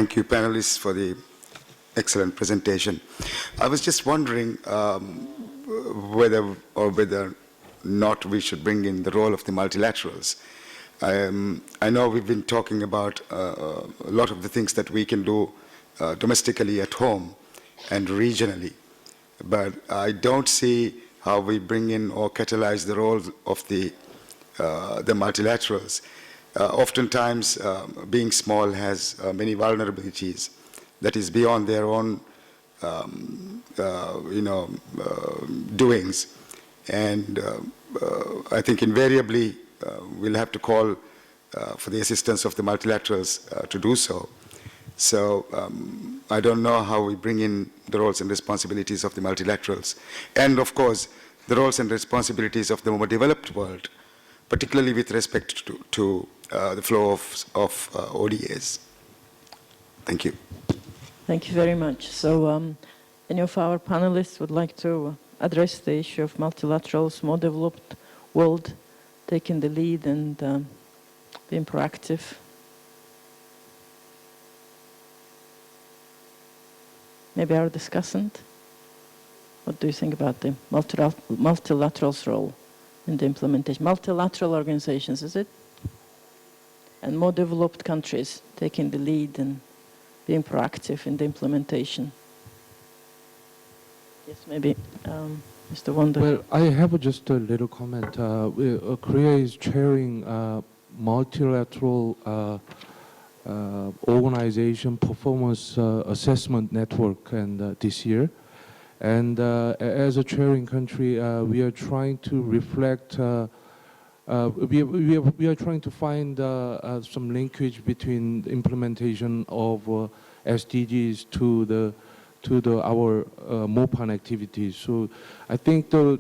Thank you, panelists, for the excellent presentation. I was just wondering whether or not we should bring in the role of the multilaterals. I know we've been talking about a lot of the things that we can do domestically at home and regionally, but I don't see how we bring in or catalyze the role of the multilaterals. Oftentimes, being small has many vulnerabilities that is beyond their own, doings, and I think invariably we'll have to call for the assistance of the multilaterals to do so. So I don't know how we bring in the roles and responsibilities of the multilaterals, and of course the roles and responsibilities of the more developed world, particularly with respect to the flow of ODAs. Thank you. Thank you very much. So any of our panelists would like to address the issue of multilaterals, more developed world, taking the lead and being proactive? Maybe our discussant? What do you think about the multilaterals' role in the implementation? Multilateral organizations, is it? And more developed countries taking the lead and being proactive in the implementation. Yes, maybe Mr. Wonder. Well, I have just a little comment. Korea is chairing multilateral organization performance assessment network and this year. And as a chairing country, we are trying to reflect, we are trying to find some linkage between the implementation of SDGs to our MOPAN activities. So I think as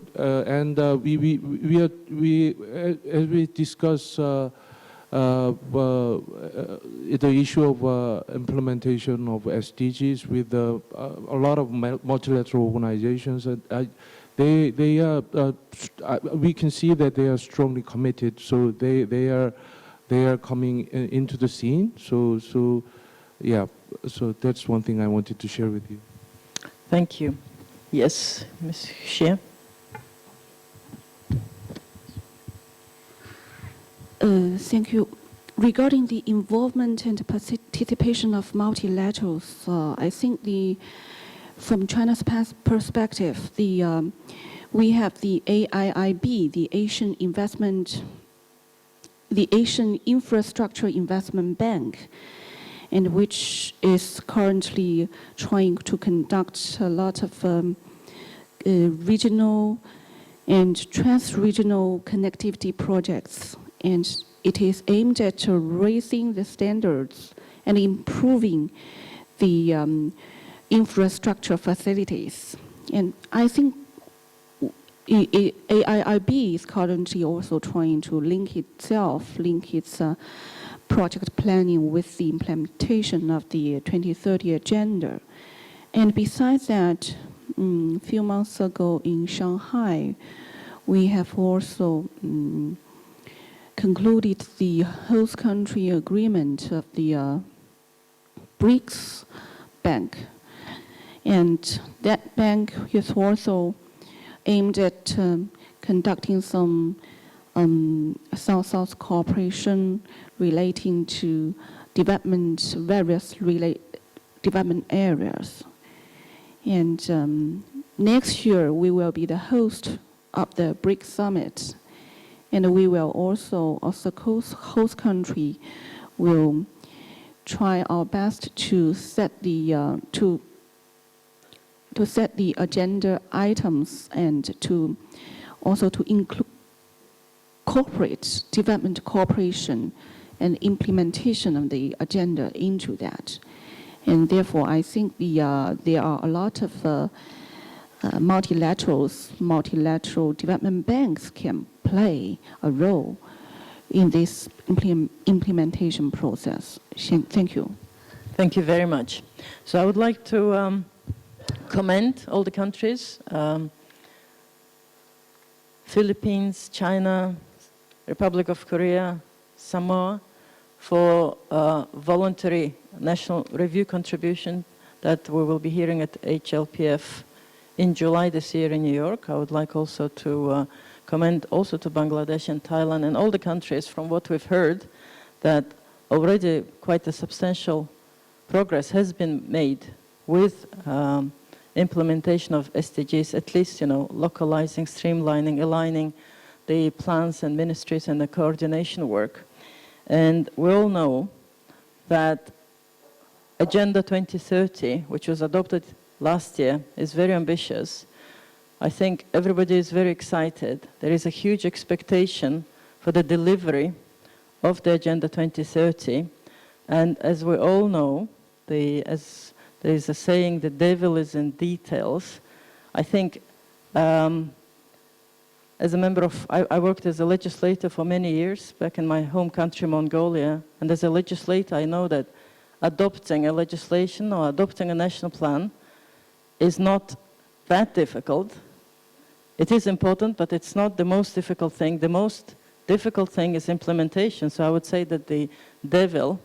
we discuss the issue of implementation of SDGs with a lot of multilateral organizations, they are we can see that they are strongly committed. So they are coming into the scene. So yeah. So that's one thing I wanted to share with you. Thank you. Yes, Ms. Xie. Thank you. Regarding the involvement and participation of multilaterals, I think from China's perspective, we have the AIIB, the Asian Infrastructure Investment Bank, and which is currently trying to conduct a lot of regional and trans-regional connectivity projects. And it is aimed at raising the standards and improving the infrastructure facilities. And I think AIIB is currently also trying to link its project planning with the implementation of the 2030 agenda. And besides that, a few months ago in Shanghai, we have also concluded the host country agreement of the BRICS Bank. And that bank is also aimed at conducting some South-South cooperation relating to various development areas. And next year, we will be the host of the BRICS Summit. And we will also, as a host country, will try our best to set the agenda items and to also to incorporate development cooperation and implementation of the agenda into that. And therefore, I think there are a lot of multilateral development banks can play a role in this implementation process. Thank you. Thank you very much. So I would like to commend all the countries, Philippines, China, Republic of Korea, Samoa, for voluntary national review contribution that we will be hearing at HLPF in July this year in New York. I would like also to commend also to Bangladesh and Thailand and all the countries from what we've heard that already quite a substantial progress has been made with implementation of SDGs, at least, localizing, streamlining, aligning the plans and ministries and the coordination work. And we all know that Agenda 2030, which was adopted last year, is very ambitious. I think everybody is very excited. There is a huge expectation for the delivery of the Agenda 2030. And as we all know, as there is a saying, the devil is in details. I think as a member of, I worked as a legislator for many years back in my home country, Mongolia. And as a legislator, I know that adopting a legislation or adopting a national plan is not that difficult. It is important, but it's not the most difficult thing. The most difficult thing is implementation. So I would say that the devil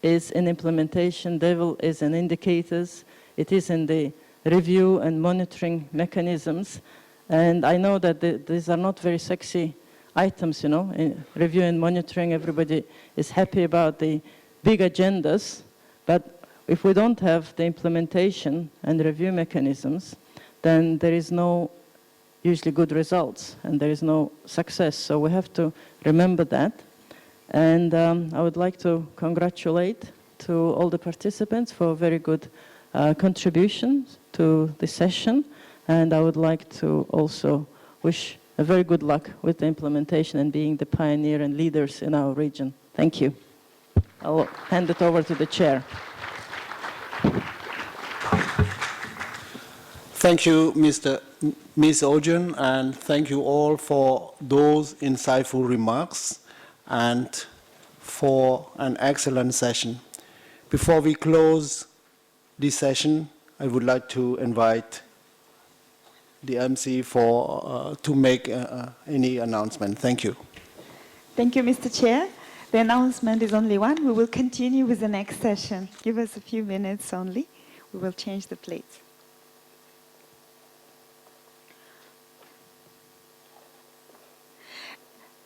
is in implementation, devil is in indicators, it is in the review and monitoring mechanisms. And I know that these are not very sexy items, in review and monitoring, everybody is happy about the big agendas, but if we don't have the implementation and review mechanisms, then there is no usually good results and there is no success. So we have to remember that. And I would like to congratulate to all the participants for very good contributions to the session. And I would like to also wish a very good luck with the implementation and being the pioneer and leaders in our region. Thank you. I'll hand it over to the chair. Thank you, Ms. Ojan, and thank you all for those insightful remarks and for an excellent session. Before we close this session, I would like to invite the MC to make any announcement. Thank you. Thank you, Mr. Chair. The announcement is only one. We will continue with the next session. Give us a few minutes only. We will change the plates.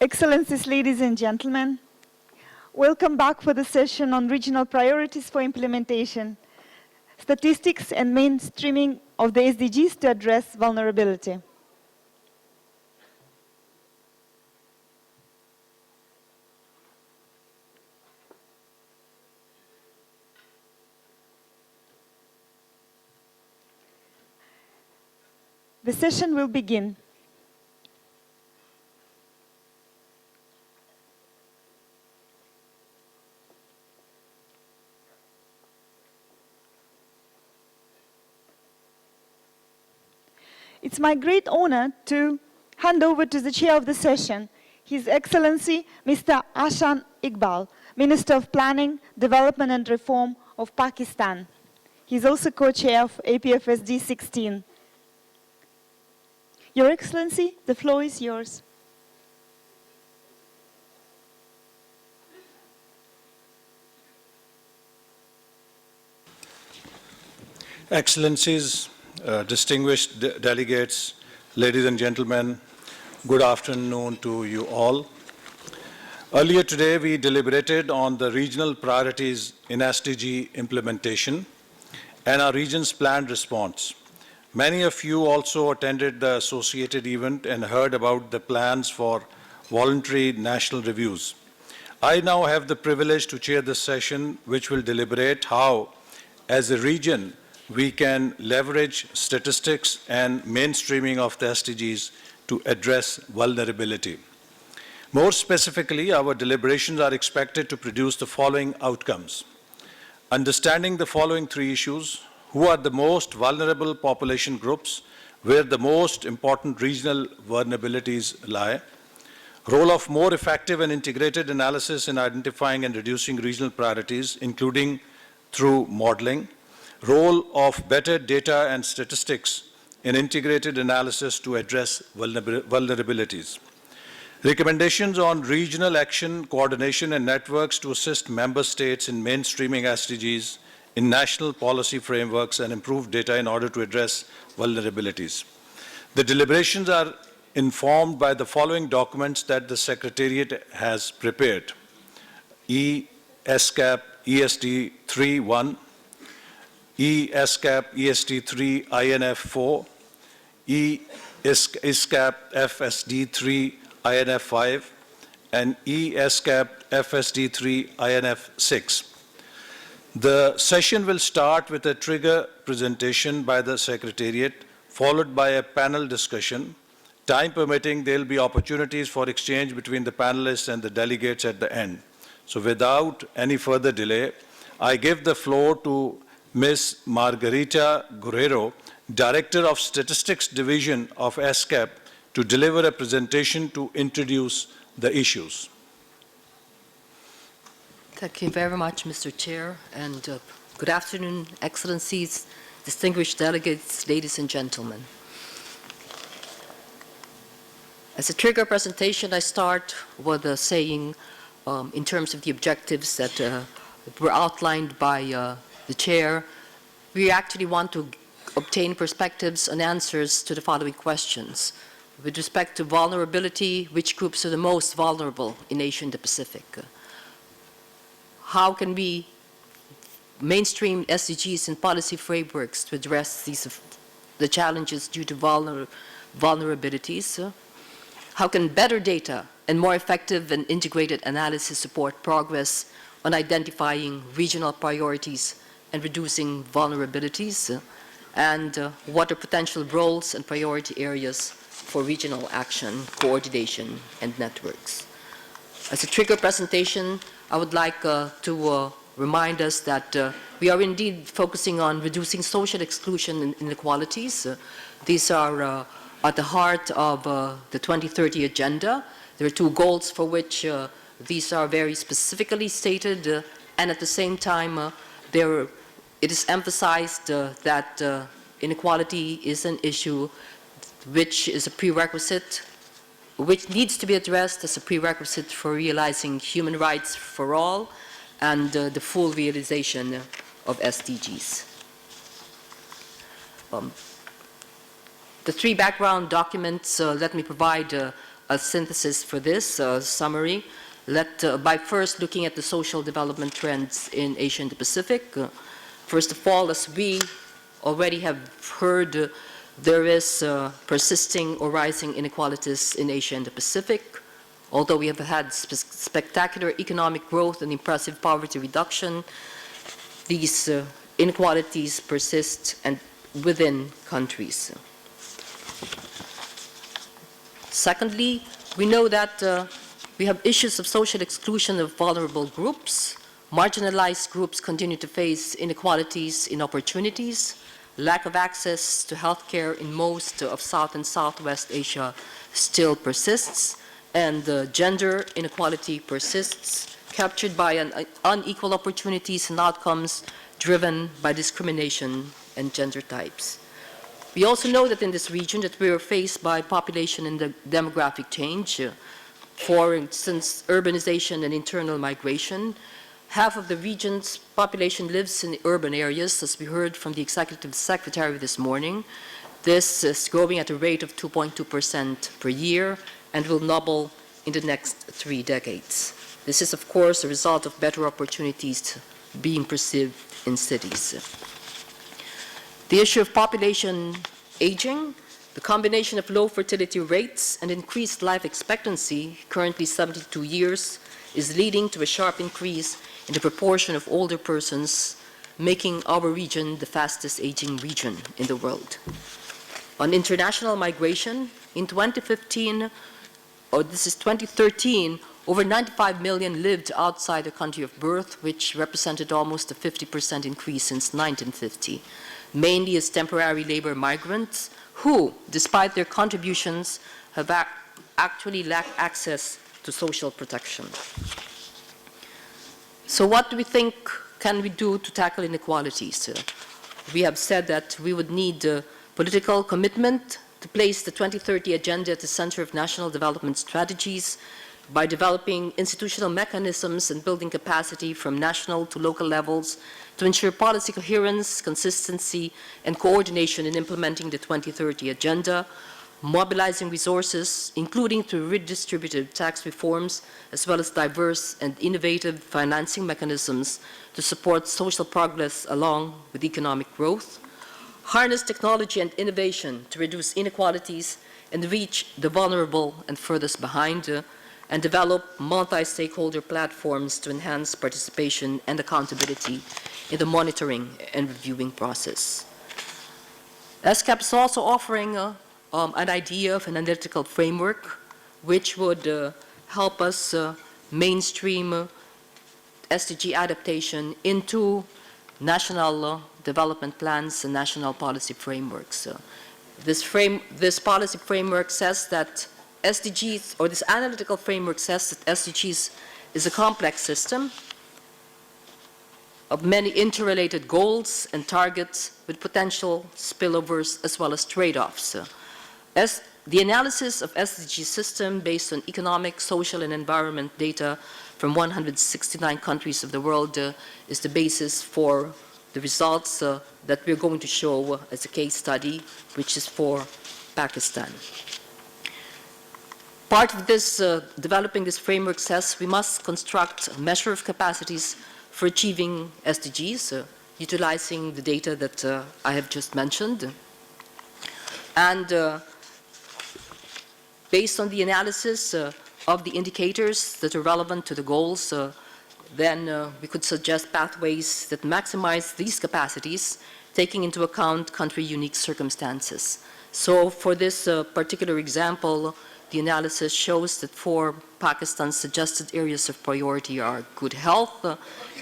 Excellencies, ladies and gentlemen, welcome back for the session on regional priorities for implementation, statistics and mainstreaming of the SDGs to address vulnerability. The session will begin. It's my great honor to hand over to the chair of the session, His Excellency Mr. Ahsan Iqbal, Minister of Planning, Development and Reform of Pakistan. He's also co-chair of APFSD 16. Your Excellency, the floor is yours. Excellencies, distinguished delegates, ladies and gentlemen, good afternoon to you all. Earlier today, we deliberated on the regional priorities in SDG implementation and our region's planned response. Many of you also attended the associated event and heard about the plans for voluntary national reviews. I now have the privilege to chair this session, which will deliberate how, as a region, we can leverage statistics and mainstreaming of the SDGs to address vulnerability. More specifically, our deliberations are expected to produce the following outcomes. Understanding the following three issues: who are the most vulnerable population groups, where the most important regional vulnerabilities lie, role of more effective and integrated analysis in identifying and reducing regional priorities, including through modeling, role of better data and statistics in integrated analysis to address vulnerabilities. Recommendations on regional action, coordination, and networks to assist member states in mainstreaming SDGs in national policy frameworks and improve data in order to address vulnerabilities. The deliberations are informed by the following documents that the Secretariat has prepared. ESCAP ESD 3.1, ESCAP ESD 3 INF 4, ESCAP FSD 3 INF 5, and ESCAP FSD 3 INF 6. The session will start with a trigger presentation by the Secretariat, followed by a panel discussion. Time permitting, there will be opportunities for exchange between the panelists and the delegates at the end. So without any further delay, I give the floor to Ms. Margarita Guerrero, Director of Statistics Division of ESCAP, to deliver a presentation to introduce the issues. Thank you very much, Mr. Chair, and good afternoon, Excellencies, distinguished delegates, ladies and gentlemen. As a trigger presentation, I start with saying, in terms of the objectives that were outlined by the Chair, we actually want to obtain perspectives and answers to the following questions. With respect to vulnerability, which groups are the most vulnerable in Asia and the Pacific? How can we mainstream SDGs in policy frameworks to address the challenges due to vulnerabilities? How can better data and more effective and integrated analysis support progress on identifying regional priorities and reducing vulnerabilities? And what are potential roles and priority areas for regional action, coordination, and networks? As a trigger presentation, I would like to remind us that we are indeed focusing on reducing social exclusion and inequalities. These are at the heart of the 2030 Agenda. There are two goals for which these are very specifically stated, and at the same time, it is emphasized that inequality is an issue which is a prerequisite, which needs to be addressed as a prerequisite for realizing human rights for all and the full realization of SDGs. The three background documents, let me provide a synthesis for this summary. By first looking at the social development trends in Asia and the Pacific. First of all, as we already have heard, there is persisting or rising inequalities in Asia and the Pacific. Although we have had spectacular economic growth and impressive poverty reduction, these inequalities persist and within countries. Secondly, we know that we have issues of social exclusion of vulnerable groups. Marginalized groups continue to face inequalities in opportunities. Lack of access to healthcare in most of South and Southwest Asia still persists, and gender inequality persists, captured by unequal opportunities and outcomes driven by discrimination and gender types. We also know that in this region that we are faced by population and demographic change. For instance, urbanization and internal migration. Half of the region's population lives in the urban areas, as we heard from the Executive Secretary this morning. This is growing at a rate of 2.2% per year and will double in the next 3 decades. This is, of course, a result of better opportunities being perceived in cities. The issue of population aging, the combination of low fertility rates and increased life expectancy, currently 72 years, is leading to a sharp increase in the proportion of older persons, making our region the fastest aging region in the world. On international migration, in 2013, over 95 million lived outside the country of birth, which represented almost a 50% increase since 1950, mainly as temporary labor migrants who, despite their contributions, have actually lacked access to social protection. So what do we think can we do to tackle inequalities? We have said that we would need political commitment to place the 2030 Agenda at the center of national development strategies by developing institutional mechanisms and building capacity from national to local levels to ensure policy coherence, consistency, and coordination in implementing the 2030 Agenda, mobilizing resources, including through redistributive tax reforms, as well as diverse and innovative financing mechanisms to support social progress along with economic growth, harness technology and innovation to reduce inequalities and reach the vulnerable and furthest behind, and develop multi-stakeholder platforms to enhance participation and accountability in the monitoring and reviewing process. ESCAP is also offering an idea of an analytical framework which would help us mainstream SDG adaptation into national development plans and national policy frameworks. This policy framework says that SDGs, or this analytical framework says that SDGs is a complex system of many interrelated goals and targets with potential spillovers as well as trade-offs. As the analysis of SDG system based on economic, social, and environment data from 169 countries of the world is the basis for the results that we're going to show as a case study, which is for Pakistan. Part of this, developing this framework says we must construct a measure of capacities for achieving SDGs, utilizing the data that I have just mentioned. And based on the analysis of the indicators that are relevant to the goals, then we could suggest pathways that maximize these capacities, taking into account country-unique circumstances. So for this particular example, the analysis shows that for Pakistan's suggested areas of priority are good health,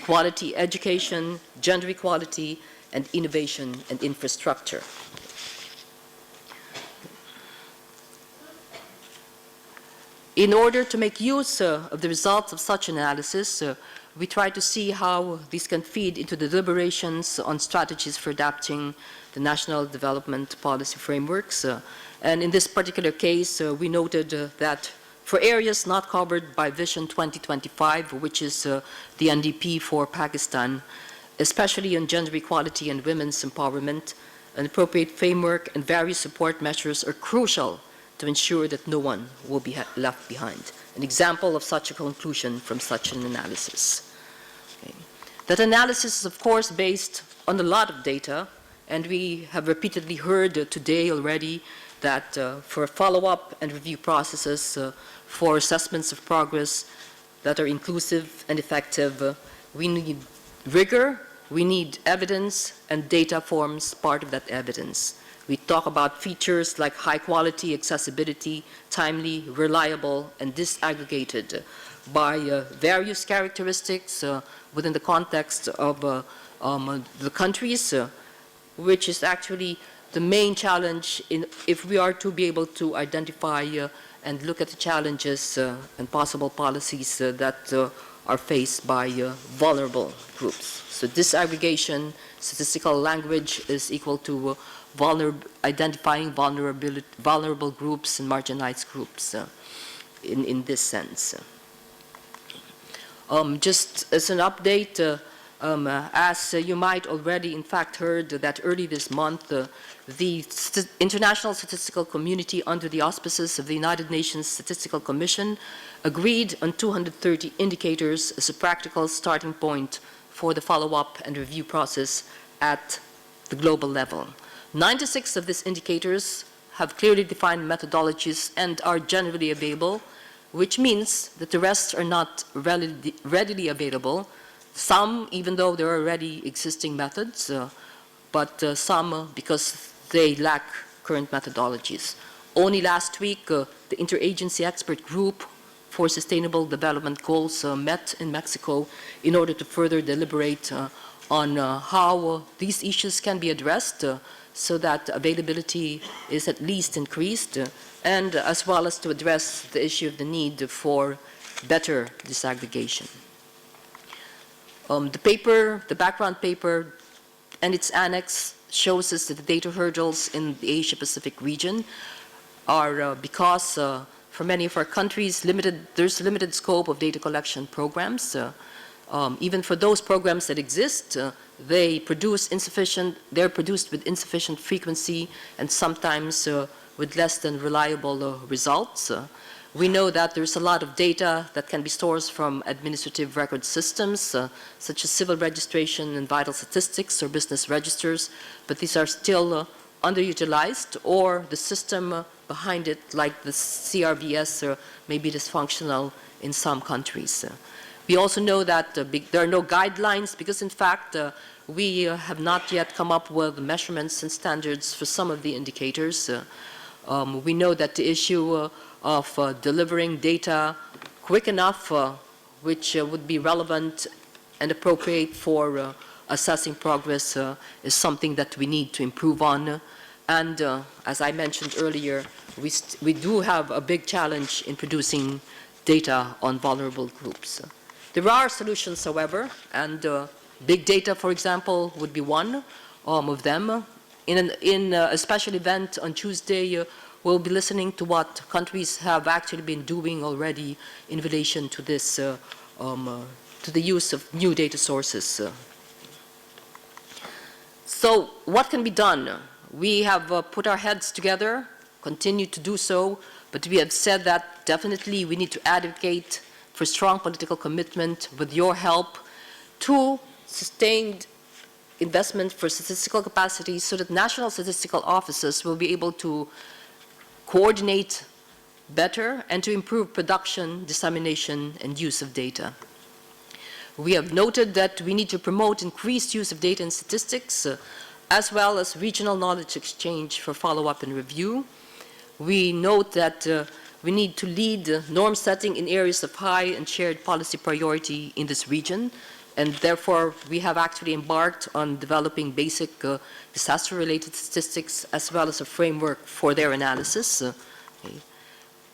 quality education, gender equality, and innovation and infrastructure. In order to make use of the results of such analysis, we try to see how these can feed into the deliberations on strategies for adapting the national development policy frameworks. And in this particular case, we noted that for areas not covered by Vision 2025, which is the NDP for Pakistan, especially on gender equality and women's empowerment, an appropriate framework and various support measures are crucial to ensure that no one will be left behind. An example of such a conclusion from such an analysis. Okay. That analysis is, of course, based on a lot of data, and we have repeatedly heard today already that for follow-up and review processes, for assessments of progress that are inclusive and effective, we need rigor, we need evidence, and data forms part of that evidence. We talk about features like high quality, accessibility, timely, reliable, and disaggregated by various characteristics within the context of the countries, which is actually the main challenge if we are to be able to identify and look at the challenges and possible policies that are faced by vulnerable groups. So disaggregation, statistical language is equal to identifying vulnerable groups and marginalized groups in this sense. Just as an update, as you might already in fact heard that early this month, the international statistical community under the auspices of the United Nations Statistical Commission agreed on 230 indicators as a practical starting point for the follow-up and review process at the global level. 96 of these indicators have clearly defined methodologies and are generally available, which means that the rest are not readily available. Some, even though there are already existing methods, but some because they lack current methodologies. Only last week, the Interagency Expert Group for Sustainable Development Goals met in Mexico in order to further deliberate on how these issues can be addressed so that availability is at least increased, and as well as to address the issue of the need for better disaggregation. The paper, the background paper, and its annex shows us that the data hurdles in the Asia-Pacific region are because for many of our countries, there's limited scope of data collection programs. Even for those programs that exist, they're produced with insufficient frequency and sometimes with less than reliable results. We know that there's a lot of data that can be stored from administrative record systems, such as civil registration and vital statistics or business registers, but these are still underutilized, or the system behind it, like the CRVS, may be dysfunctional in some countries. We also know that there are no guidelines because, in fact, we have not yet come up with measurements and standards for some of the indicators. We know that the issue of delivering data quick enough, which would be relevant and appropriate for assessing progress, is something that we need to improve on. And as I mentioned earlier, we do have a big challenge in producing data on vulnerable groups. There are solutions, however, and big data, for example, would be one of them. In a special event on Tuesday, we'll be listening to what countries have actually been doing already in relation to this, to the use of new data sources. So what can be done? We have put our heads together, continue to do so, but we have said that definitely we need to advocate for strong political commitment with your help to sustained investment for statistical capacity so that national statistical offices will be able to coordinate better and to improve production, dissemination, and use of data. We have noted that we need to promote increased use of data and statistics, as well as regional knowledge exchange for follow-up and review. We note that we need to lead norm setting in areas of high and shared policy priority in this region, and therefore we have actually embarked on developing basic disaster-related statistics as well as a framework for their analysis.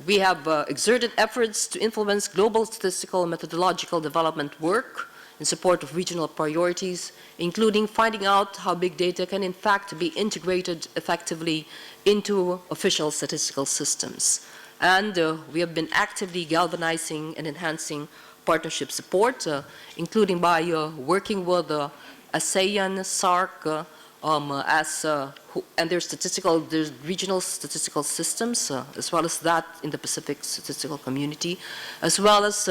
We have exerted efforts to influence global statistical and methodological development work in support of regional priorities, including finding out how big data can in fact be integrated effectively into official statistical systems. And we have been actively galvanizing and enhancing partnership support, including by working with ASEAN, SAARC, and their regional statistical systems, as well as that in the Pacific statistical community, as well as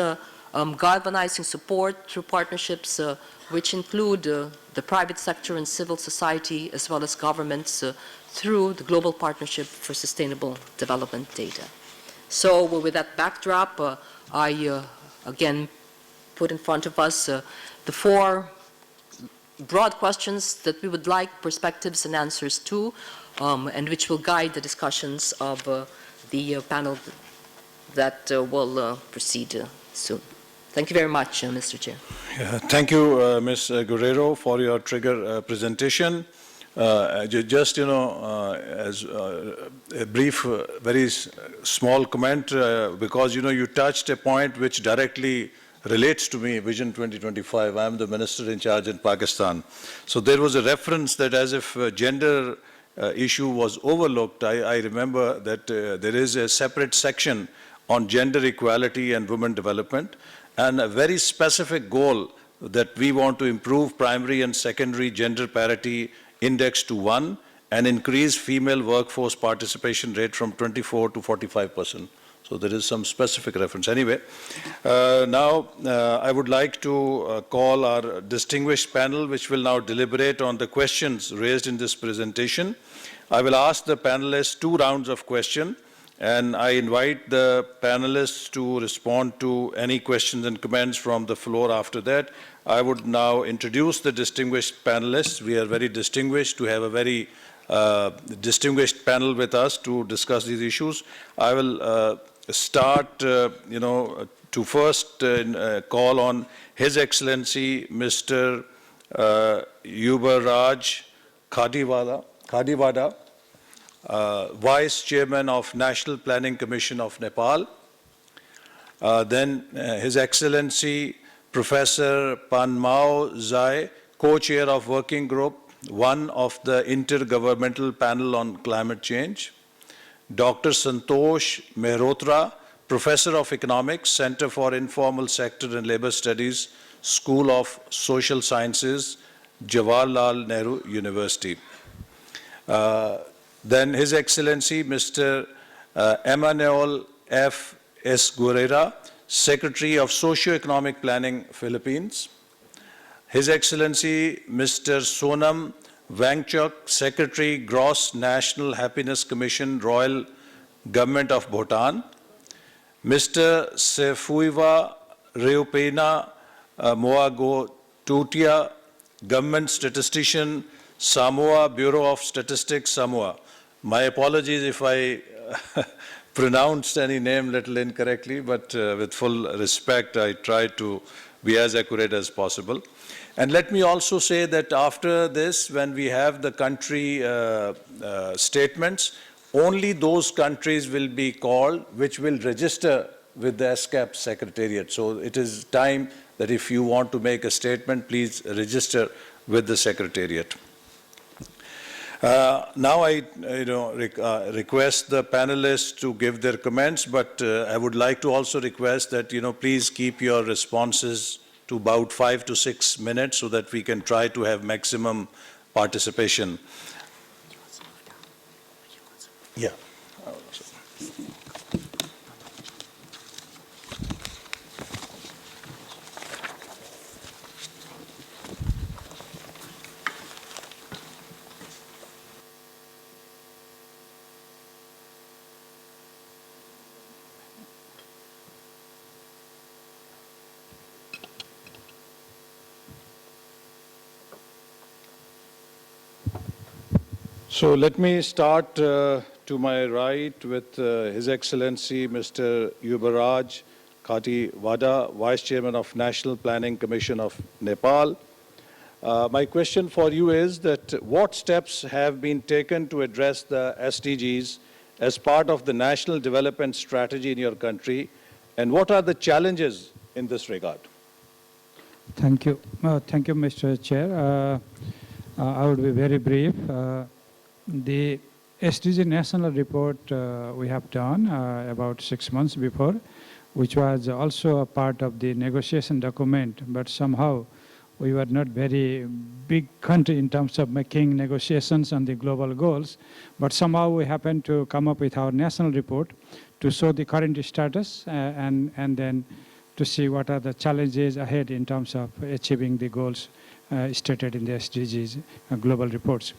galvanizing support through partnerships which include the private sector and civil society, as well as governments, through the Global Partnership for Sustainable Development Data. So with that backdrop, I again put in front of us the four broad questions that we would like perspectives and answers to, and which will guide the discussions of the panel that will proceed soon. Thank you very much, Mr. Chair. Yeah, thank you, Ms. Guerrero, for your trigger presentation. Just, as a brief, very small comment, because, you touched a point which directly relates to me, Vision 2025. I'm the minister in charge in Pakistan. So there was a reference that as if gender issue was overlooked. I remember that there is a separate section on gender equality and women development, and a very specific goal that we want to improve primary and secondary gender parity index to 1 and increase female workforce participation rate from 24 to 45%. So there is some specific reference. Anyway, now I would like to call our distinguished panel, which will now deliberate on the questions raised in this presentation. I will ask the panelists 2 rounds of questions, and I invite the panelists to respond to any questions and comments from the floor after that. I would now introduce the distinguished panelists. We are very distinguished to have a very distinguished panel with us to discuss these issues. I will start, to first call on His Excellency Mr. Yubaraj Khadiwada, Vice Chairman of National Planning Commission of Nepal. Then His Excellency Professor Panmao Zai, Co-Chair of Working Group one of the Intergovernmental Panel on Climate Change, Dr. Santosh Mehrotra, Professor of Economics, Center for Informal Sector and Labor Studies, School of Social Sciences, Jawaharlal Nehru University. Then His Excellency Mr. Emmanuel F. Esguerra, Secretary of Socio-Economic Planning, Philippines. His Excellency Mr. Sonam Wangchuk, Secretary, Gross National Happiness Commission, Royal Government of Bhutan. Mr. Sefuiva Reupena Moago Tutia, Government Statistician, Samoa, Bureau of Statistics, Samoa. My apologies if I pronounced any name a little incorrectly, but with full respect, I try to be as accurate as possible. And let me also say that after this, when we have the country statements, only those countries will be called which will register with the ESCAP Secretariat. So it is time that if you want to make a statement, please register with the Secretariat. Now I request the panelists to give their comments, but I would like to also request that please keep your responses to about 5 to 6 minutes so that we can try to have maximum participation. Yeah. So let me start to my right with His Excellency Mr. Yubaraj Khati Wada, Vice Chairman of National Planning Commission of Nepal. My question for you is that what steps have been taken to address the SDGs as part of the National Development Strategy in your country, and what are the challenges in this regard? Thank you. Thank you, Mr. Chair. I would be very brief. The SDG National Report we have done about 6 months before, which was also a part of the negotiation document, but somehow we were not very big country in terms of making negotiations on the global goals, but somehow we happened to come up with our national report to show the current status and then to see what are the challenges ahead in terms of achieving the goals stated in the SDGs global reports.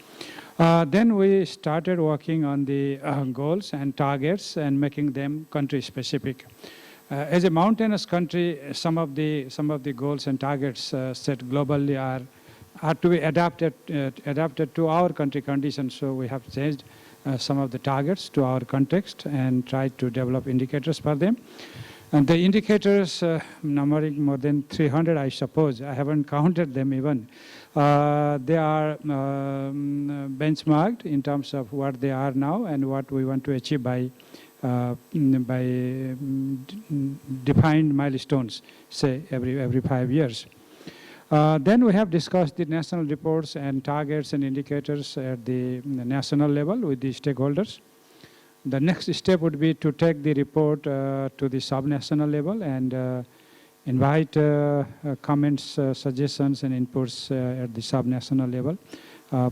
Then we started working on the goals and targets and making them country specific. As a mountainous country, some of the goals and targets set globally are to be adapted to our country conditions. So we have changed some of the targets to our context and tried to develop indicators for them. And the indicators, numbering more than 300, I suppose, I haven't counted them even. They are benchmarked in terms of what they are now and what we want to achieve by defined milestones, say every 5 years. Then we have discussed the national reports and targets and indicators at the national level with the stakeholders. The next step would be to take the report to the sub-national level and invite comments, suggestions, and inputs at the sub-national level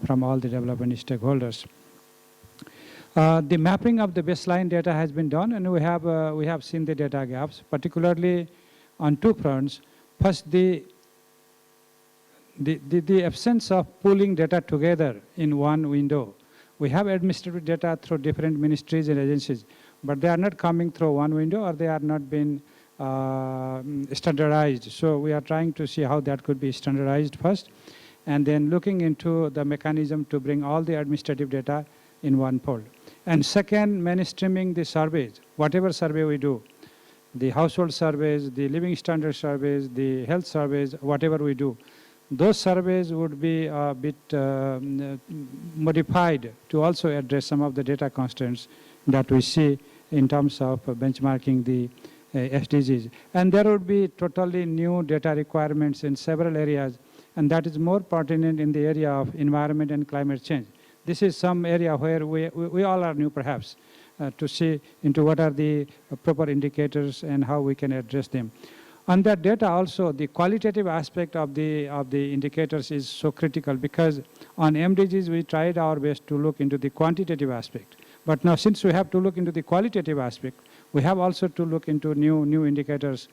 from all the development stakeholders. The mapping of the baseline data has been done, and we have seen the data gaps, particularly on 2 fronts. First, the absence of pooling data together in one window. We have administrative data through different ministries and agencies, but they are not coming through one window or they are not being standardized. So we are trying to see how that could be standardized first, and then looking into the mechanism to bring all the administrative data in one fold. And second, mainstreaming the surveys, whatever survey we do, the household surveys, the living standard surveys, the health surveys, whatever we do, those surveys would be a bit modified to also address some of the data constraints that we see in terms of benchmarking the SDGs. And there would be totally new data requirements in several areas and that is more pertinent in the area of environment and climate change. This is some area where we all are new, perhaps, to see into what are the proper indicators and how we can address them. On that data also, the qualitative aspect of the indicators is so critical, because on MDGs we tried our best to look into the quantitative aspect. But now, since we have to look into the qualitative aspect, we have also to look into new indicators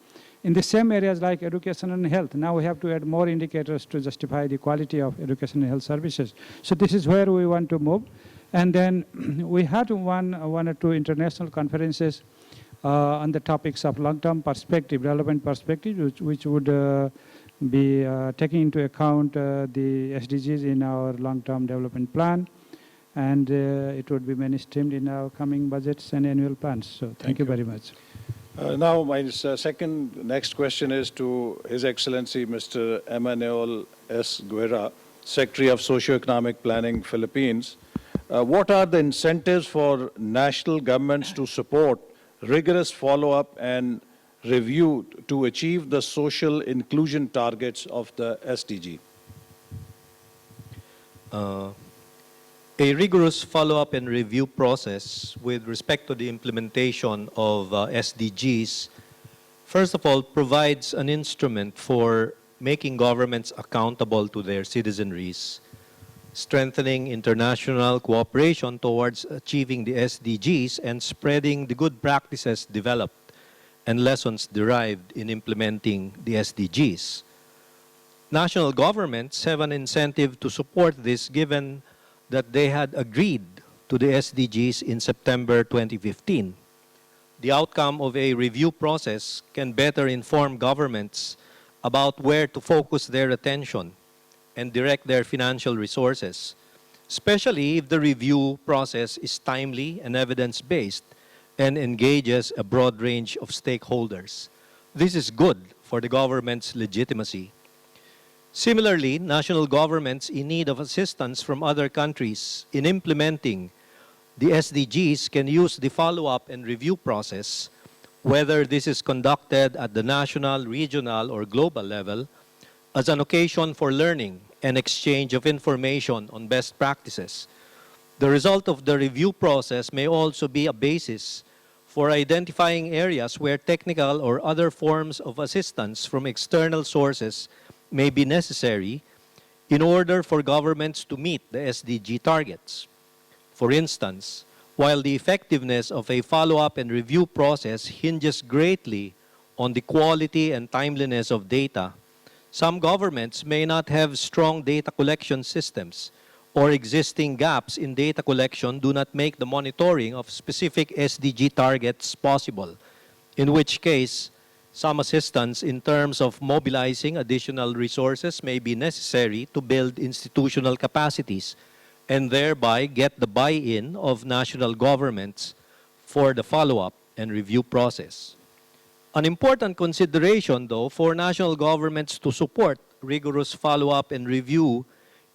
in the same areas like education and health. Now we have to add more indicators to justify the quality of education and health services. So this is where we want to move. And then we had one or two international conferences on the topics of long-term perspective, development perspective, which would be taking into account the SDGs in our long-term development plan. And it would be mainstreamed in our coming budgets and annual plans. So thank you very much. Now, my next question is to His Excellency Mr. Emmanuel S. Guerra, Secretary of Socioeconomic Planning, Philippines. What are the incentives for national governments to support rigorous follow-up and review to achieve the social inclusion targets of the SDG? A rigorous follow-up and review process with respect to the implementation of SDGs, first of all, provides an instrument for making governments accountable to their citizenries, strengthening international cooperation towards achieving the SDGs, and spreading the good practices developed and lessons derived in implementing the SDGs. National governments have an incentive to support this, given that they had agreed to the SDGs in September 2015. The outcome of a review process can better inform governments about where to focus their attention and direct their financial resources, especially if the review process is timely and evidence-based and engages a broad range of stakeholders. This is good for the government's legitimacy. Similarly, national governments in need of assistance from other countries in implementing the SDGs can use the follow-up and review process, whether this is conducted at the national, regional, or global level, as an occasion for learning and exchange of information on best practices. The result of the review process may also be a basis for identifying areas where technical or other forms of assistance from external sources may be necessary in order for governments to meet the SDG targets. For instance, while the effectiveness of a follow-up and review process hinges greatly on the quality and timeliness of data, some governments may not have strong data collection systems, or existing gaps in data collection do not make the monitoring of specific SDG targets possible, in which case some assistance in terms of mobilizing additional resources may be necessary to build institutional capacities and thereby get the buy-in of national governments for the follow-up and review process. An important consideration, though, for national governments to support rigorous follow-up and review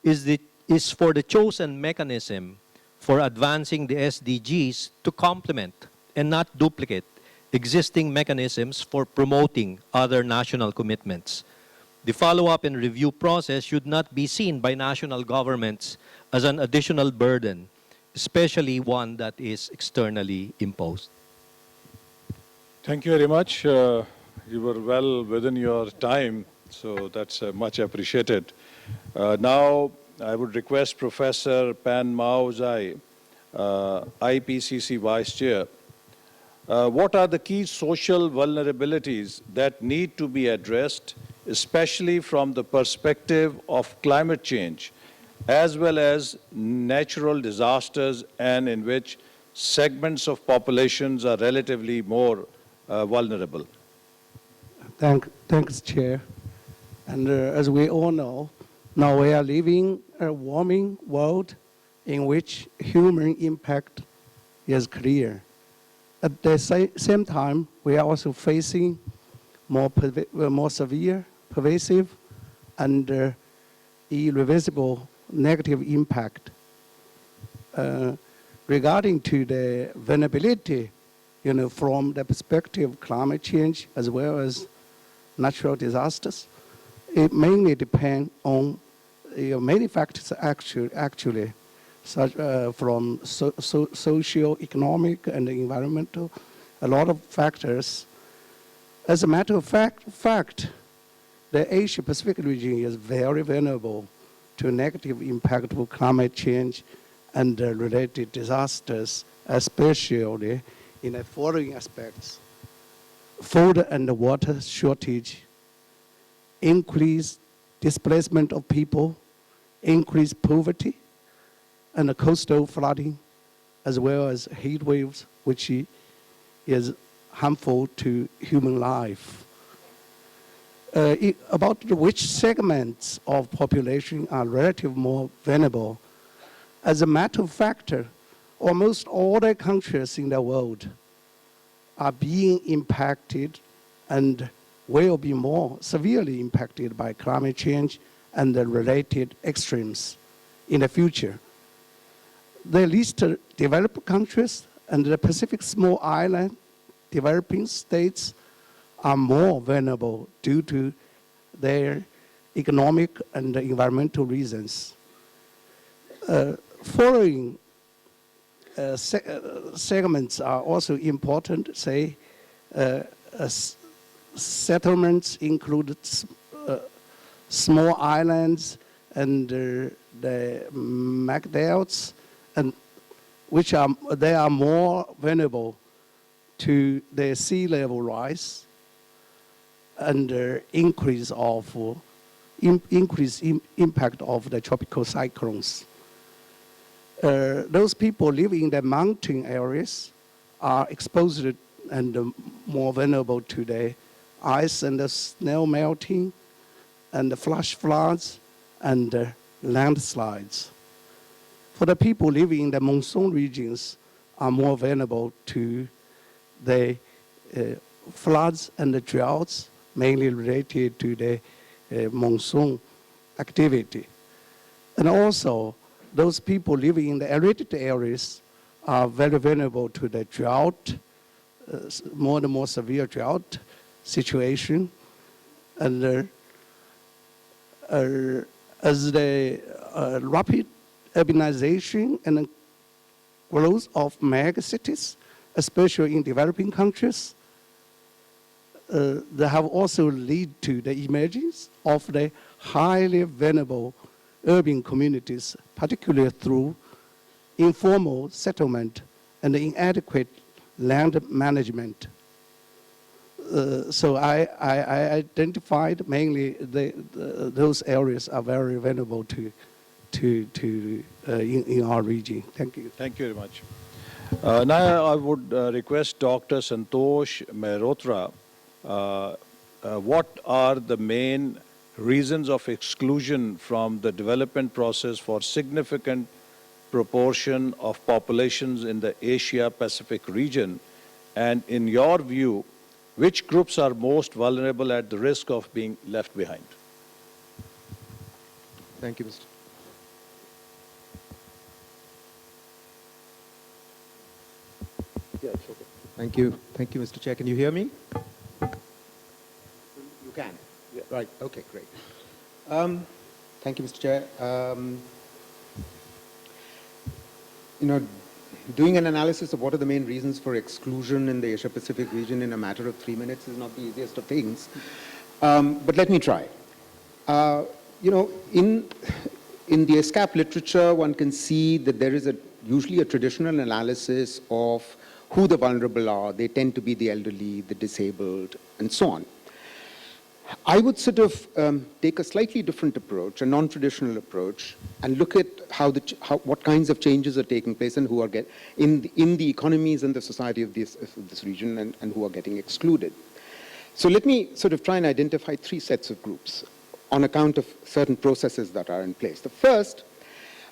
is for the chosen mechanism for advancing the SDGs to complement and not duplicate existing mechanisms for promoting other national commitments. The follow-up and review process should not be seen by national governments as an additional burden, especially one that is externally imposed. Thank you very much. You were well within your time, so that's much appreciated. Now, I would request Professor Pan Mao Zai, IPCC Vice Chair. What are the key social vulnerabilities that need to be addressed, especially from the perspective of climate change, as well as natural disasters, and in which segments of populations are relatively more vulnerable? Thanks, Chair. And as we all know, now we are living a warming world in which human impact is clear. At the same time, we are also facing more severe, pervasive, and irreversible negative impact. Regarding to the vulnerability, from the perspective of climate change as well as natural disasters, it mainly depends on many factors actually, such from socio-economic and environmental, a lot of factors. As a matter of fact, the Asia-Pacific region is very vulnerable to negative impact of climate change and related disasters, especially in the following aspects: food and water shortage, increased displacement of people, increased poverty, and coastal flooding, as well as heat waves, which is harmful to human life. About which segments of population are relatively more vulnerable. As a matter of fact, almost all the countries in the world are being impacted and will be more severely impacted by climate change and the related extremes in the future. The least developed countries and the Pacific small island developing states are more vulnerable due to their economic and environmental reasons. Following segments are also important, say, settlements include small islands and the MacDowells, and they are more vulnerable to the sea level rise and increased impact of the tropical cyclones. Those people living in the mountain areas are exposed and more vulnerable to the ice and the snow melting and the flash floods and landslides. For the people living in the monsoon regions are more vulnerable to the floods and the droughts, mainly related to the monsoon activity. And also, those people living in the arid areas are very vulnerable to the drought, more and more severe drought situation. And as the rapid urbanization and growth of mega cities, especially in developing countries, they have also led to the emergence of the highly vulnerable urban communities, particularly through informal settlement and inadequate land management. So I identified mainly those areas are very vulnerable in our region. Thank you. Thank you very much. Now I would request Dr. Santosh Mehrotra. What are the main reasons of exclusion from the development process for significant proportion of populations in the Asia-Pacific region? And in your view, which groups are most vulnerable at the risk of being left behind? Thank you, Mr. Yeah, it's okay. Thank you, Mr. Chair. Can you hear me? You can. Yeah. Right. Okay. Great. Thank you, Mr. Chair. Doing an analysis of what are the main reasons for exclusion in the Asia-Pacific region in a matter of 3 minutes is not the easiest of things. But let me try. In the ESCAP literature, one can see that there is usually a traditional analysis of who the vulnerable are. They tend to be the elderly, the disabled, and so on. I would sort of take a slightly different approach, a non-traditional approach, and look at what kinds of changes are taking place and who are in the economies and the society of this region and who are getting excluded. So let me sort of try and identify 3 sets of groups on account of certain processes that are in place. The first,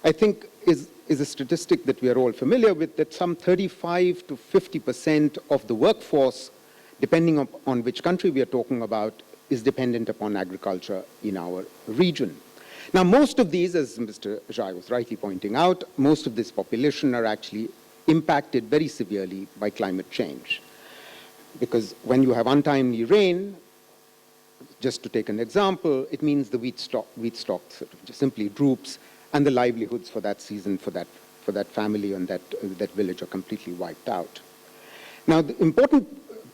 I think, is a statistic that we are all familiar with, that some 35 to 50% of the workforce, depending on which country we are talking about, is dependent upon agriculture in our region. Now, most of these, as Mr. Jai was rightly pointing out, most of this population are actually impacted very severely by climate change. Because when you have untimely rain, just to take an example, it means the wheat stock sort of just simply droops, and the livelihoods for that season, for that family and that village are completely wiped out. Now, the important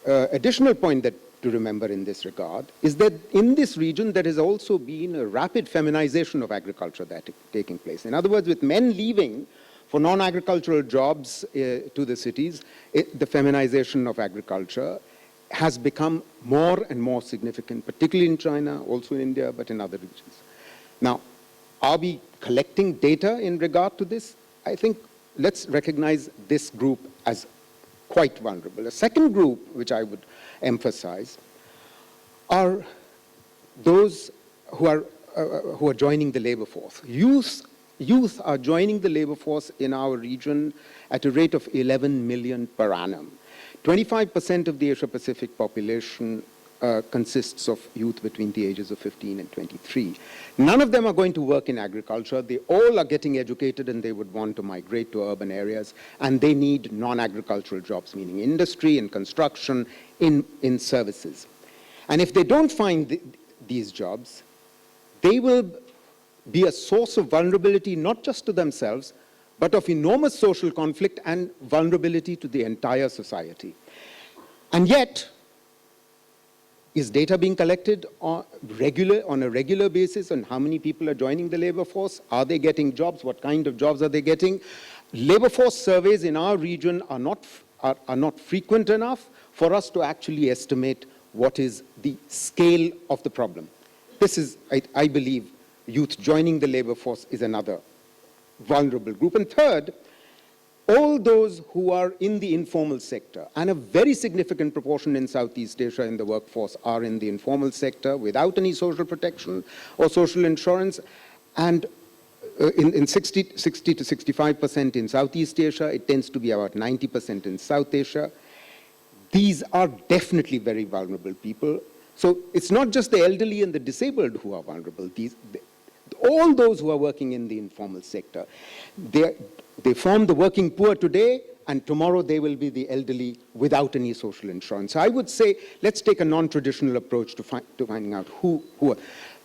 additional point to remember in this regard is that in this region there has also been a rapid feminization of agriculture that is taking place. In other words, with men leaving for non-agricultural jobs to the cities, the feminization of agriculture has become more and more significant, particularly in China, also in India, but in other regions. Now, are we collecting data in regard to this? I think let's recognize this group as quite vulnerable. A second group, which I would emphasize, are those who are joining the labor force. Youth are joining the labor force in our region at a rate of 11 million per annum. 25% of the Asia-Pacific population consists of youth between the ages of 15 and 23. None of them are going to work in agriculture. They all are getting educated and they would want to migrate to urban areas, and they need non-agricultural jobs, meaning industry and construction, in services. And if they don't find these jobs, they will be a source of vulnerability not just to themselves, but of enormous social conflict and vulnerability to the entire society. And yet, is data being collected on a regular basis on how many people are joining the labor force? Are they getting jobs? What kind of jobs are they getting? Labor force surveys in our region are not frequent enough for us to actually estimate what is the scale of the problem. This is, I believe, youth joining the labor force is another vulnerable group. And third, all those who are in the informal sector, and a very significant proportion in Southeast Asia in the workforce are in the informal sector without any social protection or social insurance, and in 60 to 65% in Southeast Asia, it tends to be about 90% in South Asia. These are definitely very vulnerable people. So it's not just the elderly and the disabled who are vulnerable. All those who are working in the informal sector, they form the working poor today, and tomorrow they will be the elderly without any social insurance. So I would say, let's take a non-traditional approach to finding out who are.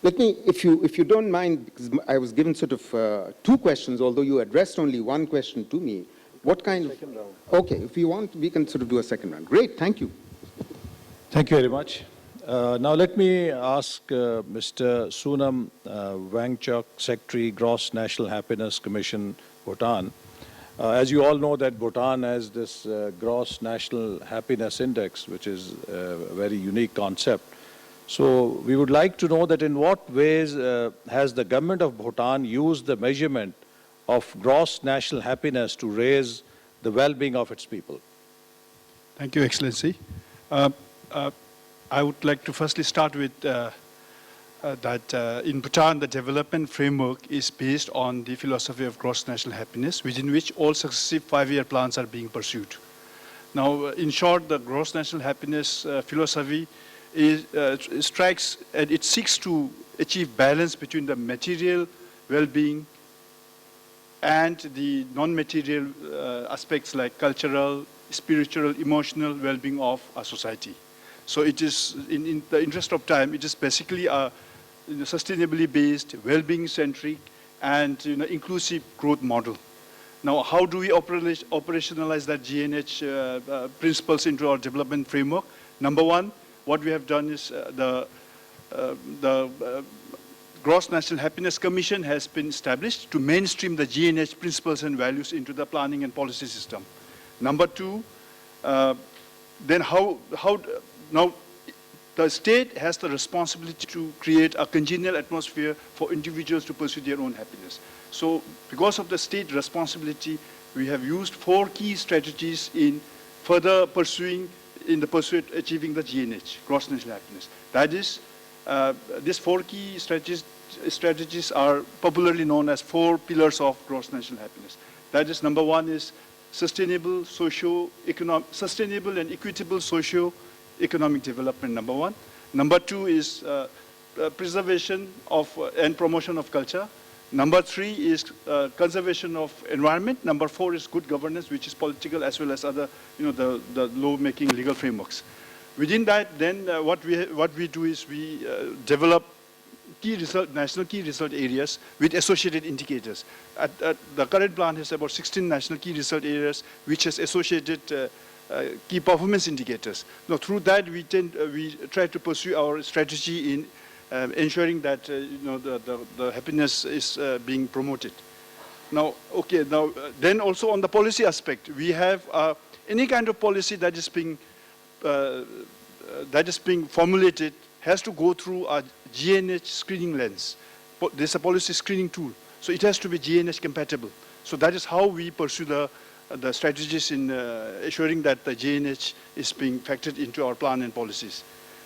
Let me, if you don't mind, because I was given sort of 2 questions, although you addressed only 1 question to me. What kind of? Second round. Okay, if you want, we can sort of do a second round. Great, thank you. Thank you very much. Now let me ask Mr. Sunam Wangchuk, Secretary, Gross National Happiness Commission, Bhutan. As you all know that Bhutan has this Gross National Happiness Index, which is a very unique concept. So we would like to know that in what ways has the government of Bhutan used the measurement of gross national happiness to raise the well-being of its people? Thank you, Excellency. I would like to firstly start with that in Bhutan, the development framework is based on the philosophy of gross national happiness, within which all successive 5-year plans are being pursued. Now, in short, the gross national happiness philosophy strikes and it seeks to achieve balance between the material well-being and the non-material aspects like cultural, spiritual, emotional well-being of a society. So it is, in the interest of time, it is basically a sustainably based, well-being centric, and inclusive growth model. Now, how do we operationalize that GNH principles into our development framework? Number 1, what we have done is the Gross National Happiness Commission has been established to mainstream the GNH principles and values into the planning and policy system. Number 2, then now the state has the responsibility to create a congenial atmosphere for individuals to pursue their own happiness. So because of the state responsibility, we have used 4 key strategies in further pursuing, in the pursuit achieving the GNH, gross national happiness. That is, these 4 key strategies are popularly known as 4 pillars of gross national happiness. That is, number 1 is sustainable and equitable socio-economic development, number 1. Number 2 is preservation of and promotion of culture. Number 3 is conservation of environment. Number 4 is good governance, which is political as well as other, the law-making legal frameworks. Within that, then what we do is we develop national key result areas with associated indicators. The current plan has about 16 national key result areas which has associated key performance indicators. Now through that we try to pursue our strategy in ensuring that the happiness is being promoted. Now, okay, then also on the policy aspect, we have any kind of policy that is being formulated has to go through a GNH screening lens. There's a policy screening tool, so it has to be GNH compatible. So that is how we pursue the strategies in assuring that the GNH is being factored into our plan and policies.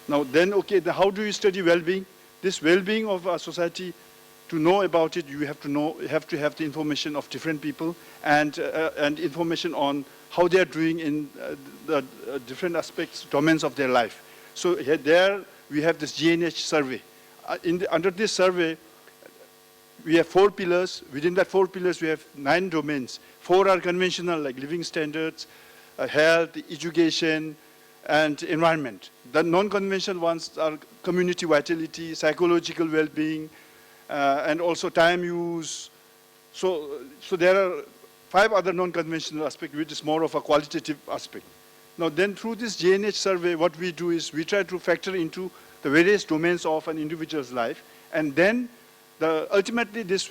Now then, okay, how do you study well-being? This well-being of our society, to know about it, you have to have the information of different people and information on how they are doing in the different aspects, domains of their life. So here, there we have this GNH survey. Under this survey, we have 4 pillars. Within that 4 pillars, we have 9 domains. 4 are conventional, like living standards, health, education, and environment. The non-conventional ones are community vitality, psychological well-being, and also time use. So there are 5 other non-conventional aspects, which is more of a qualitative aspect. Now then, through this GNH survey, what we do is we try to factor into the various domains of an individual's life, and then ultimately this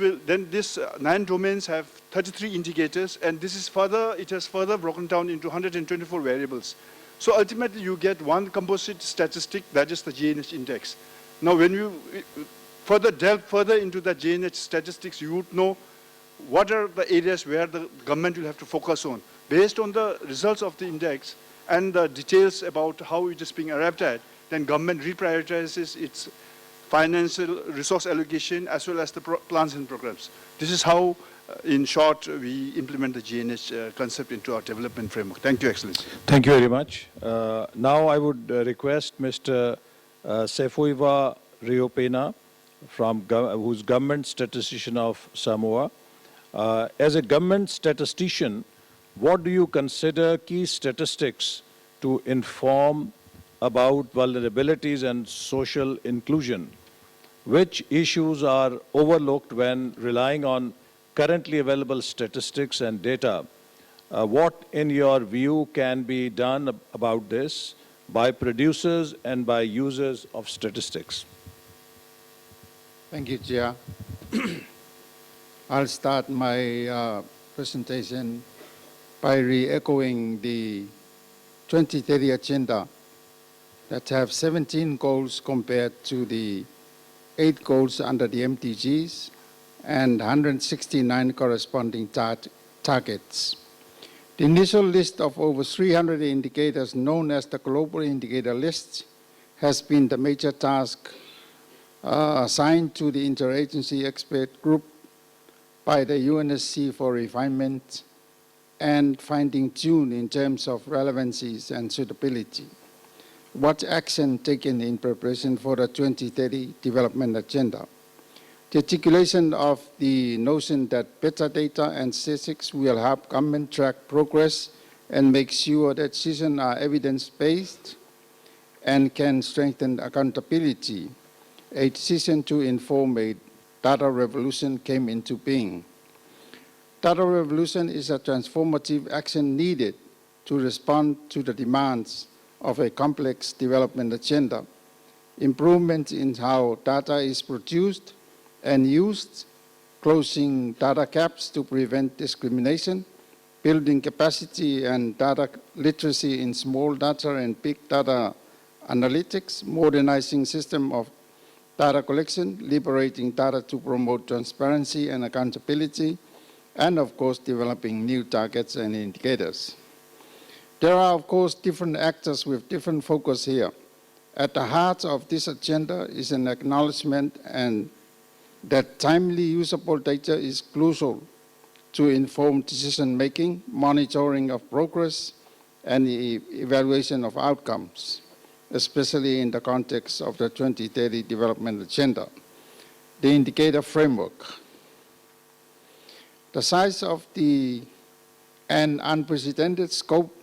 9 domains have 33 indicators, and it has further broken down into 124 variables. So ultimately you get one composite statistic, that is the GNH index. Now when you delve further into the GNH statistics, you would know what are the areas where the government will have to focus on. Based on the results of the index and the details about how it is being arrived at, then government reprioritizes its financial resource allocation as well as the plans and programs. This is how, in short, we implement the GNH concept into our development framework. Thank you, Excellency. Thank you very much. Now I would request Mr. Sefuiva Riopena, who's government statistician of Samoa. As a government statistician, what do you consider key statistics to inform about vulnerabilities and social inclusion? Which issues are overlooked when relying on currently available statistics and data? What, in your view, can be done about this by producers and by users of statistics? Thank you, Chair. I'll start my presentation by re-echoing the 2030 agenda that have 17 goals compared to the 8 goals under the MDGs and 169 corresponding targets. The initial list of over 300 indicators known as the Global Indicator List has been the major task assigned to the interagency expert group by the UNSC for refinement and finding tune in terms of relevancies and suitability. What action taken in preparation for the 2030 development agenda? The articulation of the notion that better data and statistics will help government track progress and make sure that decisions are evidence-based and can strengthen accountability. A decision to inform a data revolution came into being. Data revolution is a transformative action needed to respond to the demands of a complex development agenda. Improvement in how data is produced and used, closing data gaps to prevent discrimination, building capacity and data literacy in small data and big data analytics, modernizing system of data collection, liberating data to promote transparency and accountability, and of course, developing new targets and indicators. There are, of course, different actors with different focus here. At the heart of this agenda is an acknowledgement and that timely usable data is crucial to inform decision-making, monitoring of progress, and the evaluation of outcomes, especially in the context of the 2030 development agenda. The indicator framework. The size of an unprecedented scope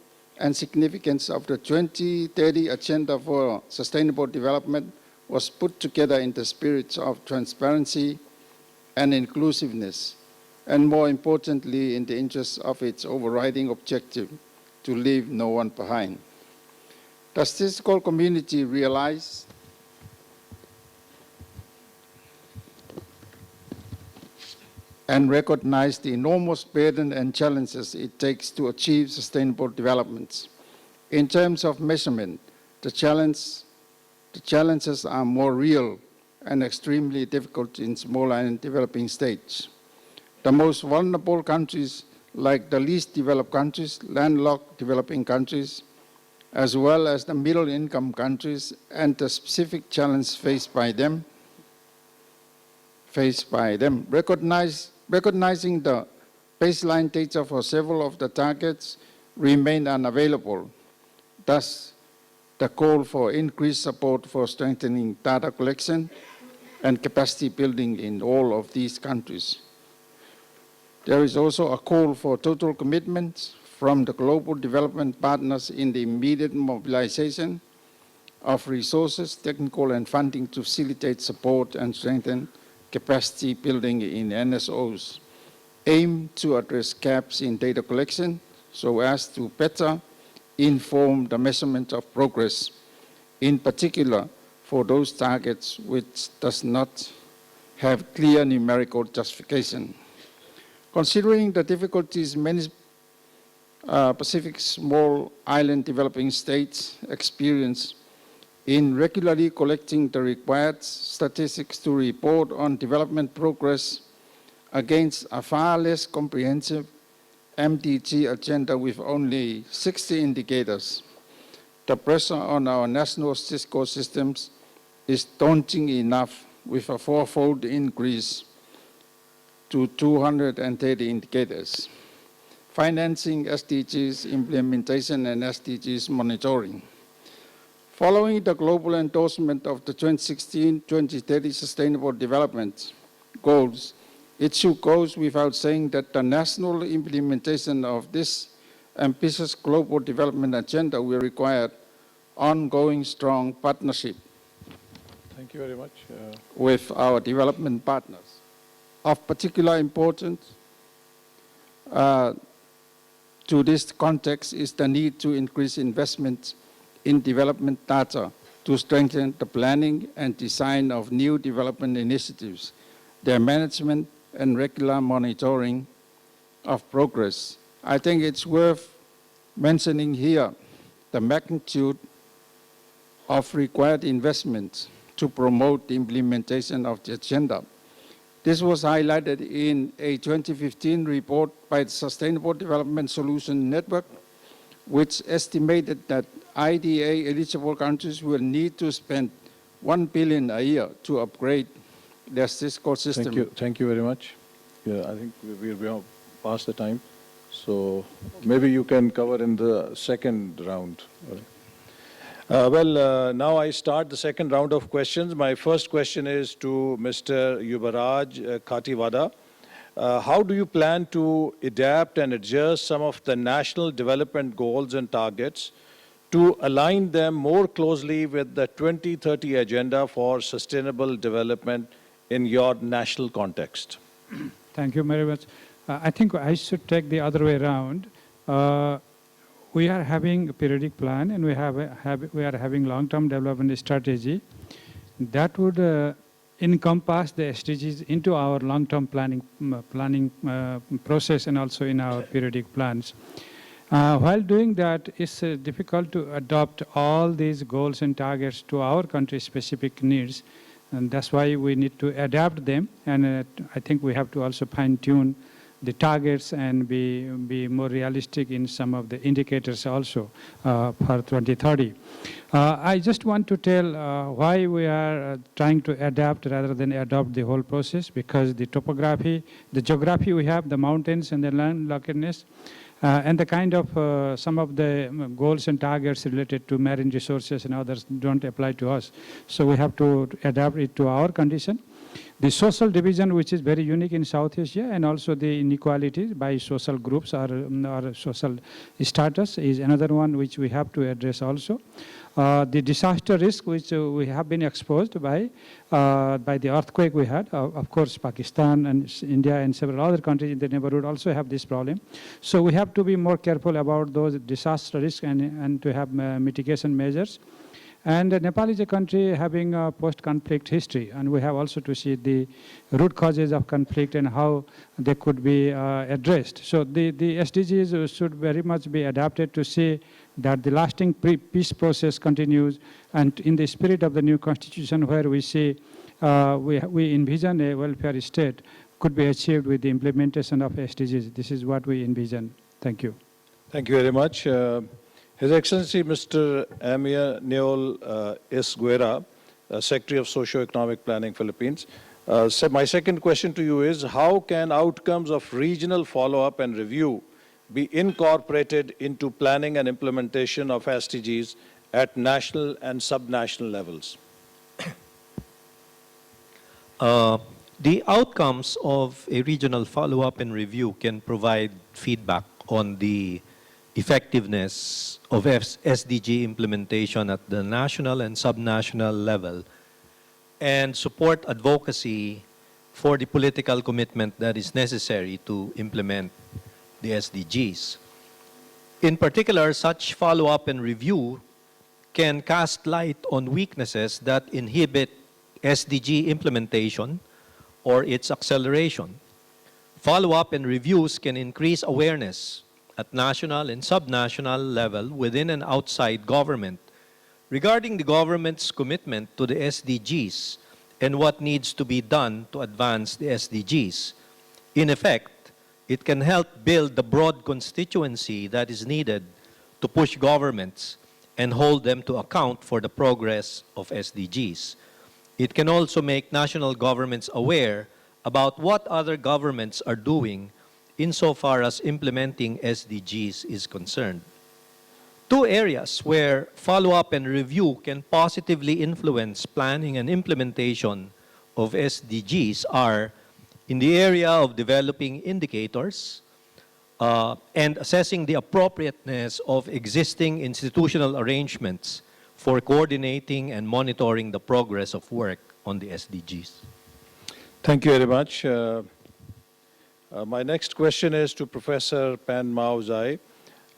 and significance of the 2030 Agenda for Sustainable Development was put together in the spirit of transparency and inclusiveness, and more importantly, in the interest of its overriding objective, to leave no one behind. The statistical community realized and recognize the enormous burden and challenges it takes to achieve sustainable development. In terms of measurement, the challenges are more real and extremely difficult in small and developing states. The most vulnerable countries, like the least developed countries, landlocked developing countries, as well as the middle-income countries, and the specific challenge faced by them. Recognizing the baseline data for several of the targets remain unavailable. Thus, the call for increased support for strengthening data collection and capacity building in all of these countries. There is also a call for total commitments from the global development partners in the immediate mobilization of resources, technical and funding to facilitate support and strengthen capacity building in NSOs, aim to address gaps in data collection so as to better inform the measurement of progress, in particular for those targets which does not have clear numerical justification. Considering the difficulties many Pacific small island developing states experience in regularly collecting the required statistics to report on development progress against a far less comprehensive MDG agenda with only 60 indicators, the pressure on our national statistical systems is daunting enough with a fourfold increase to 230 indicators. Financing SDGs implementation and SDGs monitoring. Following the global endorsement of the 2016-2030 Sustainable Development Goals, it should go without saying that the national implementation of this ambitious global development agenda will require ongoing strong partnership. Thank you very much. With our development partners. Of particular importance to this context is the need to increase investment in development data to strengthen the planning and design of new development initiatives, their management and regular monitoring of progress. I think it's worth mentioning here the magnitude of required investments to promote the implementation of the agenda. This was highlighted in a 2015 report by the Sustainable Development Solution Network, which estimated that IDA-eligible countries will need to spend $1 billion a year to upgrade their statistical system. Thank you very much. Yeah, I think we're past the time. So maybe you can cover in the second round. Now I start the second round of questions. My first question is to Mr. Yubaraj Khatiwada. How do you plan to adapt and adjust some of the national development goals and targets to align them more closely with the 2030 Agenda for Sustainable Development in your national context? Thank you very much. I think I should take the other way around. We are having a periodic plan and we are having long-term development strategy that would encompass the SDGs into our long-term planning process and also in our periodic plans. While doing that, it's difficult to adopt all these goals and targets to our country's specific needs, and that's why we need to adapt them, and I think we have to also fine-tune the targets and be more realistic in some of the indicators also for 2030. I just want to tell why we are trying to adapt rather than adopt the whole process, because the topography, the geography we have, the mountains and the landlockedness, and the kind of some of the goals and targets related to marine resources and others don't apply to us. So we have to adapt it to our condition. The social division, which is very unique in South Asia, and also the inequalities by social groups or social status is another one which we have to address also. The disaster risk, which we have been exposed by the earthquake we had. Of course, Pakistan and India and several other countries in the neighborhood also have this problem. So we have to be more careful about those disaster risks and to have mitigation measures. And Nepal is a country having a post-conflict history, and we have also to see the root causes of conflict and how they could be addressed. So the SDGs should very much be adapted to see that the lasting peace process continues, and in the spirit of the new constitution where we see we envision a welfare state could be achieved with the implementation of SDGs. This is what we envision. Thank you. Thank you very much. His Excellency Mr. Amir Neol Isguera, Secretary of Socio-Economic Planning, Philippines. So my second question to you is, how can outcomes of regional follow-up and review be incorporated into planning and implementation of SDGs at national and subnational levels? The outcomes of a regional follow-up and review can provide feedback on the effectiveness of SDG implementation at the national and subnational level and support advocacy for the political commitment that is necessary to implement the SDGs. In particular, such follow-up and review can cast light on weaknesses that inhibit SDG implementation or its acceleration. Follow-up and reviews can increase awareness at national and subnational level within and outside government regarding the government's commitment to the SDGs and what needs to be done to advance the SDGs. In effect, it can help build the broad constituency that is needed to push governments and hold them to account for the progress of SDGs. It can also make national governments aware about what other governments are doing insofar as implementing SDGs is concerned. Two areas where follow-up and review can positively influence planning and implementation of SDGs are in the area of developing indicators and assessing the appropriateness of existing institutional arrangements for coordinating and monitoring the progress of work on the SDGs. Thank you very much. My next question is to Professor Pan Mao Zai.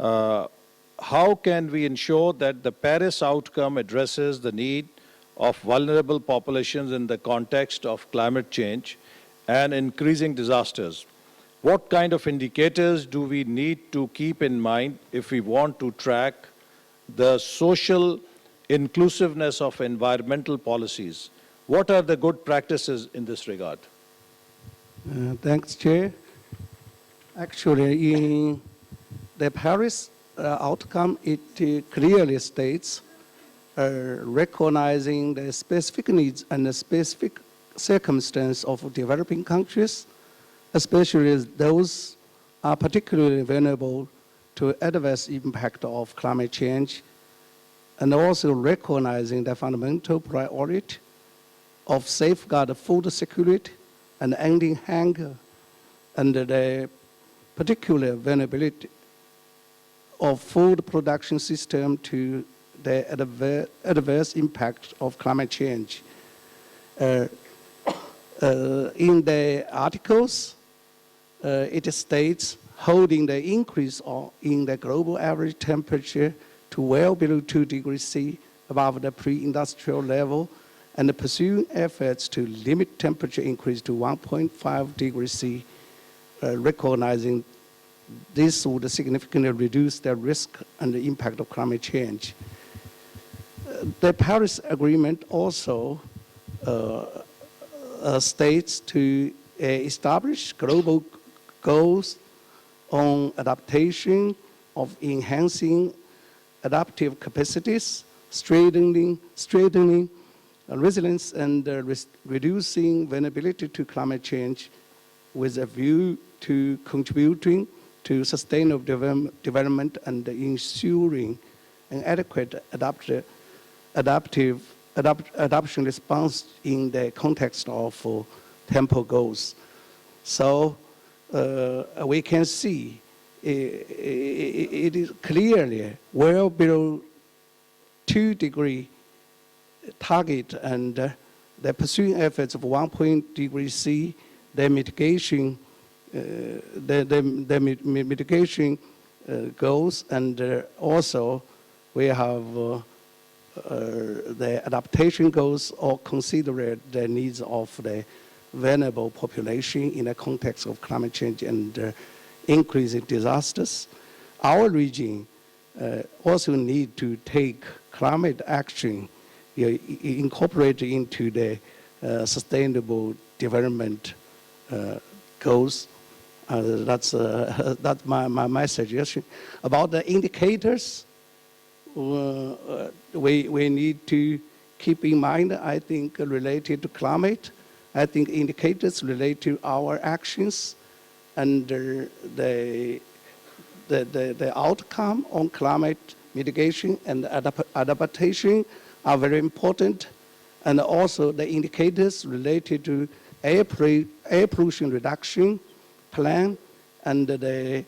How can we ensure that the Paris outcome addresses the need of vulnerable populations in the context of climate change and increasing disasters? What kind of indicators do we need to keep in mind if we want to track the social inclusiveness of environmental policies? What are the good practices in this regard? Thanks, Chair. Actually, in the Paris outcome, it clearly states recognizing the specific needs and the specific circumstance of developing countries, especially those are particularly vulnerable to adverse impact of climate change, and also recognizing the fundamental priority of safeguard food security and ending hunger, and the particular vulnerability of food production system to the adverse impact of climate change. In the articles, it states holding the increase in the global average temperature to well below 2 degrees C above the pre-industrial level, and pursuing efforts to limit temperature increase to 1.5 degrees C, recognizing this would significantly reduce the risk and the impact of climate change. The Paris Agreement also states to establish global goals on adaptation, of enhancing adaptive capacities, strengthening resilience, and reducing vulnerability to climate change with a view to contributing to sustainable development and ensuring an adequate adaptation response in the context of temple goals. So we can see it is clearly well below 2-degree target, and the pursuing efforts of 1 degrees C, the mitigation, mitigation goals, and also we have the adaptation goals, or consider the needs of the vulnerable population in the context of climate change and increasing disasters. Our region also need to take climate action incorporated into the sustainable development goals. That's my suggestion. About the indicators, we need to keep in mind, I think, related to climate. I think indicators relate to our actions, and the outcome on climate mitigation and adaptation are very important. And also the indicators related to air pollution reduction plan and the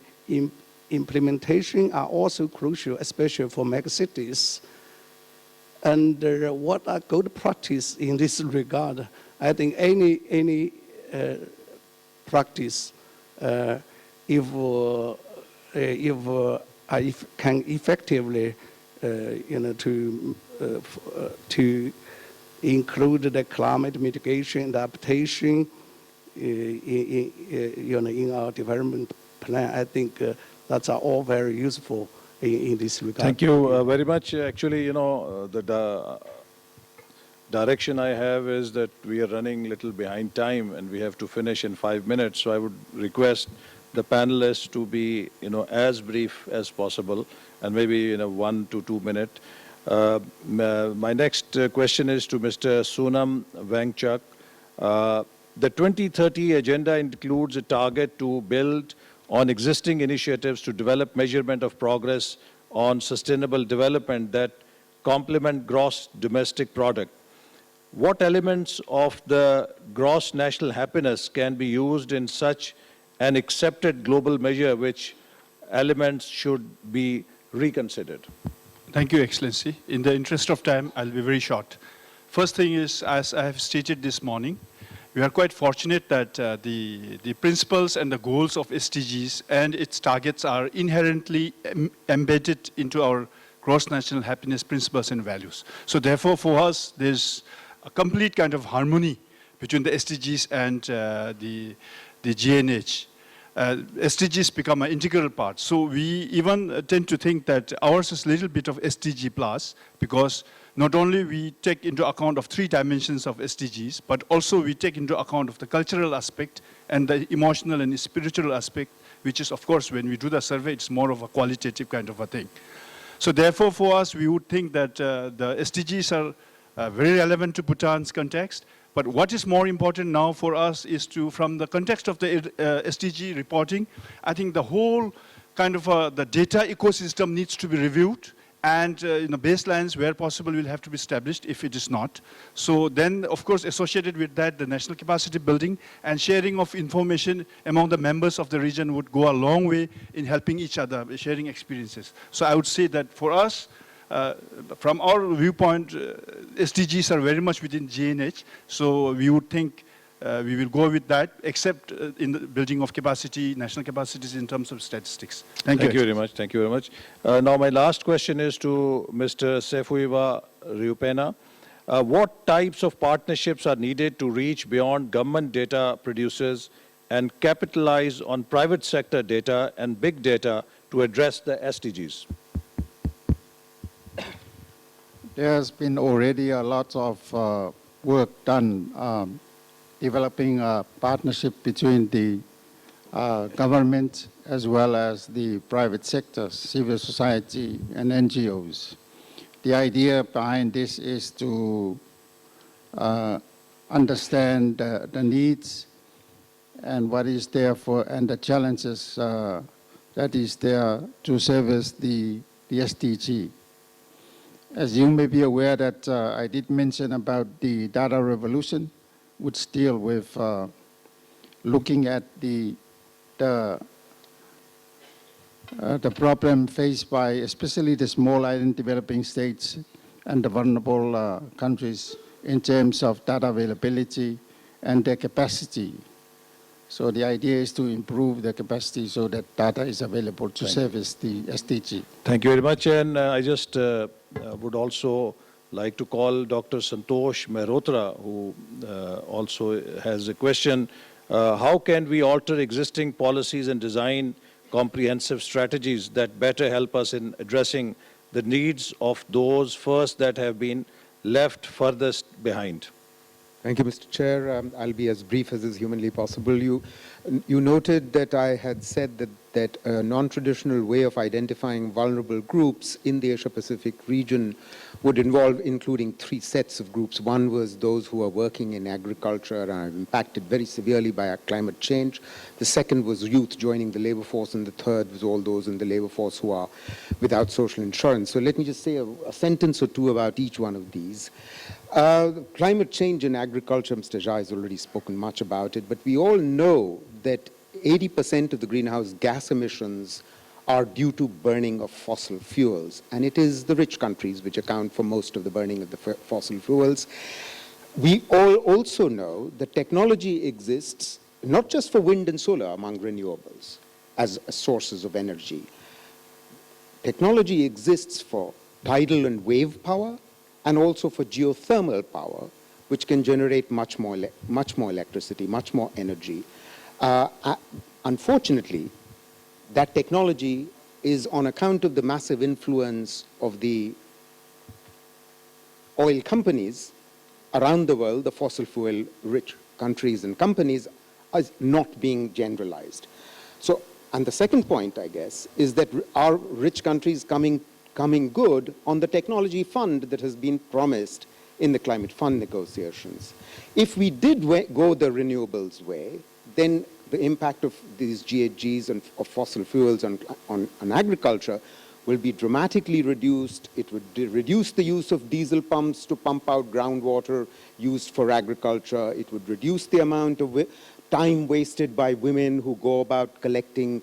implementation are also crucial, especially for megacities. And what are good practice in this regard? I think any practice, if can effectively, to include the climate mitigation and adaptation in our development plan, I think that's all very useful in this regard. Thank you very much. Actually, the direction I have is that we are running a little behind time and we have to finish in 5 minutes. So I would request the panelists to be, as brief as possible, and maybe 1 to 2 minutes. My next question is to Mr. Sonam Wangchuk. The 2030 agenda includes a target to build on existing initiatives to develop measurement of progress on sustainable development that complement gross domestic product. What elements of the gross national happiness can be used in such an accepted global measure, which elements should be reconsidered? Thank you, Excellency. In the interest of time, I'll be very short. First thing is, as I have stated this morning, we are quite fortunate that the principles and the goals of SDGs and its targets are inherently embedded into our gross national happiness principles and values. So therefore, for us, there's a complete kind of harmony between the SDGs and the GNH. SDGs become an integral part. So we even tend to think that ours is a little bit of SDG plus, because not only we take into account of 3 dimensions of SDGs, but also we take into account of the cultural aspect and the emotional and spiritual aspect, which is, of course, when we do the survey, it's more of a qualitative kind of a thing. So therefore, for us, we would think that the SDGs are very relevant to Bhutan's context. But what is more important now for us is to, from the context of the SDG reporting, I think the whole kind of the data ecosystem needs to be reviewed, and baselines where possible will have to be established if it is not. So then, of course, associated with that, the national capacity building and sharing of information among the members of the region would go a long way in helping each other, sharing experiences. So I would say that for us, from our viewpoint, SDGs are very much within GNH, so we would think we will go with that, except in the building of capacity, national capacities in terms of statistics. Thank you very much. Thank you very much. Now my last question is to Mr. Sefuiwa Riupena. What types of partnerships are needed to reach beyond government data producers and capitalize on private sector data and big data to address the SDGs? There's been already a lot of work done developing a partnership between the government as well as the private sector, civil society, and NGOs. The idea behind this is to understand the needs and what is there for, and the challenges that is there to service the SDG. As you may be aware that I did mention about the data revolution, which deal with looking at the problem faced by especially the small island developing states and the vulnerable countries in terms of data availability and their capacity. So the idea is to improve the capacity so that data is available to service the SDG. Thank you very much. And I just would also like to call Dr. Santosh Mehrotra, who also has a question. How can we alter existing policies and design comprehensive strategies that better help us in addressing the needs of those first that have been left furthest behind? Thank you, Mr. Chair. I'll be as brief as is humanly possible. You noted that I had said that a non-traditional way of identifying vulnerable groups in the Asia-Pacific region would involve including 3 sets of groups. One was those who are working in agriculture and are impacted very severely by climate change. The second was youth joining the labor force, and the third was all those in the labor force who are without social insurance. So let me just say a sentence or two about each one of these. Climate change in agriculture, Mr. Jha has already spoken much about it, but we all know that 80% of the greenhouse gas emissions are due to burning of fossil fuels, and it is the rich countries which account for most of the burning of the fossil fuels. We all also know that technology exists not just for wind and solar among renewables as sources of energy. Technology exists for tidal and wave power, and also for geothermal power, which can generate much more electricity, much more energy. Unfortunately, that technology is on account of the massive influence of the oil companies around the world, the fossil fuel rich countries and companies, are not being generalized. So, and the second point, I guess, is that our rich countries coming good on the technology fund that has been promised in the climate fund negotiations. If we did go the renewables way, then the impact of these GHGs and of fossil fuels on agriculture will be dramatically reduced. It would reduce the use of diesel pumps to pump out groundwater used for agriculture. It would reduce the amount of time wasted by women who go about collecting,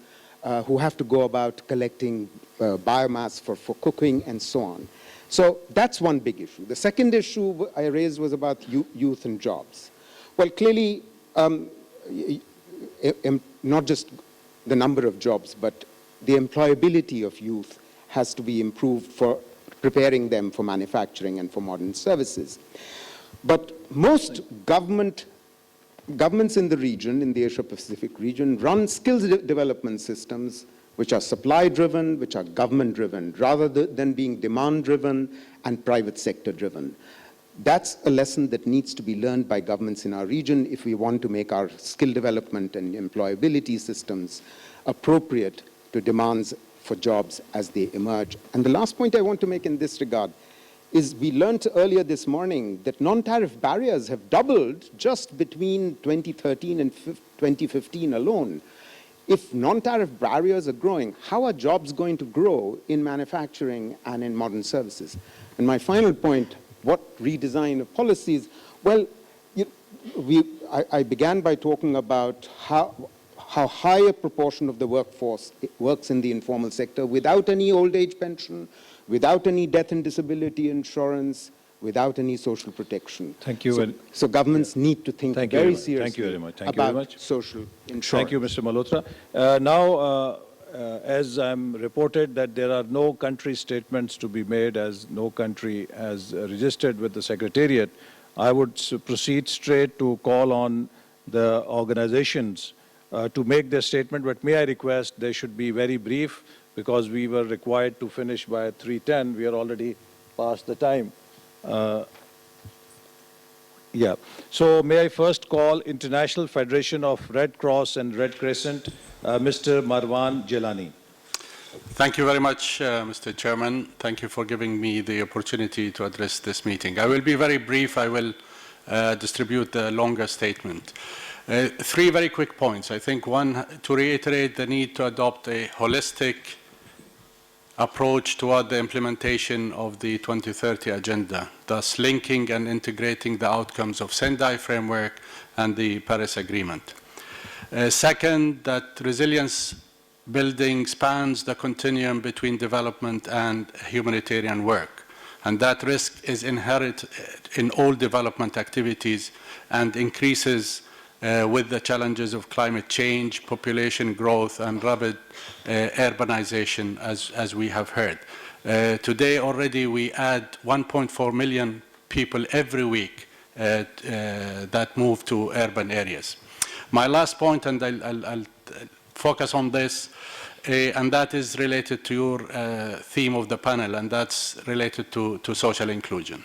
who have to go about collecting biomass for cooking and so on. So that's one big issue. The second issue I raised was about youth and jobs. Well, clearly, not just the number of jobs, but the employability of youth has to be improved for preparing them for manufacturing and for modern services. But most governments in the region, in the Asia-Pacific region, run skills development systems which are supply-driven, which are government-driven, rather than being demand-driven and private sector-driven. That's a lesson that needs to be learned by governments in our region if we want to make our skill development and employability systems appropriate to demands for jobs as they emerge. And the last point I want to make in this regard is we learned earlier this morning that non-tariff barriers have doubled just between 2013 and 2015 alone. If non-tariff barriers are growing, how are jobs going to grow in manufacturing and in modern services? And my final point, what redesign of policies? Well, I began by talking about how high a proportion of the workforce works in the informal sector without any old age pension, without any death and disability insurance, without any social protection. Thank you. So governments need to think very seriously Thank you very much. about social insurance. Thank you, Mr. Malhotra. Now, as I'm reported that there are no country statements to be made, as no country has registered with the Secretariat, I would proceed straight to call on the organizations to make their statement, but may I request they should be very brief because we were required to finish by 3:10. We are already past the time. So may I first call International Federation of Red Cross and Red Crescent, Mr. Marwan Jelani. Thank you very much, Mr. Chairman. Thank you for giving me the opportunity to address this meeting. I will be very brief. I will distribute the longer statement. 3 very quick points. I think one, to reiterate the need to adopt a holistic approach toward the implementation of the 2030 agenda, thus linking and integrating the outcomes of Sendai framework and the Paris Agreement. Second, that resilience building spans the continuum between development and humanitarian work, and that risk is inherent in all development activities and increases with the challenges of climate change, population growth, and rapid urbanization, as we have heard. Today already we add 1.4 million people every week that move to urban areas. My last point, and I'll focus on this, and that is related to your theme of the panel, and that's related to social inclusion.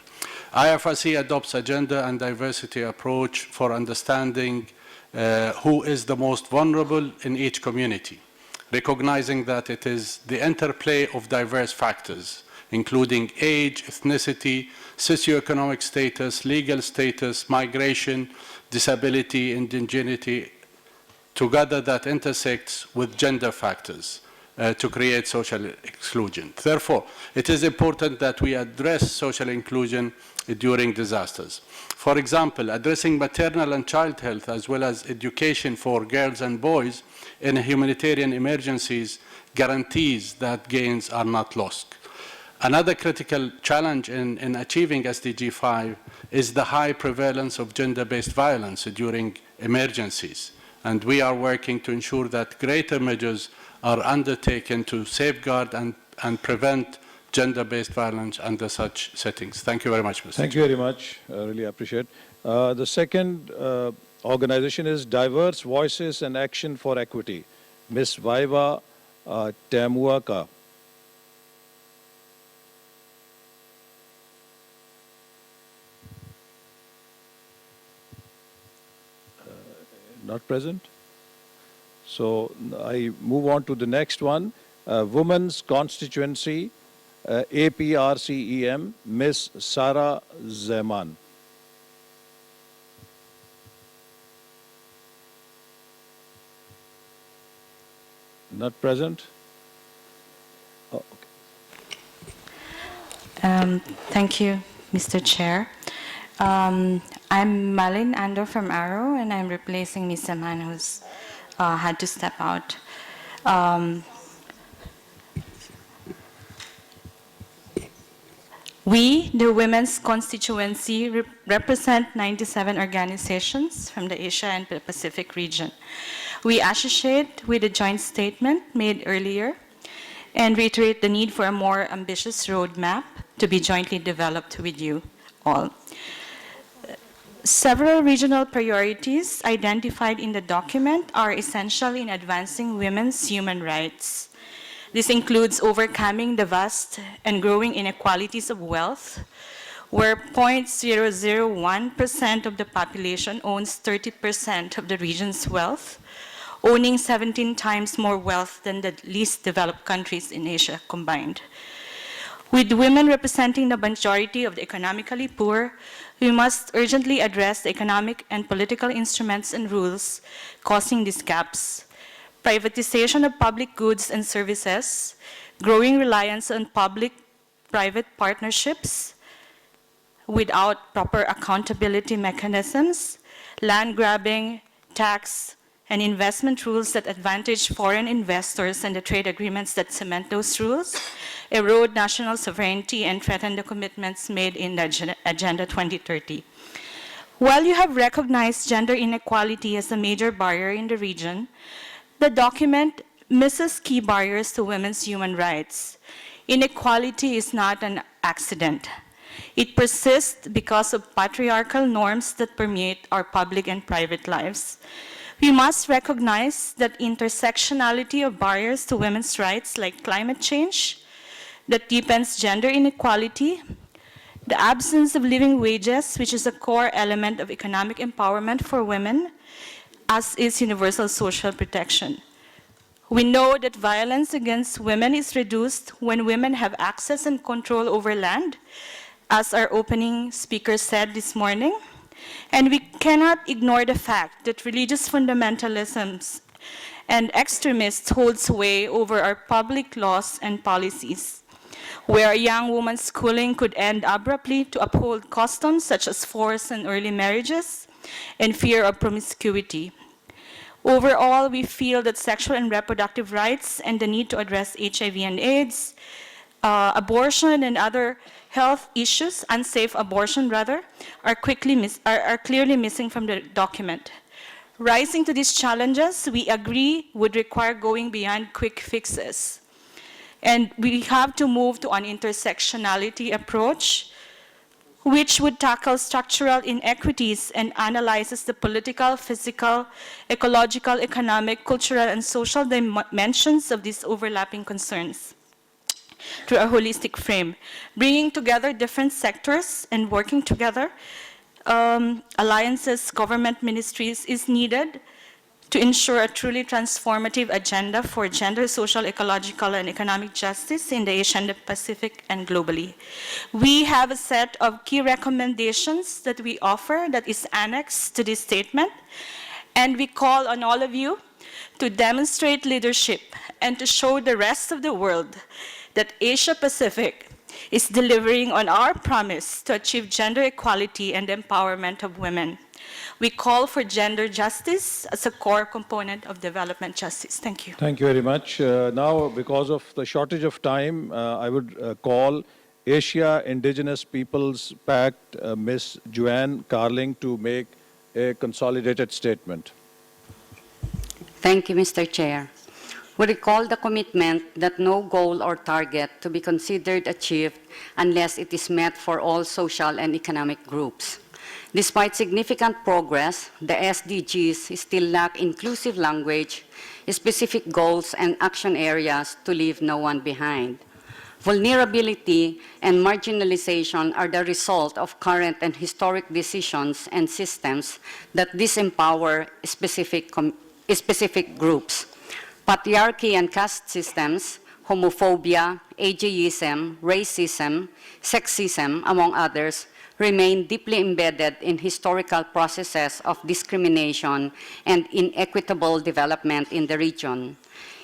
IFRC adopts a gender and diversity approach for understanding who is the most vulnerable in each community, recognizing that it is the interplay of diverse factors, including age, ethnicity, socioeconomic status, legal status, migration, disability, indigeneity, together that intersects with gender factors to create social exclusion. Therefore, it is important that we address social inclusion during disasters. For example, addressing maternal and child health as well as education for girls and boys in humanitarian emergencies guarantees that gains are not lost. Another critical challenge in achieving SDG 5 is the high prevalence of gender-based violence during emergencies. And we are working to ensure that greater measures are undertaken to safeguard and prevent gender-based violence under such settings. Thank you very much, Mr. Thank you very much. I really appreciate. The second organization is Diverse Voices and Action for Equity. Ms. Vaiva Tamuaka. Not present. So I move on to the next one. Women's Constituency, APRCEM, Ms. Sara Zeman. Not present? Oh, okay. Thank you, Mr. Chair. I'm Malin Ando from Arrow, and I'm replacing Ms. Zeman, who's had to step out. We, the Women's Constituency, represent 97 organizations from the Asia and the Pacific region. We associate with the joint statement made earlier and reiterate the need for a more ambitious roadmap to be jointly developed with you all. Several regional priorities identified in the document are essential in advancing women's human rights. This includes overcoming the vast and growing inequalities of wealth, where 0.001% of the population owns 30% of the region's wealth, owning 17 times more wealth than the least developed countries in Asia combined. With women representing the majority of the economically poor, we must urgently address the economic and political instruments and rules causing these gaps. Privatization of public goods and services, growing reliance on public-private partnerships without proper accountability mechanisms, land grabbing, tax, and investment rules that advantage foreign investors and the trade agreements that cement those rules, erode national sovereignty and threaten the commitments made in the Agenda 2030. While you have recognized gender inequality as a major barrier in the region, the document misses key barriers to women's human rights. Inequality is not an accident. It persists because of patriarchal norms that permeate our public and private lives. We must recognize that intersectionality of barriers to women's rights, like climate change, that deepens gender inequality, the absence of living wages, which is a core element of economic empowerment for women, as is universal social protection. We know that violence against women is reduced when women have access and control over land, as our opening speaker said this morning. And we cannot ignore the fact that religious fundamentalisms and extremists hold sway over our public laws and policies, where a young woman's schooling could end abruptly to uphold customs such as forced and early marriages and fear of promiscuity. Overall, we feel that sexual and reproductive rights and the need to address HIV and AIDS, abortion and other health issues, unsafe abortion rather, are clearly missing from the document. Rising to these challenges, we agree would require going beyond quick fixes. And we have to move to an intersectionality approach, which would tackle structural inequities and analyzes the political, physical, ecological, economic, cultural, and social dimensions of these overlapping concerns through a holistic frame, bringing together different sectors and working together. Alliances, government ministries is needed to ensure a truly transformative agenda for gender, social, ecological, and economic justice in the Asian Pacific and globally. We have a set of key recommendations that we offer that is annexed to this statement, and we call on all of you to demonstrate leadership and to show the rest of the world that Asia Pacific is delivering on our promise to achieve gender equality and empowerment of women. We call for gender justice as a core component of development justice. Thank you. Thank you very much. Now, because of the shortage of time, I would call Asia Indigenous Peoples Pact, Ms. Joanne Carling, to make a consolidated statement. Thank you, Mr. Chair. We recall the commitment that no goal or target to be considered achieved unless it is met for all social and economic groups. Despite significant progress, the SDGs still lack inclusive language, specific goals, and action areas to leave no one behind. Vulnerability and marginalization are the result of current and historic decisions and systems that disempower specific groups. Patriarchy and caste systems, homophobia, ageism, racism, sexism, among others, remain deeply embedded in historical processes of discrimination and inequitable development in the region.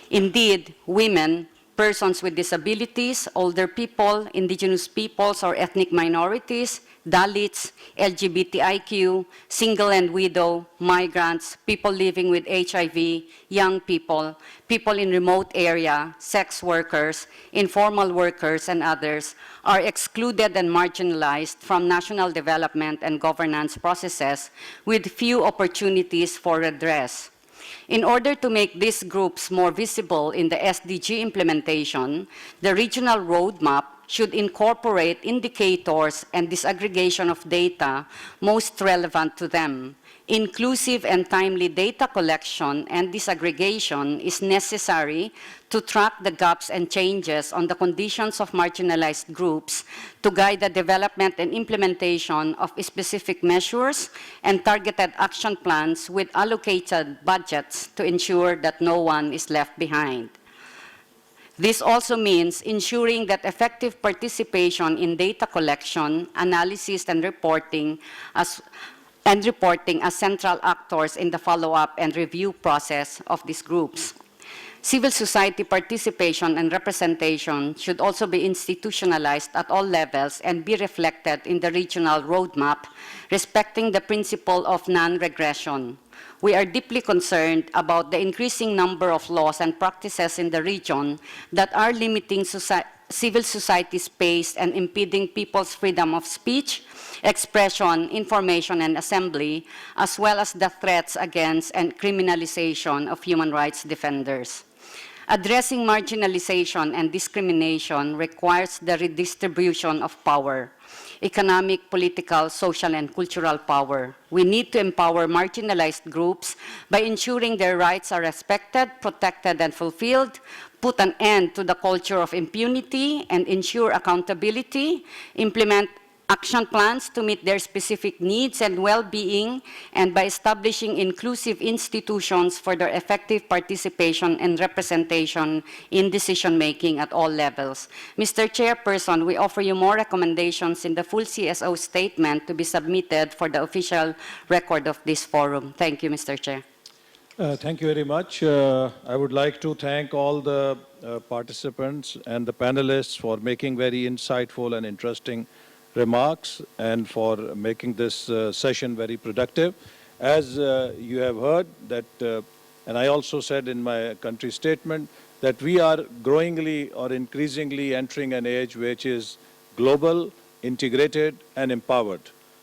Indeed, women, persons with disabilities, older people, indigenous peoples or ethnic minorities, Dalits, LGBTIQ, single and widow, migrants, people living with HIV, young people, people in remote area, sex workers, informal workers, and others are excluded and marginalized from national development and governance processes with few opportunities for redress. In order to make these groups more visible in the SDG implementation, the regional roadmap should incorporate indicators and disaggregation of data most relevant to them. Inclusive and timely data collection and disaggregation is necessary to track the gaps and changes on the conditions of marginalized groups to guide the development and implementation of specific measures and targeted action plans with allocated budgets to ensure that no one is left behind. This also means ensuring that effective participation in data collection, analysis, and reporting as central actors in the follow-up and review process of these groups. Civil society participation and representation should also be institutionalized at all levels and be reflected in the regional roadmap, respecting the principle of non-regression. We are deeply concerned about the increasing number of laws and practices in the region that are limiting civil society space and impeding people's freedom of speech, expression, information, and assembly, as well as the threats against and criminalization of human rights defenders. Addressing marginalization and discrimination requires the redistribution of power. Economic, political, social, and cultural power. We need to empower marginalized groups by ensuring their rights are respected, protected, and fulfilled, put an end to the culture of impunity, and ensure accountability, implement action plans to meet their specific needs and well-being, and by establishing inclusive institutions for their effective participation and representation in decision-making at all levels. Mr. Chairperson, we offer you more recommendations in the full CSO statement to be submitted for the official record of this forum. Thank you, Mr. Chair. Thank you very much. I would like to thank all the participants and the panelists for making very insightful and interesting remarks and for making this session very productive. As you have heard that, and I also said in my country statement, that we are growingly or increasingly entering an age which is global, integrated, and empowered.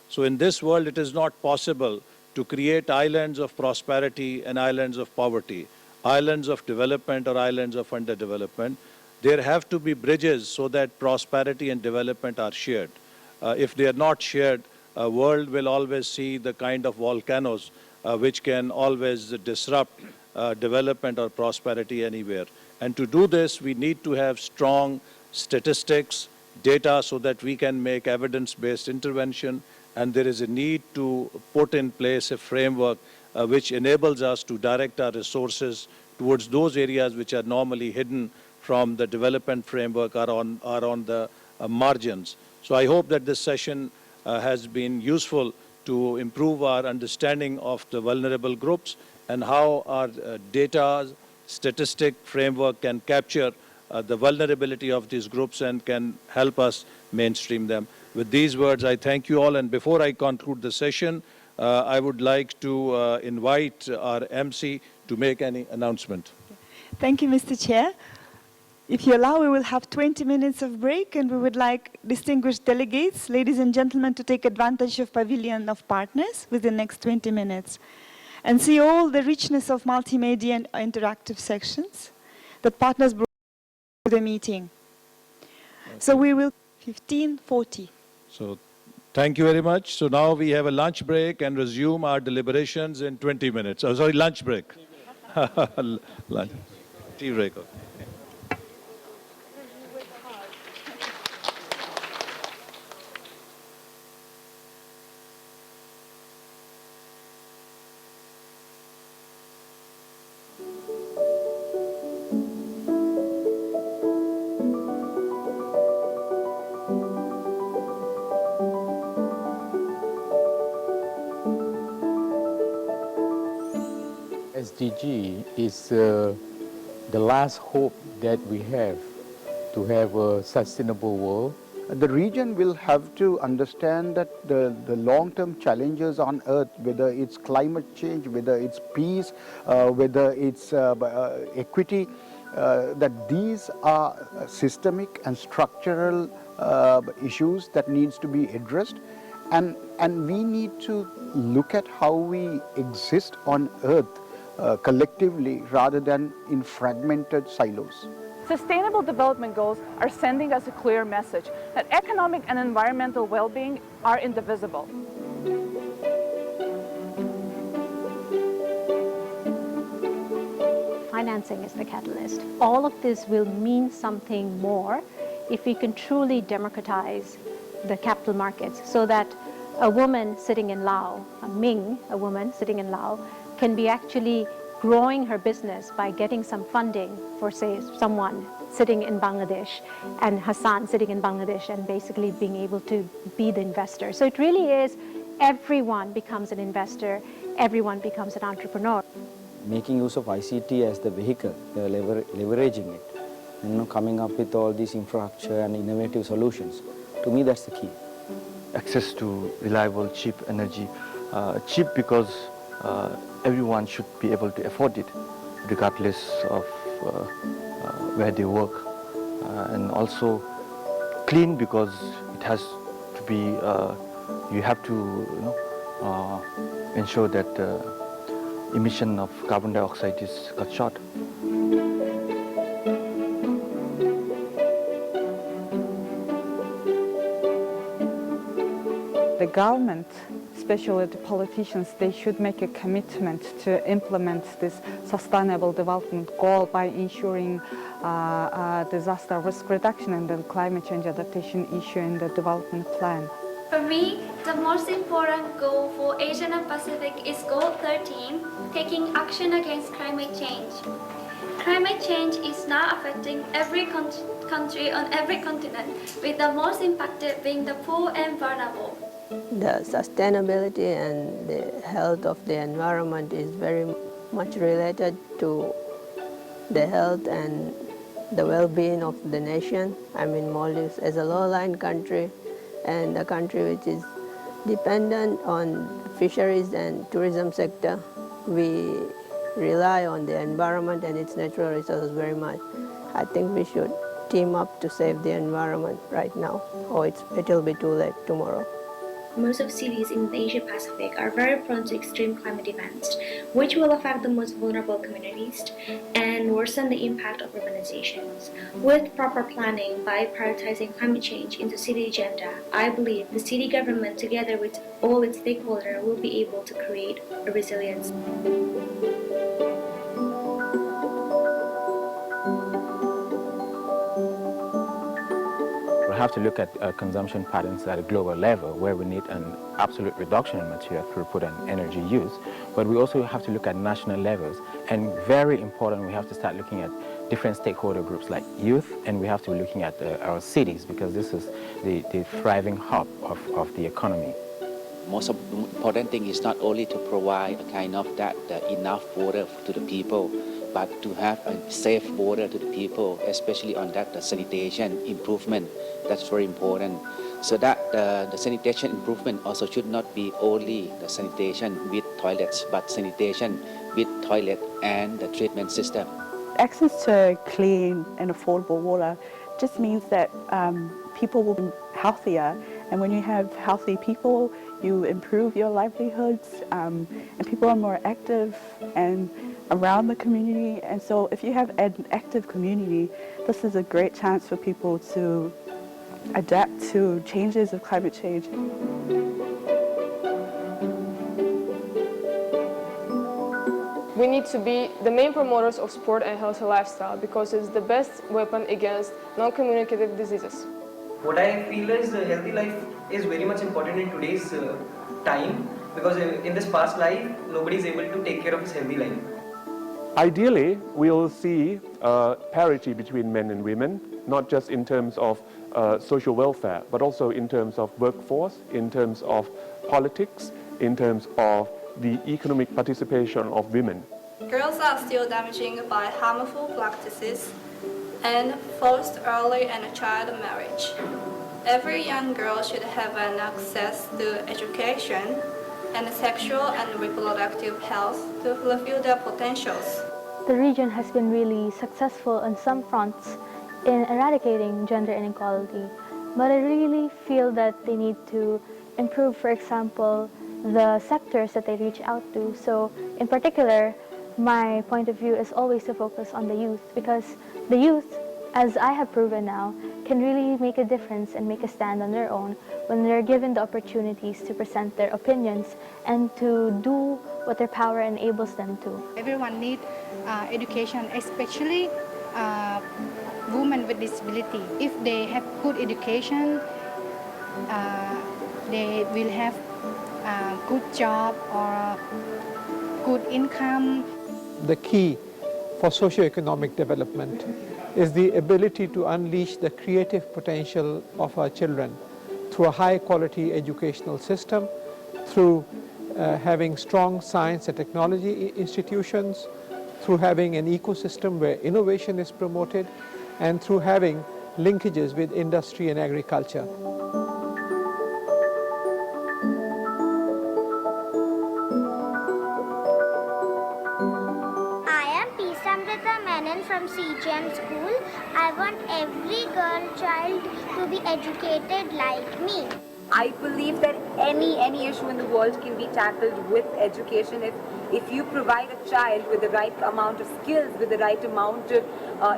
So in this world, it is not possible to create islands of prosperity and islands of poverty, islands of development or islands of underdevelopment. There have to be bridges so that prosperity and development are shared. If they are not shared, a world will always see the kind of volcanoes which can always disrupt development or prosperity anywhere. And to do this, we need to have strong statistics, data, so that we can make evidence-based intervention. And there is a need to put in place a framework which enables us to direct our resources towards those areas which are normally hidden from the development framework or on the margins. So I hope that this session has been useful to improve our understanding of the vulnerable groups and how our data statistic framework can capture the vulnerability of these groups and can help us mainstream them. With these words, I thank you all. And before I conclude the session, I would like to invite our MC to make any announcement. Thank you, Mr. Chair. If you allow, we will have 20 minutes of break, and we would like distinguished delegates, ladies and gentlemen, to take advantage of Pavilion of Partners within the next 20 minutes and see all the richness of multimedia and interactive sections that partners brought to the meeting. Okay. So we will 15:40. So thank you very much. So now we have a lunch break and resume our deliberations in 20 minutes. Oh, sorry, lunch break. Lunch. Tea break. Okay. SDG is the last hope that we have to have a sustainable world. The region will have to understand that the long-term challenges on Earth, whether it's climate change, whether it's peace, whether it's equity, that these are systemic and structural issues that needs to be addressed. And we need to look at how we exist on Earth collectively rather than in fragmented silos. Sustainable Development Goals are sending us a clear message that economic and environmental well-being are indivisible. Financing is the catalyst. All of this will mean something more if we can truly democratize the capital markets so that a woman sitting in Laos, a woman sitting in Laos, can be actually growing her business by getting some funding for, say, someone sitting in Bangladesh and Hassan sitting in Bangladesh and basically being able to be the investor. So it really is everyone becomes an investor, everyone becomes an entrepreneur. Making use of ICT as the vehicle, leveraging it, coming up with all these infrastructure and innovative solutions. To me, that's the key. Access to reliable, cheap energy. Cheap because everyone should be able to afford it, regardless of where they work. And also clean because it has to be, you have to ensure that emission of carbon dioxide is cut short. The government, especially the politicians, they should make a commitment to implement this sustainable development goal by ensuring disaster risk reduction and the climate change adaptation issue in the development plan. For me, the most important goal for Asia and Pacific is Goal 13, taking action against climate change. Climate change is now affecting every country on every continent, with the most impacted being the poor and vulnerable. The sustainability and the health of the environment is very much related to the health and the well-being of the nation. I mean, Maldives as a low-lying country and a country which is dependent on fisheries and tourism sector. We rely on the environment and its natural resources very much. I think we should team up to save the environment right now, or it'll be too late tomorrow. Most of cities in the Asia Pacific are very prone to extreme climate events, which will affect the most vulnerable communities and worsen the impact of urbanizations. With proper planning by prioritizing climate change in the city agenda, I believe the city government, together with all its stakeholders, will be able to create a resilience. We have to look at consumption patterns at a global level where we need an absolute reduction in material throughput and energy use. But we also have to look at national levels. And very important, we have to start looking at different stakeholder groups like youth, and we have to be looking at our cities, because this is the thriving hub of the economy. Most important thing is not only to provide a kind of enough water to the people, but to have a safe water to the people, especially on the sanitation improvement. That's very important. So that the sanitation improvement also should not be only the sanitation with toilets, but sanitation with toilet and the treatment system. Access to clean and affordable water just means that people will be healthier, and when you have healthy people, you improve your livelihoods, and people are more active and around the community. And so if you have an active community, this is a great chance for people to adapt to changes of climate change. We need to be the main promoters of sport and healthy lifestyle, because it's the best weapon against non-communicative diseases. What I feel is a healthy life is very much important in today's time, because in this past life, nobody is able to take care of his healthy life. Ideally, we'll see parity between men and women, not just in terms of social welfare, but also in terms of workforce, in terms of politics, in terms of the economic participation of women. Girls are still damaging by harmful practices and forced early and child marriage. Every young girl should have an access to education and sexual and reproductive health to fulfill their potentials. The region has been really successful on some fronts in eradicating gender inequality, but I really feel that they need to improve, for example, the sectors that they reach out to. So in particular, my point of view is always to focus on the youth, because the youth, as I have proven now, can really make a difference and make a stand on their own when they're given the opportunities to present their opinions and to do what their power enables them to. Everyone needs education, especially women with disability. If they have good education, they will have a good job or good income. The key for socio-economic development is the ability to unleash the creative potential of our children through a high-quality educational system, through having strong science and technology institutions, through having an ecosystem where innovation is promoted, and through having linkages with industry and agriculture. From CGM school. I want every girl child to be educated like me. I believe that any issue in the world can be tackled with education if you provide a child with the right amount of skills, with the right amount of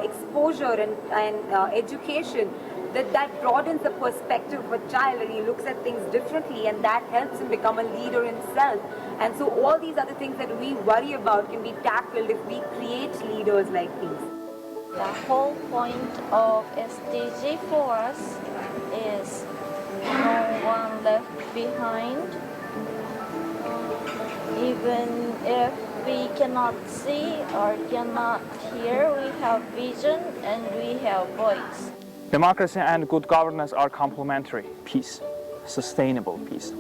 exposure and education. That broadens the perspective of a child, and he looks at things differently, and that helps him become a leader himself. And so all these other things that we worry about can be tackled if we create leaders like these. The whole point of SDG for us is no one left behind. Even if we cannot see or cannot hear, we have vision and we have voice. Democracy and good governance are complementary. Peace, sustainable peace.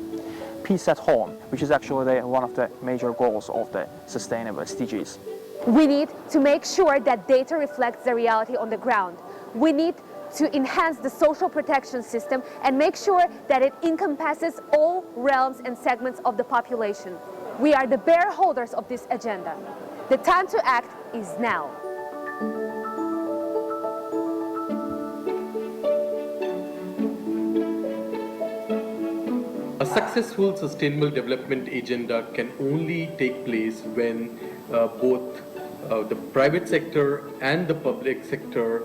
peace at home, which is actually one of the major goals of the sustainable SDGs. We need to make sure that data reflects the reality on the ground. We need to enhance the social protection system and make sure that it encompasses all realms and segments of the population. We are the bearer holders of this agenda. The time to act is now. A successful sustainable development agenda can only take place when both the private sector and the public sector,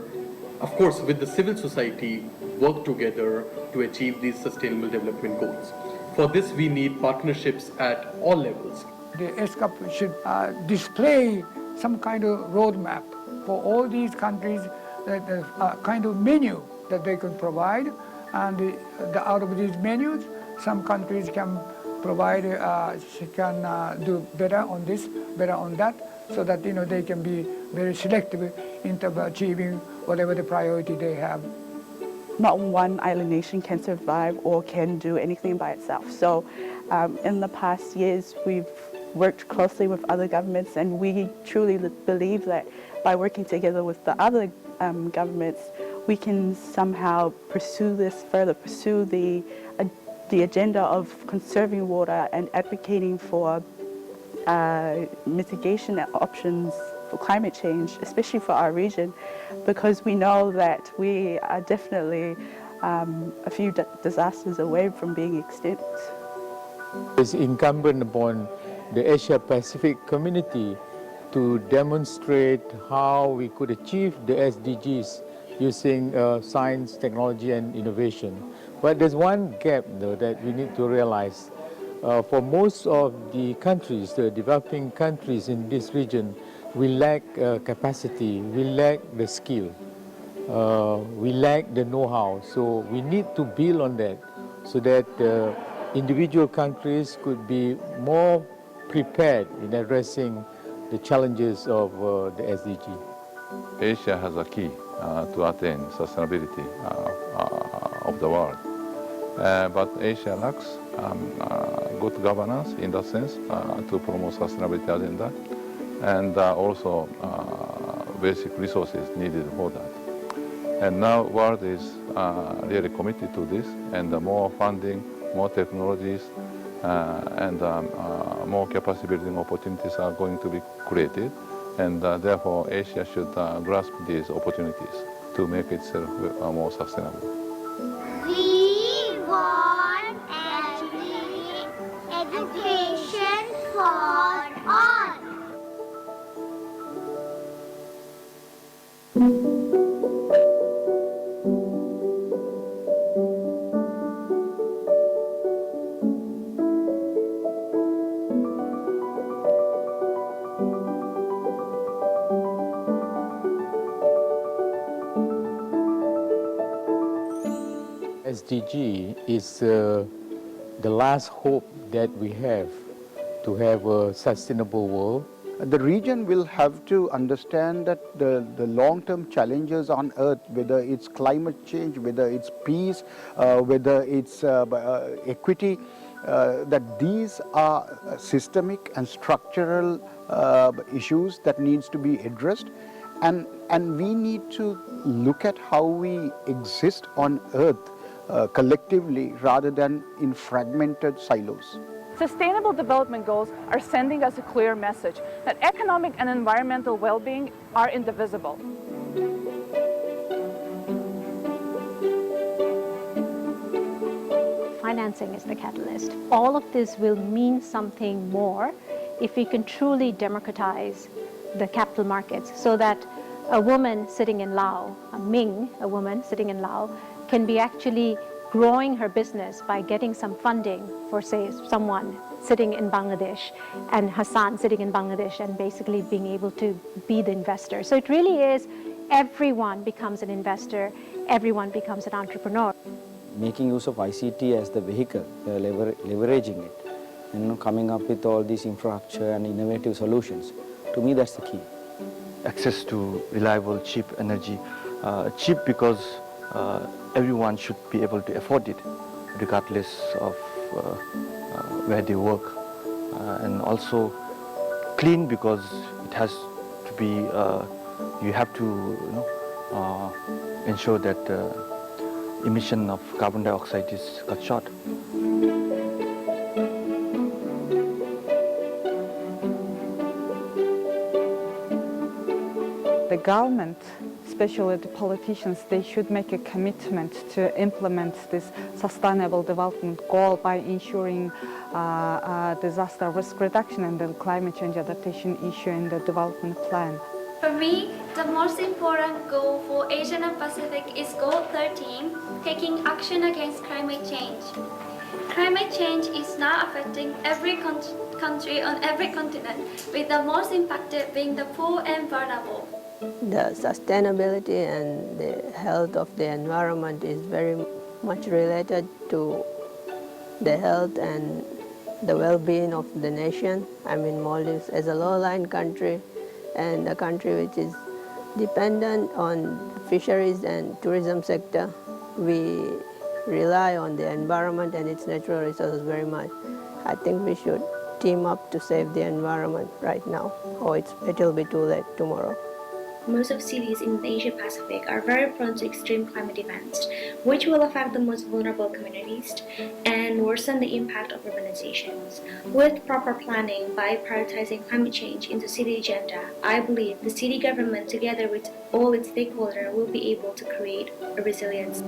of course with the civil society, work together to achieve these sustainable development goals. For this we need partnerships at all levels. The ESCAP should display some kind of roadmap for all these countries, a kind of menu that they can provide, and out of these menus, some countries can provide, can do better on this, better on that, so that they can be very selective in terms of achieving whatever the priority they have. Not one island nation can survive or can do anything by itself. So in the past years, we've worked closely with other governments, and we truly believe that by working together with the other governments, we can somehow pursue this further, pursue the agenda of conserving water and advocating for mitigation options for climate change, especially for our region, because we know that we are definitely a few disasters away from being extinct. It's incumbent upon the Asia-Pacific community to demonstrate how we could achieve the SDGs using science, technology and innovation. But there's one gap though that we need to realize. For most of the countries, the developing countries in this region, we lack capacity, we lack the skill, we lack the know-how. So we need to build on that so that individual countries could be more prepared in addressing the challenges of the SDG. Asia has a key to attain sustainability of the world. But Asia lacks good governance in that sense to promote sustainability agenda, and also basic resources needed for that. And now world is really committed to this, and more funding, more technologies, and more capacity building opportunities are going to be created, and therefore Asia should grasp these opportunities to make itself more sustainable. We want every education for all. SDG is the last hope that we have to have a sustainable world. The region will have to understand that the long-term challenges on Earth, whether it's climate change, whether it's peace, whether it's equity, that these are systemic and structural issues that needs to be addressed. And we need to look at how we exist on Earth collectively rather than in fragmented silos. Sustainable Development Goals are sending us a clear message that economic and environmental well-being are indivisible. Financing is the catalyst. All of this will mean something more if we can truly democratize the capital markets so that a woman sitting in Laos, a woman sitting in Laos, can be actually growing her business by getting some funding for, say, someone sitting in Bangladesh, and Hassan sitting in Bangladesh, and basically being able to be the investor. So it really is everyone becomes an investor, everyone becomes an entrepreneur. Making use of ICT as the vehicle, leveraging it, and coming up with all these infrastructure and innovative solutions. To me, that's the key. Access to reliable, cheap energy. Cheap because everyone should be able to afford it, regardless of where they work, and also clean because it has to be, you have to ensure that emission of carbon dioxide is cut short. The government, especially the politicians, they should make a commitment to implement this sustainable development goal by ensuring disaster risk reduction and the climate change adaptation issue in the development plan. For me, the most important goal for Asia and Pacific is Goal 13, taking action against climate change. Climate change is now affecting every country on every continent, with the most impacted being the poor and vulnerable. The sustainability and the health of the environment is very much related to the health and the well-being of the nation. I mean, Maldives as a low-lying country and a country which is dependent on fisheries and tourism sector. We rely on the environment and its natural resources very much. I think we should team up to save the environment right now, or it will be too late tomorrow. Most of cities in the Asia Pacific are very prone to extreme climate events, which will affect the most vulnerable communities and worsen the impact of urbanizations. With proper planning by prioritizing climate change in the city agenda, I believe the city government, together with all its stakeholders, will be able to create a resilience.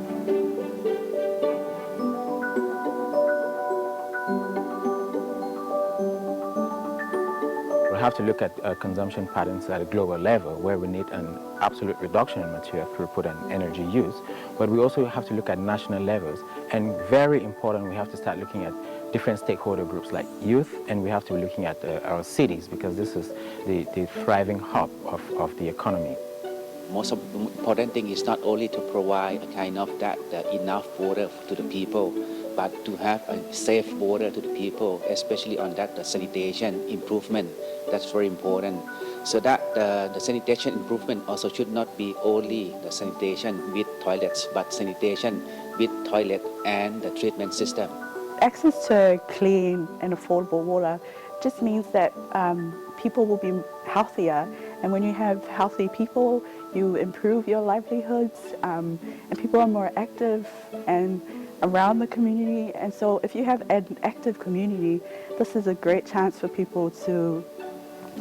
We have to look at consumption patterns at a global level where we need an absolute reduction in material throughput and energy use, but we also have to look at national levels, and very important, we have to start looking at different stakeholder groups like youth, and we have to be looking at our cities, because this is the thriving hub of the economy. Most important thing is not only to provide a kind of enough water to the people, but to have a safe water to the people, especially on the sanitation improvement. That's very important. So that the sanitation improvement also should not be only the sanitation with toilets, but sanitation with toilet and the treatment system. Access to clean and affordable water just means that people will be healthier, and when you have healthy people, you improve your livelihoods, and people are more active and around the community. And so if you have an active community, this is a great chance for people to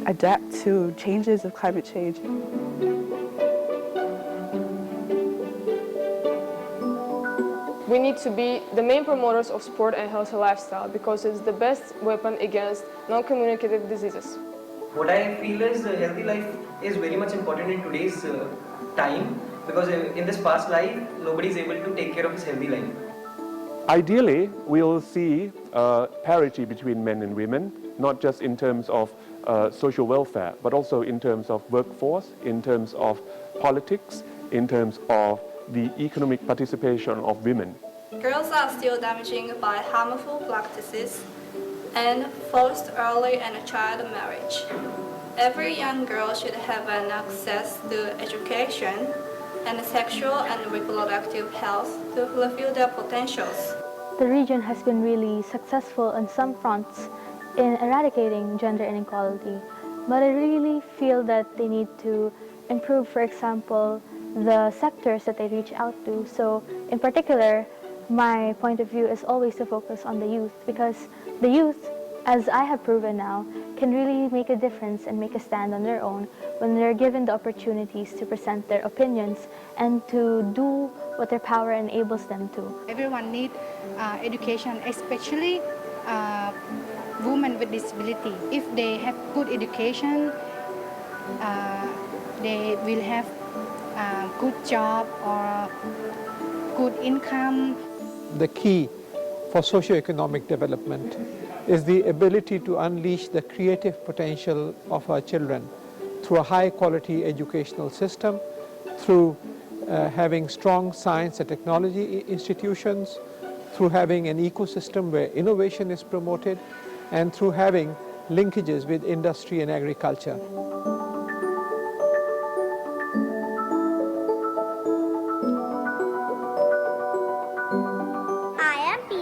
adapt to changes of climate change. We need to be the main promoters of sport and healthy lifestyle, because it's the best weapon against non-communicative diseases. What I feel is healthy life is very much important in today's time, because in this past life, nobody is able to take care of his healthy life. Ideally, we'll see parity between men and women, not just in terms of social welfare, but also in terms of workforce, in terms of politics, in terms of the economic participation of women. Girls are still damaged by harmful practices and forced early and child marriage. Every young girl should have an access to education and sexual and reproductive health to fulfill their potentials. The region has been really successful on some fronts in eradicating gender inequality, but I really feel that they need to improve, for example, the sectors that they reach out to. So in particular, my point of view is always to focus on the youth, because the youth, as I have proven now, can really make a difference and make a stand on their own when they're given the opportunities to present their opinions and to do what their power enables them to. Everyone needs education, especially women with disability. If they have good education, they will have a good job or good income. The key for socioeconomic development is the ability to unleash the creative potential of our children through a high-quality educational system, through having strong science and technology institutions, through having an ecosystem where innovation is promoted, and through having linkages with industry and agriculture. I am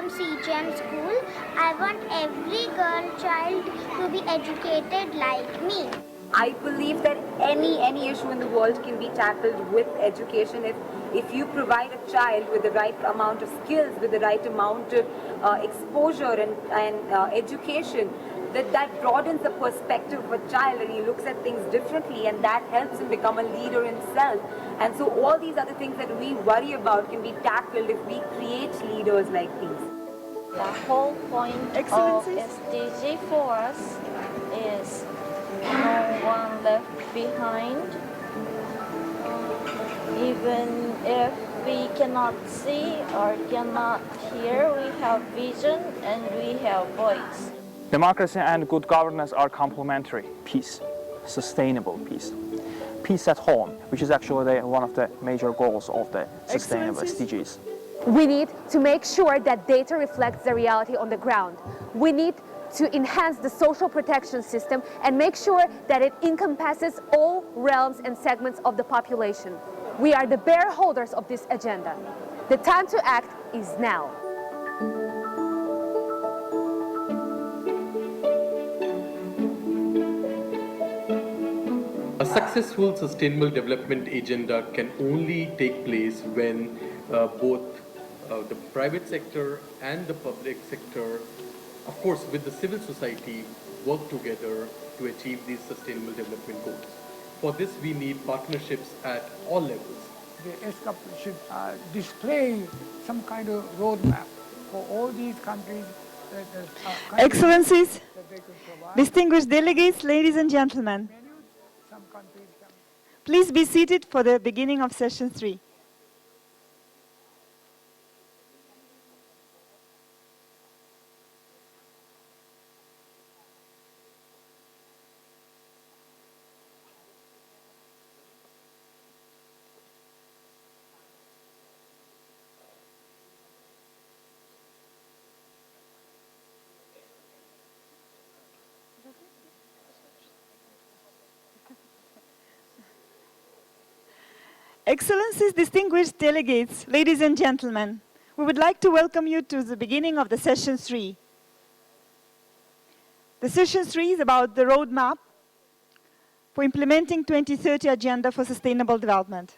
from CGM school. I want every girl child to be educated like me. I believe that any issue in the world can be tackled with education if you provide a child with the right amount of skills, with the right amount of exposure and education. That broadens the perspective of a child, and he looks at things differently, and that helps him become a leader himself. And so all these other things that we worry about can be tackled if we create leaders like these. The whole point of SDG for us is no one left behind. Even if we cannot see or cannot hear, we have vision and we have voice. Democracy and good governance are complementary. Peace, sustainable peace. Peace at home, which is actually one of the major goals of the sustainable SDGs. We need to make sure that data reflects the reality on the ground. We need to enhance the social protection system and make sure that it encompasses all realms and segments of the population. We are the bear holders of this agenda. The time to act is now. A successful sustainable development agenda can only take place when both the private sector and the public sector, of course with the civil society, work together to achieve these sustainable development goals. For this we need partnerships at all levels. The ESCAP should display some kind of roadmap for all these countries. Excellencies, distinguished delegates, ladies and gentlemen, please be seated for the beginning of session 3. Excellencies, distinguished delegates, ladies and gentlemen, we would like to welcome you to the beginning of the session 3. The session 3 is about the roadmap for implementing 2030 Agenda for Sustainable Development.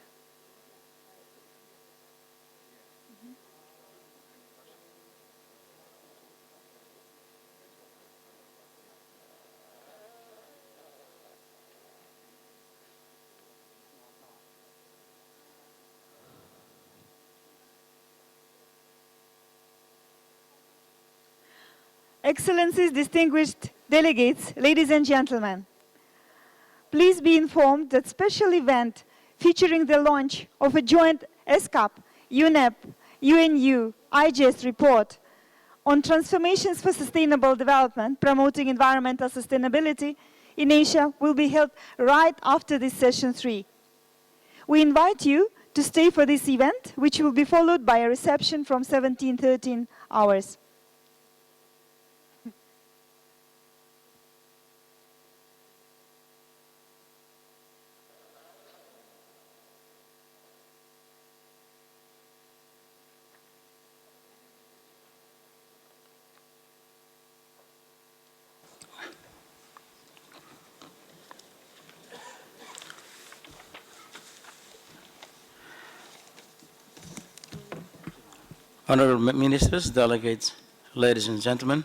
Excellencies, distinguished delegates, ladies and gentlemen, please be informed that special event featuring the launch of a joint ESCAP, UNEP, UNU, IGES report on transformations for sustainable development, promoting environmental sustainability in Asia will be held right after this session 3. We invite you to stay for this event, which will be followed by a reception from 17-13 hours. Honorable Ministers, delegates, ladies and gentlemen,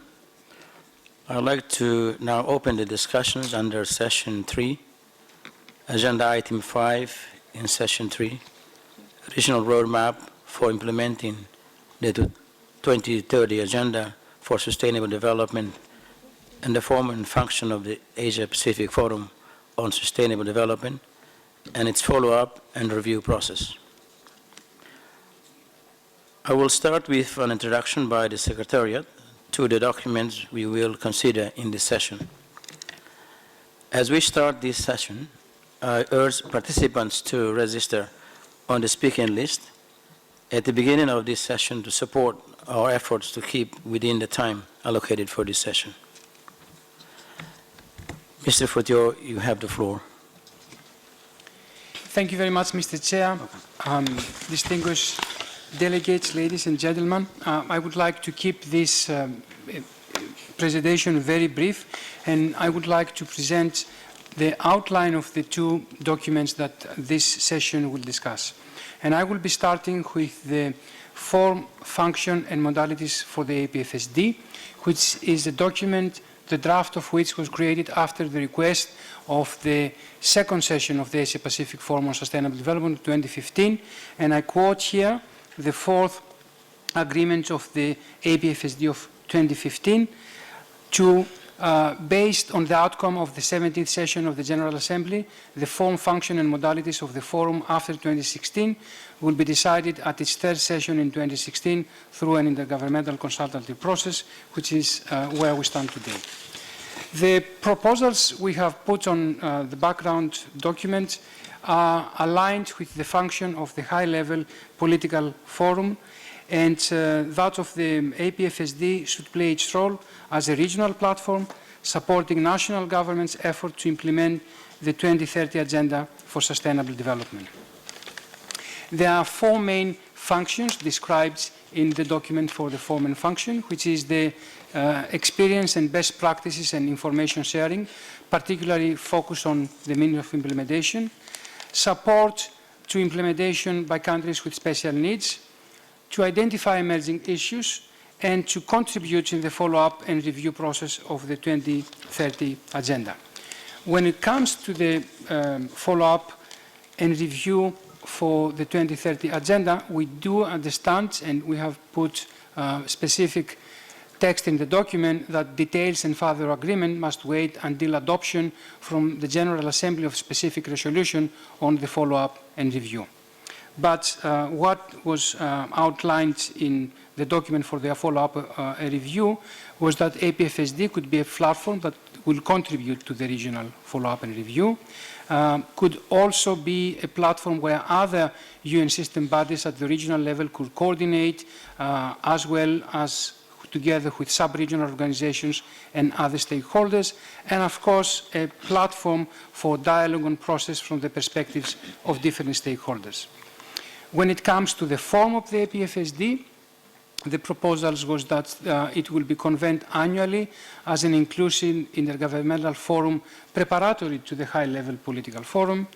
I'd like to now open the discussions under Session 3, Agenda Item 5 in Session 3, Regional Roadmap for Implementing the 2030 Agenda for Sustainable Development and the form and function of the Asia-Pacific Forum on Sustainable Development and its follow-up and review process. I will start with an introduction by the Secretariat to the documents we will consider in this session. As we start this session, I urge participants to register on the speaking list at the beginning of this session to support our efforts to keep within the time allocated for this session. Mr. Futio, you have the floor. Thank you very much, Mr. Chair. Distinguished delegates, ladies and gentlemen, I would like to keep this presentation very brief, and I would like to present the outline of the two documents that this session will discuss. And I will be starting with the form, function, and modalities for the APFSD, which is a document, the draft of which was created after the request of the second session of the Asia Pacific Forum on Sustainable Development of 2015, and I quote here the fourth agreement of the APFSD of 2015 to based on the outcome of the 17th session of the General Assembly, the form, function, and modalities of the forum after 2016 will be decided at its third session in 2016 through an intergovernmental consultative process, which is where we stand today. The proposals we have put on the background document are aligned with the function of the high-level political forum, and that of the APFSD should play its role as a regional platform supporting national governments' effort to implement the 2030 Agenda for Sustainable Development. There are four main functions described in the document for the form and function, which is the experience and best practices and information sharing, particularly focused on the means of implementation, support to implementation by countries with special needs, to identify emerging issues, and to contribute in the follow-up and review process of the 2030 Agenda. When it comes to the follow-up and review for the 2030 Agenda, we do understand, and we have put specific text in the document, that details and further agreement must wait until adoption from the General Assembly of specific resolution on the follow-up and review. But what was outlined in the document for the follow-up review was that APFSD could be a platform that will contribute to the regional follow-up and review, could also be a platform where other UN system bodies at the regional level could coordinate, as well as together with sub-regional organizations and other stakeholders, and of course a platform for dialogue and process from the perspectives of different stakeholders. When it comes to the form of the APFSD, the proposals was that it will be convened annually as an inclusive intergovernmental forum preparatory to the high-level political forum,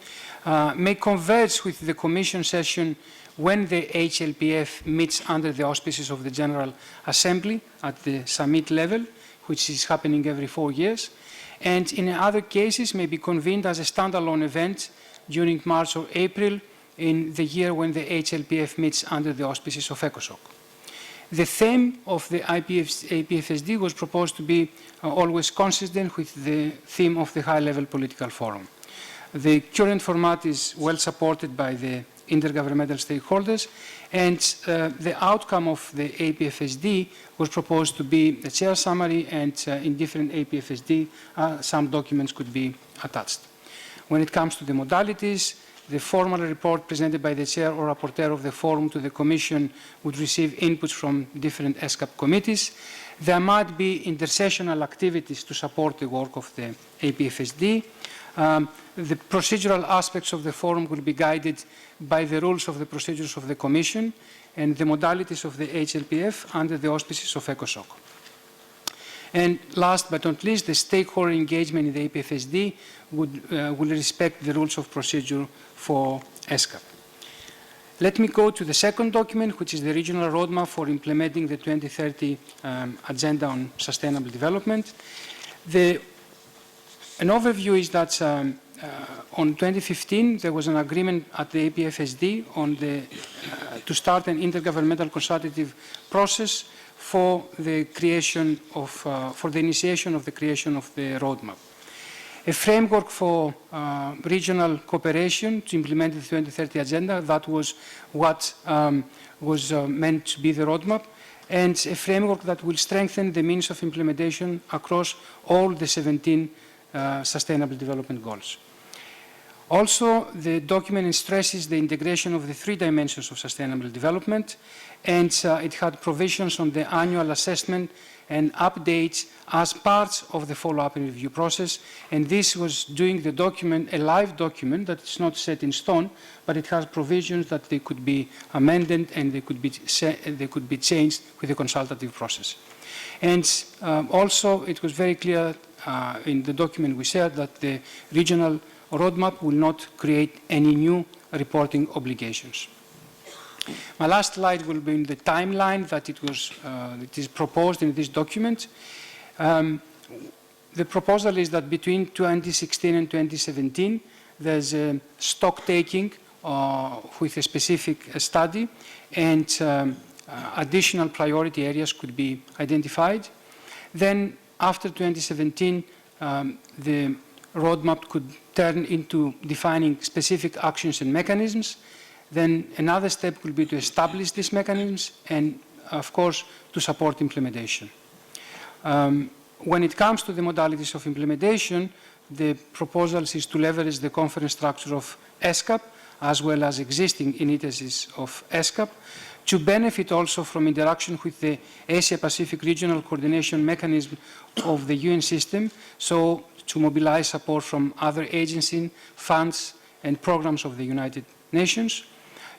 may converge with the Commission session when the HLPF meets under the auspices of the General Assembly at the summit level, which is happening every 4 years, and in other cases may be convened as a standalone event during March or April in the year when the HLPF meets under the auspices of ECOSOC. The theme of the APFSD was proposed to be always consistent with the theme of the high-level political forum. The current format is well supported by the intergovernmental stakeholders, and the outcome of the APFSD was proposed to be a chair summary, and in different APFSD some documents could be attached. When it comes to the modalities, the formal report presented by the chair or rapporteur of the forum to the Commission would receive inputs from different ESCAP committees. There might be intersessional activities to support the work of the APFSD. The procedural aspects of the forum will be guided by the rules of the procedures of the Commission and the modalities of the HLPF under the auspices of ECOSOC. And last but not least, the stakeholder engagement in the APFSD will respect the rules of procedure for ESCAP. Let me go to the second document, which is the regional roadmap for implementing the 2030 Agenda on Sustainable Development. An overview is that on 2015, there was an agreement at the APFSD on to start an intergovernmental consultative process for the creation of, for the initiation of the creation of the roadmap. A framework for regional cooperation to implement the 2030 Agenda, that was what was meant to be the roadmap, and a framework that will strengthen the means of implementation across all the 17 Sustainable Development Goals. Also, the document stresses the integration of the three dimensions of sustainable development, and it had provisions on the annual assessment and updates as parts of the follow-up and review process. And this was doing the document, a live document that is not set in stone, but it has provisions that they could be amended and they could be changed with the consultative process. And also, it was very clear in the document we shared that the regional roadmap will not create any new reporting obligations. My last slide will be in the timeline that it is proposed in this document. The proposal is that between 2016 and 2017, there's a stock taking with a specific study, and additional priority areas could be identified. Then, after 2017, the roadmap could turn into defining specific actions and mechanisms. Then another step will be to establish these mechanisms and, of course, to support implementation. When it comes to the modalities of implementation, the proposals is to leverage the conference structure of ESCAP as well as existing initiatives of ESCAP to benefit also from interaction with the Asia-Pacific Regional Coordination Mechanism of the UN system, so to mobilize support from other agencies, funds, and programs of the United Nations,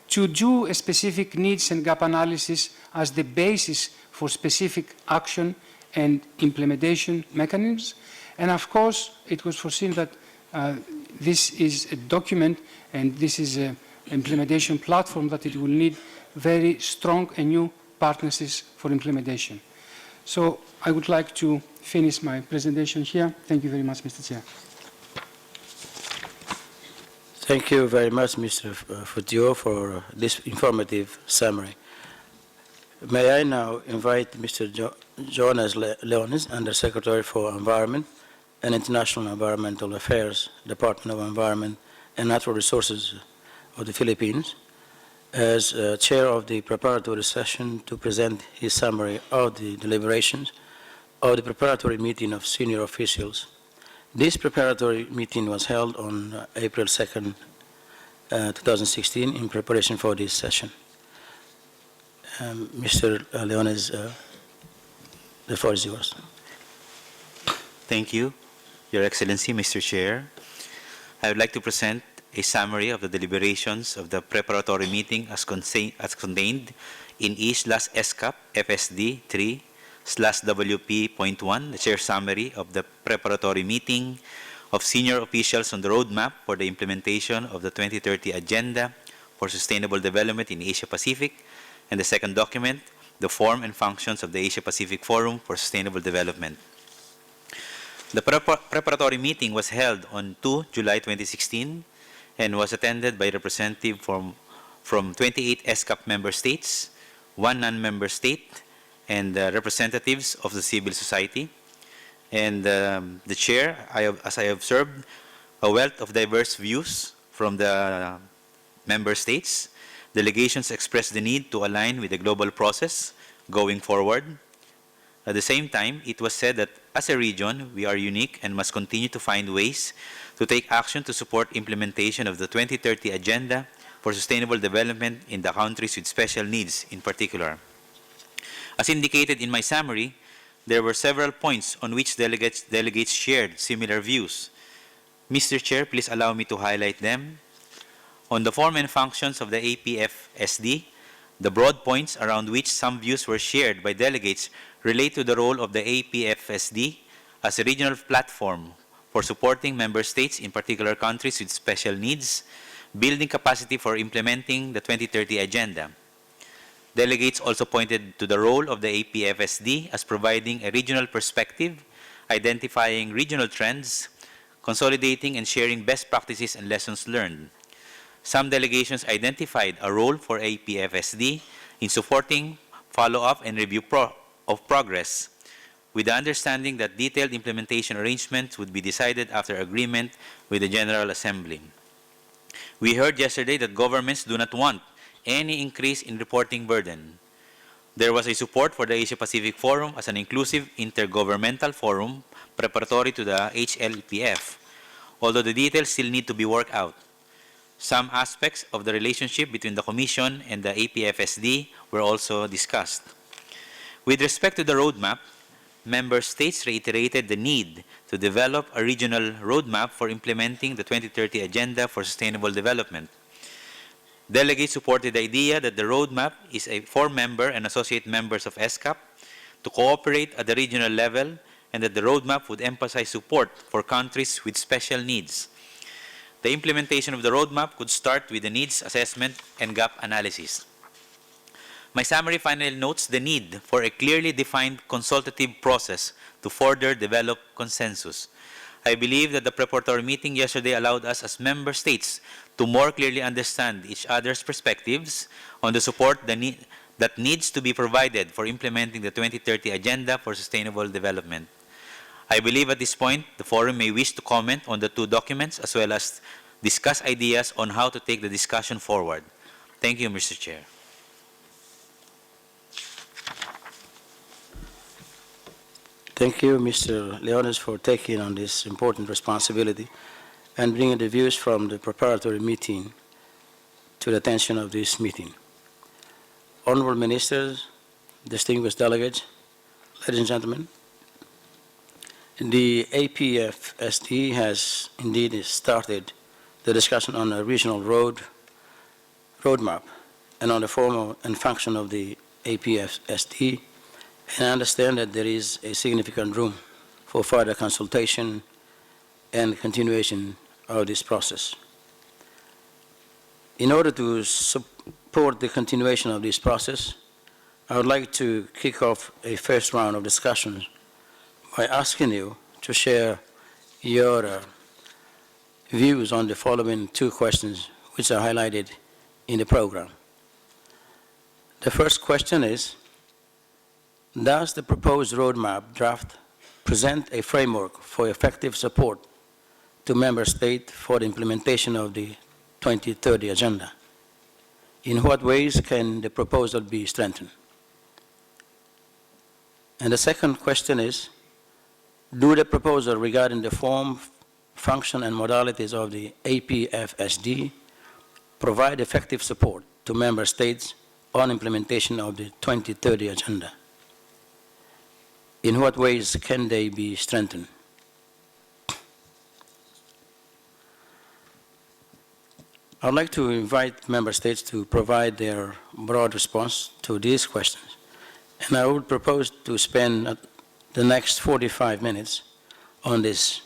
to do a specific needs and gap analysis as the basis for specific action and implementation mechanisms. And of course, it was foreseen that this is a document and this is an implementation platform that it will need very strong and new partnerships for implementation. So I would like to finish my presentation here. Thank you very much, Mr. Chair. Thank you very much, Mr. Futio, for this informative summary. May I now invite Mr. Jonas Leonis, Undersecretary for Environment and International Environmental Affairs, Department of Environment and Natural Resources of the Philippines, as chair of the preparatory session to present his summary of the deliberations of the preparatory meeting of senior officials. This preparatory meeting was held on April 2nd, 2016 in preparation for this session. Mr. Leones, the floor is yours. Thank you, Your Excellency, Mr. Chair. I would like to present a summary of the deliberations of the preparatory meeting as contained in E/ESCAP FSD 3/WP.1, the chair summary of the preparatory meeting of senior officials on the roadmap for the implementation of the 2030 Agenda for Sustainable Development in Asia Pacific, and the second document, the form and functions of the Asia Pacific Forum for Sustainable Development. The preparatory meeting was held on 2 July 2016 and was attended by representatives from 28 ESCAP member states, 1 non-member state, and representatives of the civil society. And the chair, as I observed, a wealth of diverse views from the member states. Delegations expressed the need to align with the global process going forward. At the same time, it was said that as a region, we are unique and must continue to find ways to take action to support implementation of the 2030 Agenda for Sustainable Development in the countries with special needs in particular. As indicated in my summary, there were several points on which delegates shared similar views. Mr. Chair, please allow me to highlight them. On the form and functions of the APFSD, the broad points around which some views were shared by delegates relate to the role of the APFSD as a regional platform for supporting member states, in particular countries with special needs, building capacity for implementing the 2030 Agenda. Delegates also pointed to the role of the APFSD as providing a regional perspective, identifying regional trends, consolidating and sharing best practices and lessons learned. Some delegations identified a role for APFSD in supporting follow-up and review of progress, with the understanding that detailed implementation arrangements would be decided after agreement with the General Assembly. We heard yesterday that governments do not want any increase in reporting burden. There was a support for the Asia-Pacific Forum as an inclusive intergovernmental forum preparatory to the HLPF. although the details still need to be worked out. Some aspects of the relationship between the Commission and the APFSD were also discussed. With respect to the roadmap, Member States reiterated the need to develop a regional roadmap for implementing the 2030 Agenda for Sustainable Development. Delegates supported the idea that the roadmap is for member and associate members of ESCAP to cooperate at the regional level, and that the roadmap would emphasize support for countries with special needs. The implementation of the roadmap could start with the needs assessment and gap analysis. My summary finally notes the need for a clearly defined consultative process to further develop consensus. I believe that the preparatory meeting yesterday allowed us as member states to more clearly understand each other's perspectives on the support that needs to be provided for implementing the 2030 Agenda for Sustainable Development. I believe at this point, the forum may wish to comment on the two documents as well as discuss ideas on how to take the discussion forward. Thank you, Mr. Chair. Thank you, Mr. Leonis, for taking on this important responsibility and bringing the views from the preparatory meeting to the attention of this meeting. Honorable Ministers, distinguished delegates, ladies and gentlemen, the APFSD has indeed started the discussion on a regional roadmap and on the form and function of the APFSD, and I understand that there is a significant room for further consultation and continuation of this process. In order to support the continuation of this process, I would like to kick off a first round of discussions by asking you to share your views on the following two questions which are highlighted in the program. The first question is, does the proposed roadmap draft present a framework for effective support to member states for the implementation of the 2030 Agenda? In what ways can the proposal be strengthened? And the second question is, do the proposal regarding the form, function, and modalities of the APFSD provide effective support to member states on implementation of the 2030 Agenda? In what ways can they be strengthened? I would like to invite member states to provide their broad response to these questions, and I would propose to spend the next 45 minutes on this.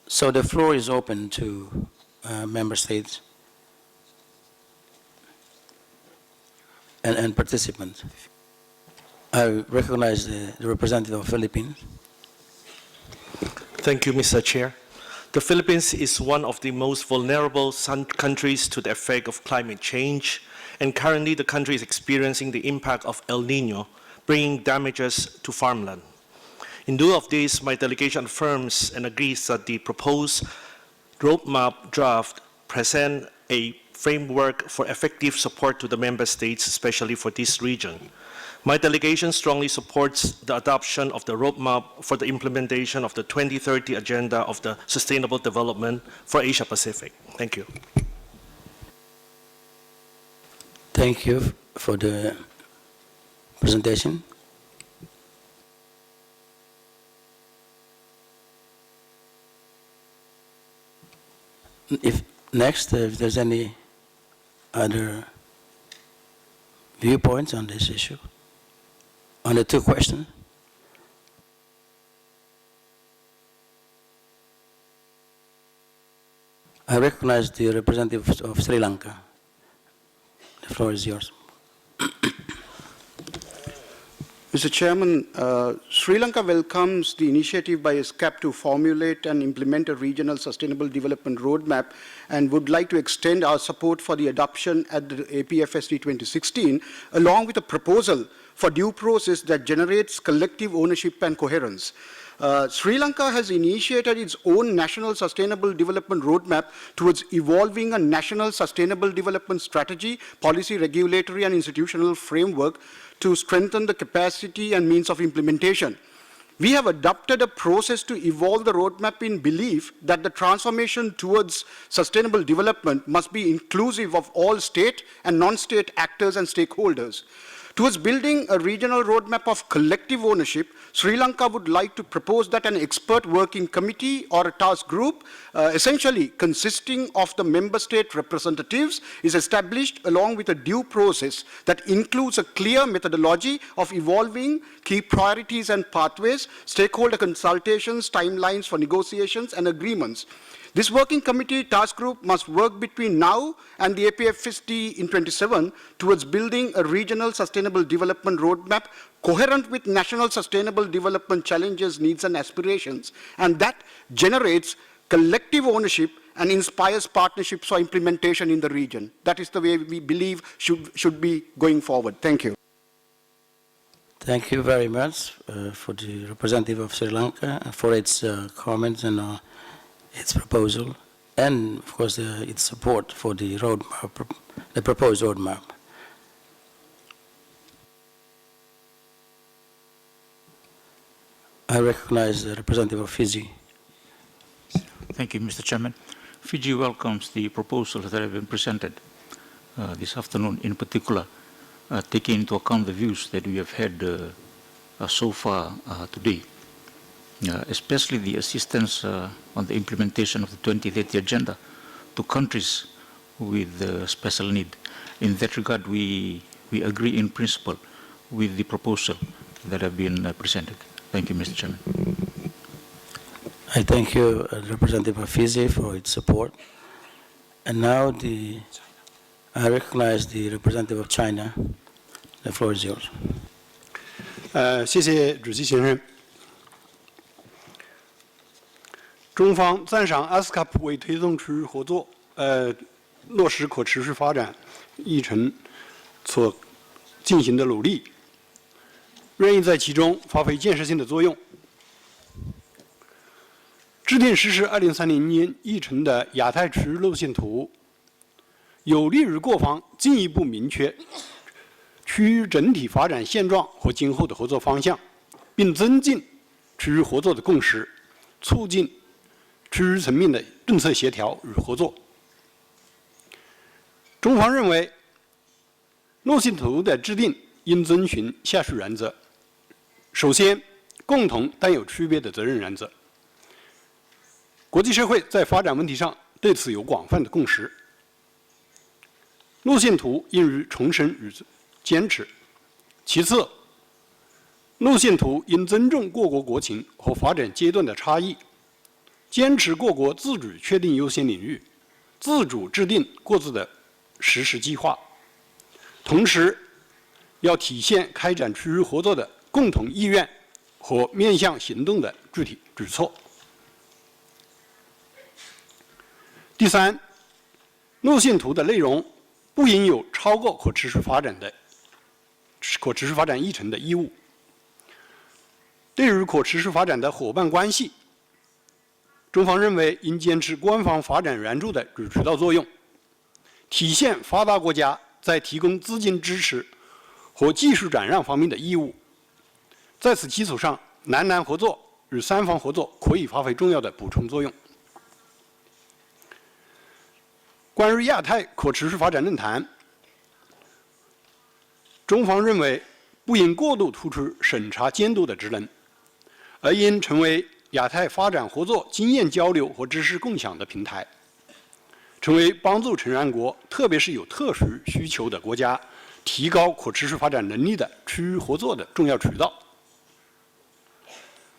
So the floor is open to member states and participants. I recognize the representative of the Philippines. Thank you, Mr. Chair. The Philippines is one of the most vulnerable countries to the effect of climate change, and currently the country is experiencing the impact of El Nino, bringing damages to farmland. In lieu of this, my delegation affirms and agrees that the proposed roadmap draft present a framework for effective support to the member states, especially for this region. My delegation strongly supports the adoption of the roadmap for the implementation of the 2030 Agenda of the Sustainable Development for Asia Pacific. Thank you. Thank you for the presentation. If there's any other viewpoints on this issue, on the two questions. I recognize the representative of Sri Lanka. The floor is yours. Mr. Chairman, Sri Lanka welcomes the initiative by ESCAP to formulate and implement a regional sustainable development roadmap and would like to extend our support for the adoption at the APFSD 2016, along with a proposal for due process that generates collective ownership and coherence. Sri Lanka has initiated its own National Sustainable Development Roadmap towards evolving a national sustainable development strategy, policy, regulatory, and institutional framework to strengthen the capacity and means of implementation. We have adopted a process to evolve the roadmap in belief that the transformation towards sustainable development must be inclusive of all state and non-state actors and stakeholders. Towards building a regional roadmap of collective ownership, Sri Lanka would like to propose that an expert working committee or a task group, essentially consisting of the member state representatives, is established along with a due process that includes a clear methodology of evolving key priorities and pathways, stakeholder consultations, timelines for negotiations and agreements. This working committee task group must work between now and the APFSD in 27 towards building a regional sustainable development roadmap coherent with national sustainable development challenges, needs, and aspirations, and that generates collective ownership and inspires partnerships for implementation in the region. That is the way we believe should be going forward. Thank you. Thank you very much for the representative of Sri Lanka for its comments and its proposal, and of course its support for the roadmap, the proposed roadmap. I recognize the representative of Fiji. Thank you, Mr. Chairman. Fiji welcomes the proposals that have been presented this afternoon, in particular, taking into account the views that we have had so far today. Especially the assistance on the implementation of the 2030 agenda to countries with special need. In that regard, we agree in principle with the proposal that have been presented. Thank you, Mr. Chairman. I thank you, Representative of Fiji, for its support. And now I recognize the representative of China. The floor is yours. 谢谢主席先生。中方赞赏 ESCAP 为推动区域合作、落实可持续发展议程所进行的努力，愿意在其中发挥建设性的作用。制定实施2030年议程的亚太区域路线图，有利于各方进一步明确区域整体发展现状和今后的合作方向，并增进区域合作的共识，促进区域层面的政策协调与合作。中方认为，路线图的制定应遵循下述原则：首先，共同担有区别的责任原则。国际社会在发展问题上对此有广泛的共识。路线图应予重申与坚持。其次，路线图应尊重各国国情和发展阶段的差异，坚持各国自主确定优先领域，自主制定各自的实施计划，同时要体现开展区域合作的共同意愿和面向行动的具体举措。第三，路线图的内容不应有超过可持续发展议程的义务。对于可持续发展的伙伴关系，中方认为应坚持官方发展援助的主渠道作用，体现发达国家在提供资金支持和技术转让方面的义务。在此基础上，南南合作与三方合作可以发挥重要的补充作用。关于亚太可持续发展论坛，中方认为不应过度突出审查监督的职能，而应成为亚太发展合作经验交流和知识共享的平台，成为帮助成员国，特别是有特殊需求的国家，提高可持续发展能力的区域合作的重要渠道。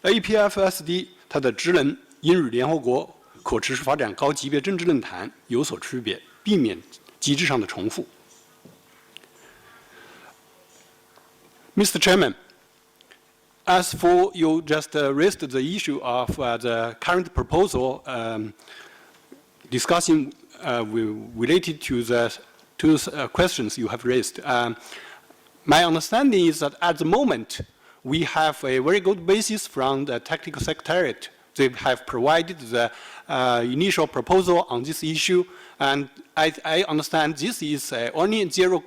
APFSD 它的职能应与联合国可持续发展高级别政治论坛有所区别，避免机制上的重复。Mr. Chairman, as for you just raised the issue of the current proposal discussing related to the two questions you have raised, my understanding is that at the moment we have a very good basis from the technical secretariat. They have provided the initial proposal on this issue, and I understand this is only zero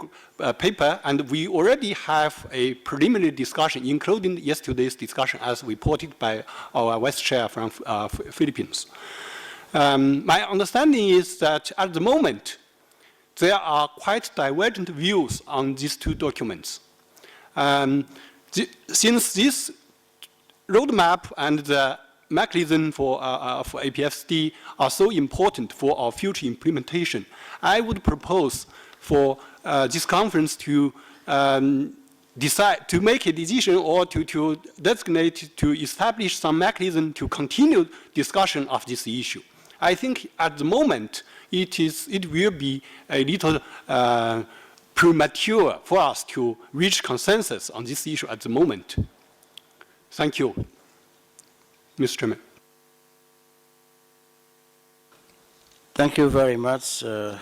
paper, and we already have a preliminary discussion, including yesterday's discussion, as reported by our vice chair from Philippines. My understanding is that at the moment, there are quite divergent views on these two documents. Since this roadmap and the mechanism for APFSD are so important for our future implementation, I would propose for this conference to decide to make a decision or to designate to establish some mechanism to continue discussion of this issue. I think at the moment it will be a little premature for us to reach consensus on this issue at the moment. Thank you, Mr. Chairman. Thank you very much, the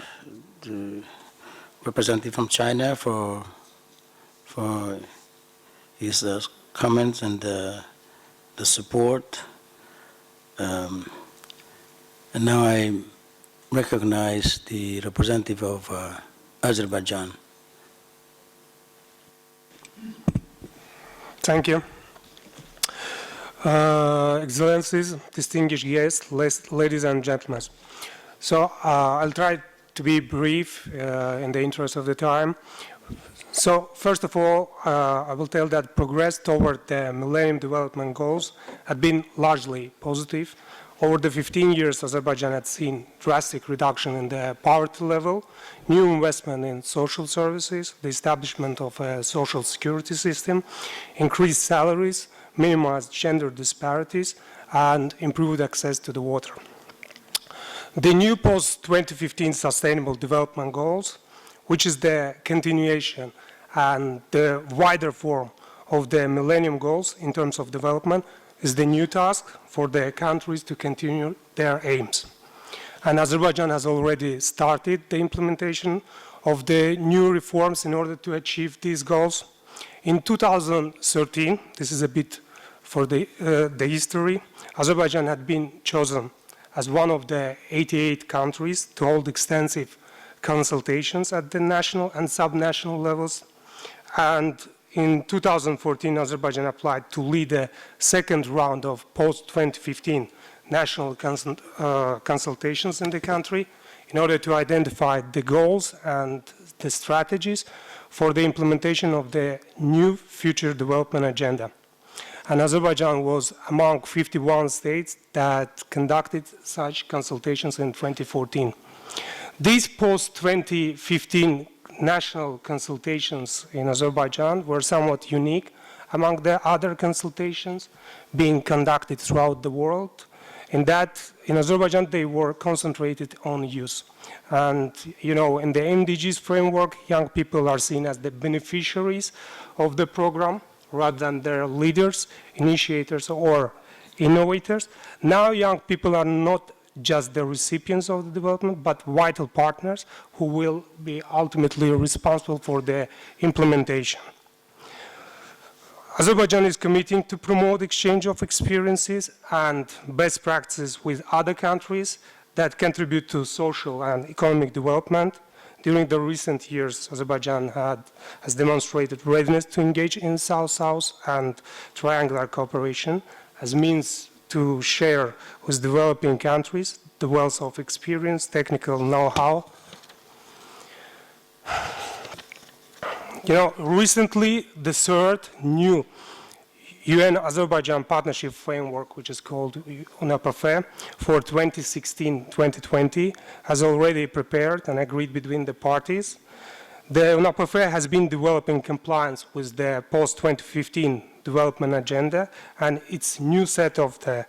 representative from China, for his comments and the support. And now I recognize the representative of Azerbaijan. Thank you. Excellencies, distinguished guests, ladies and gentlemen. So I'll try to be brief in the interest of the time. So first of all, I will tell that progress toward the Millennium Development Goals had been largely positive. Over the 15 years, Azerbaijan had seen drastic reduction in the poverty level, new investment in social services, the establishment of a social security system, increased salaries, minimized gender disparities, and improved access to the water. The new post-2015 Sustainable Development Goals, which is the continuation and the wider form of the Millennium Goals in terms of development, is the new task for the countries to continue their aims. And Azerbaijan has already started the implementation of the new reforms in order to achieve these goals. In 2013, this is a bit for the history, Azerbaijan had been chosen as one of the 88 countries to hold extensive consultations at the national and subnational levels. And in 2014, Azerbaijan applied to lead the second round of post-2015 national consultations in the country in order to identify the goals and the strategies for the implementation of the new future development agenda. And Azerbaijan was among 51 states that conducted such consultations in 2014. These post-2015 national consultations in Azerbaijan were somewhat unique among the other consultations being conducted throughout the world, in that in Azerbaijan they were concentrated on youth. And you know, in the MDGs framework, young people are seen as the beneficiaries of the program rather than their leaders, initiators, or innovators. Now young people are not just the recipients of the development, but vital partners who will be ultimately responsible for the implementation. Azerbaijan is committing to promote exchange of experiences and best practices with other countries that contribute to social and economic development. During the recent years, Azerbaijan has demonstrated readiness to engage in South-South and triangular cooperation as means to share with developing countries the wealth of experience, technical know-how. You know, recently the third new UN-Azerbaijan partnership framework, which is called UNAPFE for 2016-2020, has already prepared and agreed between the parties. The UNAPFE has been developing compliance with the post-2015 development agenda and its new set of the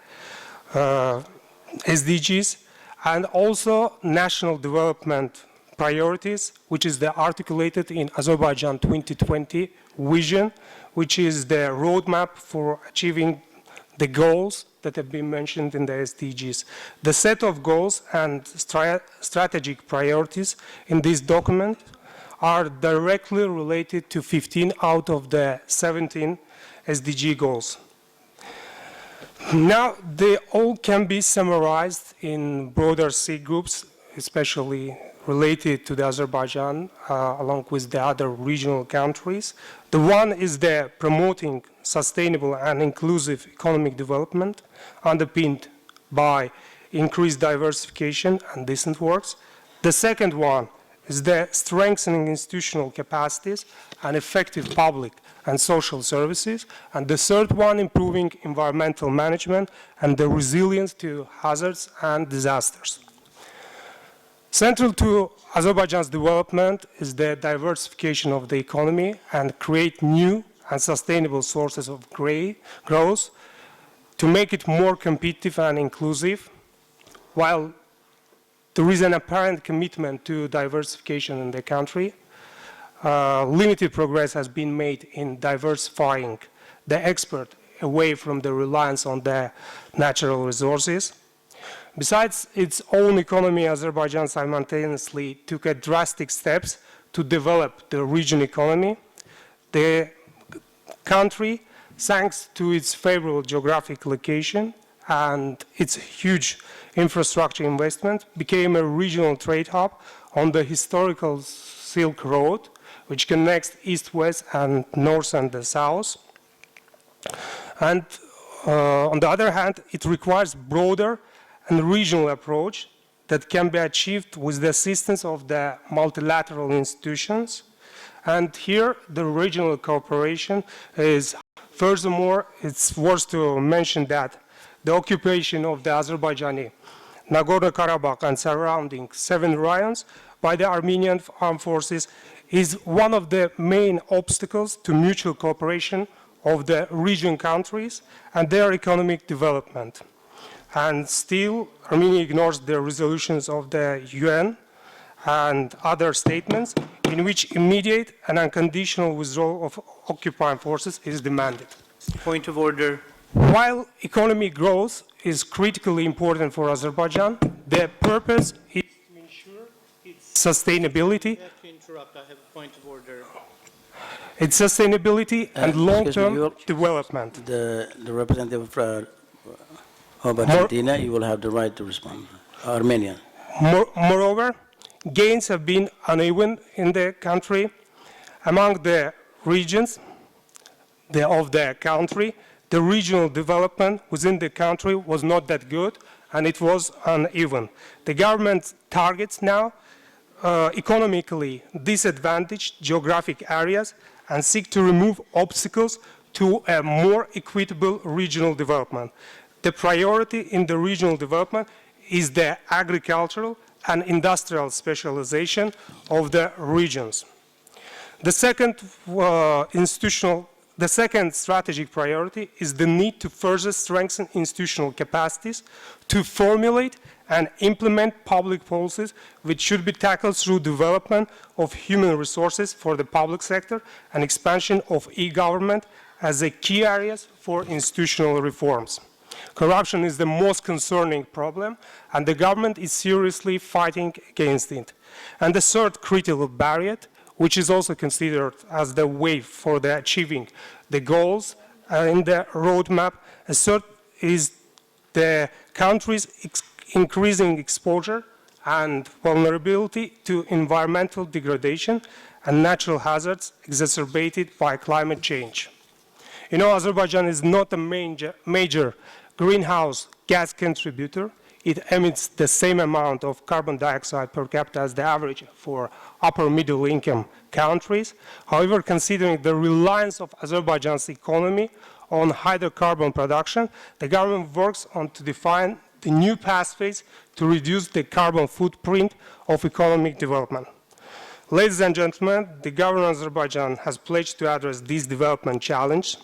SDGs, and also national development priorities, which is the articulated in Azerbaijan 2020 vision, which is the roadmap for achieving the goals that have been mentioned in the SDGs. The set of goals and strategic priorities in this document are directly related to 15 out of the 17 SDG goals. Now, they all can be summarized in broader C groups, especially related to the Azerbaijan, along with the other regional countries. The one is the promoting sustainable and inclusive economic development, underpinned by increased diversification and decent works. The second one is the strengthening institutional capacities and effective public and social services. And the third one, improving environmental management and the resilience to hazards and disasters. Central to Azerbaijan's development is the diversification of the economy and create new and sustainable sources of growth to make it more competitive and inclusive, while there is an apparent commitment to diversification in the country. Limited progress has been made in diversifying the export away from the reliance on the natural resources. Besides its own economy, Azerbaijan simultaneously took drastic steps to develop the region economy. The country, thanks to its favorable geographic location and its huge infrastructure investment, became a regional trade hub on the historical Silk Road, which connects east-west and north and the south. And on the other hand, it requires broader and regional approach that can be achieved with the assistance of the multilateral institutions. And here, the regional cooperation is, furthermore, it's worth to mention that the occupation of the Azerbaijani Nagorno-Karabakh and surrounding 7 raions by the Armenian armed forces is one of the main obstacles to mutual cooperation of the region countries and their economic development. And still, Armenia ignores the resolutions of the UN and other statements in which immediate and unconditional withdrawal of occupying forces is demanded. Point of order. While economic growth is critically important for Azerbaijan, the purpose is to ensure its sustainability. I have to interrupt. I have a point of order. Its sustainability and long-term development. The representative of Argentina, you will have the right to respond. Armenia. Moreover, gains have been uneven in the country. Among the regions of the country, the regional development within the country was not that good, and it was uneven. The government targets now economically disadvantaged geographic areas and seek to remove obstacles to a more equitable regional development. The priority in the regional development is the agricultural and industrial specialization of the regions. The second strategic priority is the need to further strengthen institutional capacities to formulate and implement public policies which should be tackled through development of human resources for the public sector and expansion of e-government as the key areas for institutional reforms. Corruption is the most concerning problem, and the government is seriously fighting against it. And the third critical barrier, which is also considered as the way for the achieving the goals in the roadmap, is the country's increasing exposure and vulnerability to environmental degradation and natural hazards exacerbated by climate change. You know, Azerbaijan is not a major greenhouse gas contributor. It emits the same amount of carbon dioxide per capita as the average for upper middle income countries. However, considering the reliance of Azerbaijan's economy on hydrocarbon production, the government works on to define the new pathways to reduce the carbon footprint of economic development. Ladies and gentlemen, the government of Azerbaijan has pledged to address these development challenges,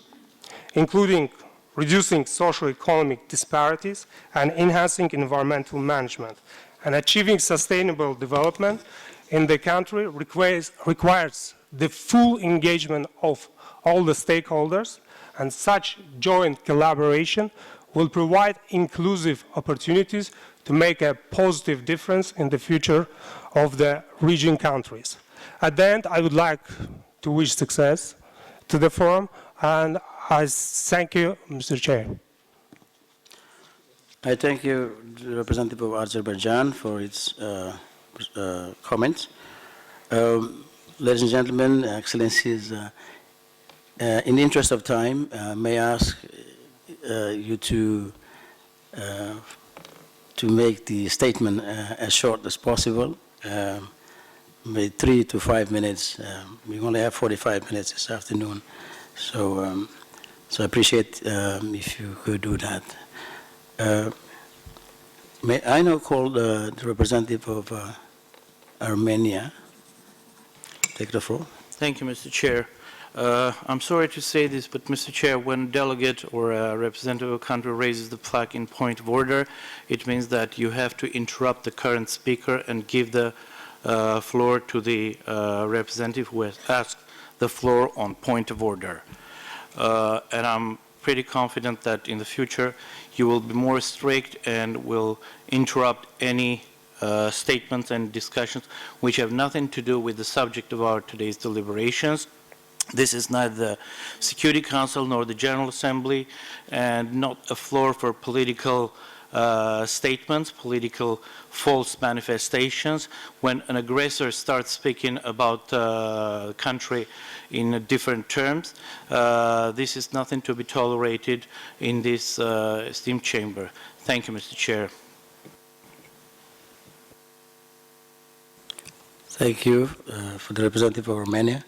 including reducing socio-economic disparities and enhancing environmental management. And achieving sustainable development in the country requires the full engagement of all the stakeholders, and such joint collaboration will provide inclusive opportunities to make a positive difference in the future of the region countries. At the end, I would like to wish success to the forum, and I thank you, Mr. Chair. I thank you, the representative of Azerbaijan, for its comments. Ladies and gentlemen, Excellencies, in the interest of time, may I ask you to make the statement as short as possible, maybe 3 to 5 minutes. We only have 45 minutes this afternoon, so I appreciate if you could do that. May I now call the representative of Armenia. Take the floor. Thank you, Mr. Chair. I'm sorry to say this, but Mr. Chair, when a delegate or a representative of a country raises the flag in point of order, it means that you have to interrupt the current speaker and give the floor to the representative who has asked the floor on point of order. And I'm pretty confident that in the future you will be more strict and will interrupt any statements and discussions which have nothing to do with the subject of our today's deliberations. This is neither the Security Council nor the General Assembly, and not a floor for political statements, political false manifestations. When an aggressor starts speaking about a country in different terms, this is nothing to be tolerated in this esteemed chamber. Thank you, Mr. Chair. Thank you for the representative of Romania.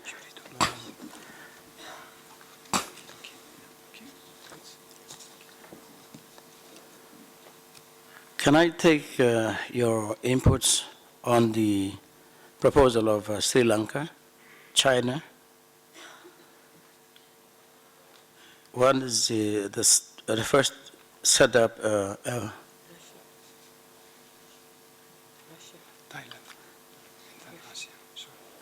Can I take your inputs on the proposal of Sri Lanka, China? One is the first set up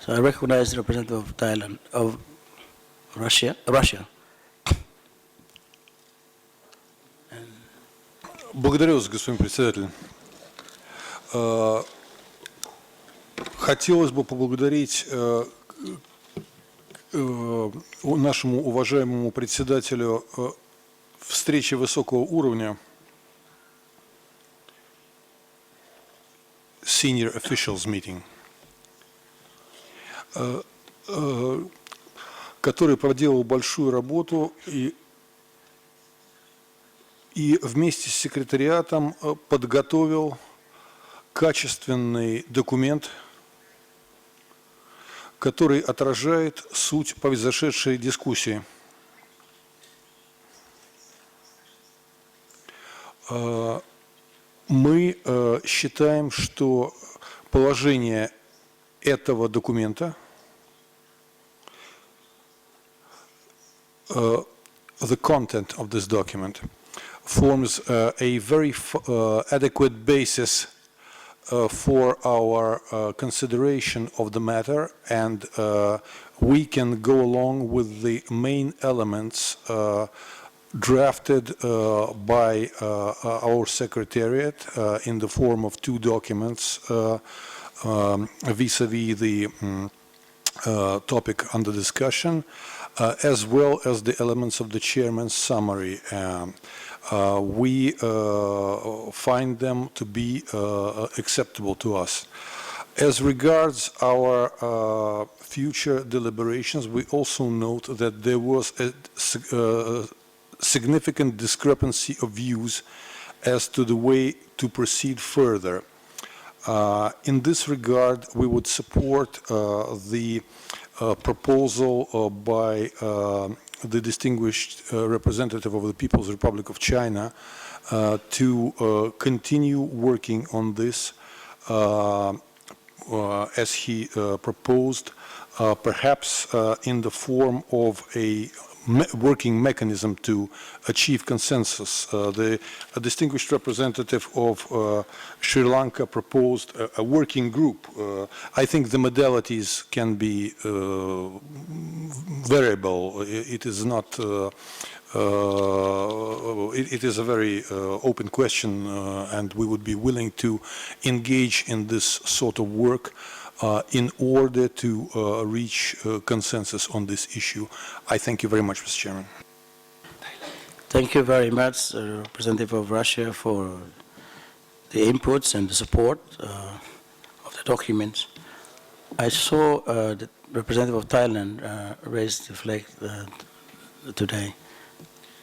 So I recognize the representative of Thailand, of Russia. Благодарю вас, господин председатель. Хотелось бы поблагодарить нашему уважаемому председателю встречи высокого уровня, Senior Officials Meeting, который проделал большую работу и вместе с секретариатом подготовил качественный документ, который отражает суть произошедшей дискуссии. Мы считаем, что положение этого документа, the content of this document, forms a very adequate basis for our consideration of the matter, and we can go along with the main elements drafted by our secretariat in the form of 2 documents vis-à-vis the topic under discussion, as well as the elements of the chairman's summary. We find them to be acceptable to us. As regards our future deliberations, we also note that there was a significant discrepancy of views as to the way to proceed further. In this regard, we would support the proposal by the distinguished representative of the People's Republic of China to continue working on this as he proposed, perhaps in the form of a working mechanism to achieve consensus. The distinguished representative of Sri Lanka proposed a working group. I think the modalities can be variable. It is not. It is a very open question, and we would be willing to engage in this sort of work in order to reach consensus on this issue. I thank you very much, Mr. Chairman. Thank you very much, Representative of Russia, for the inputs and the support of the documents. I saw the representative of Thailand raise the flag today.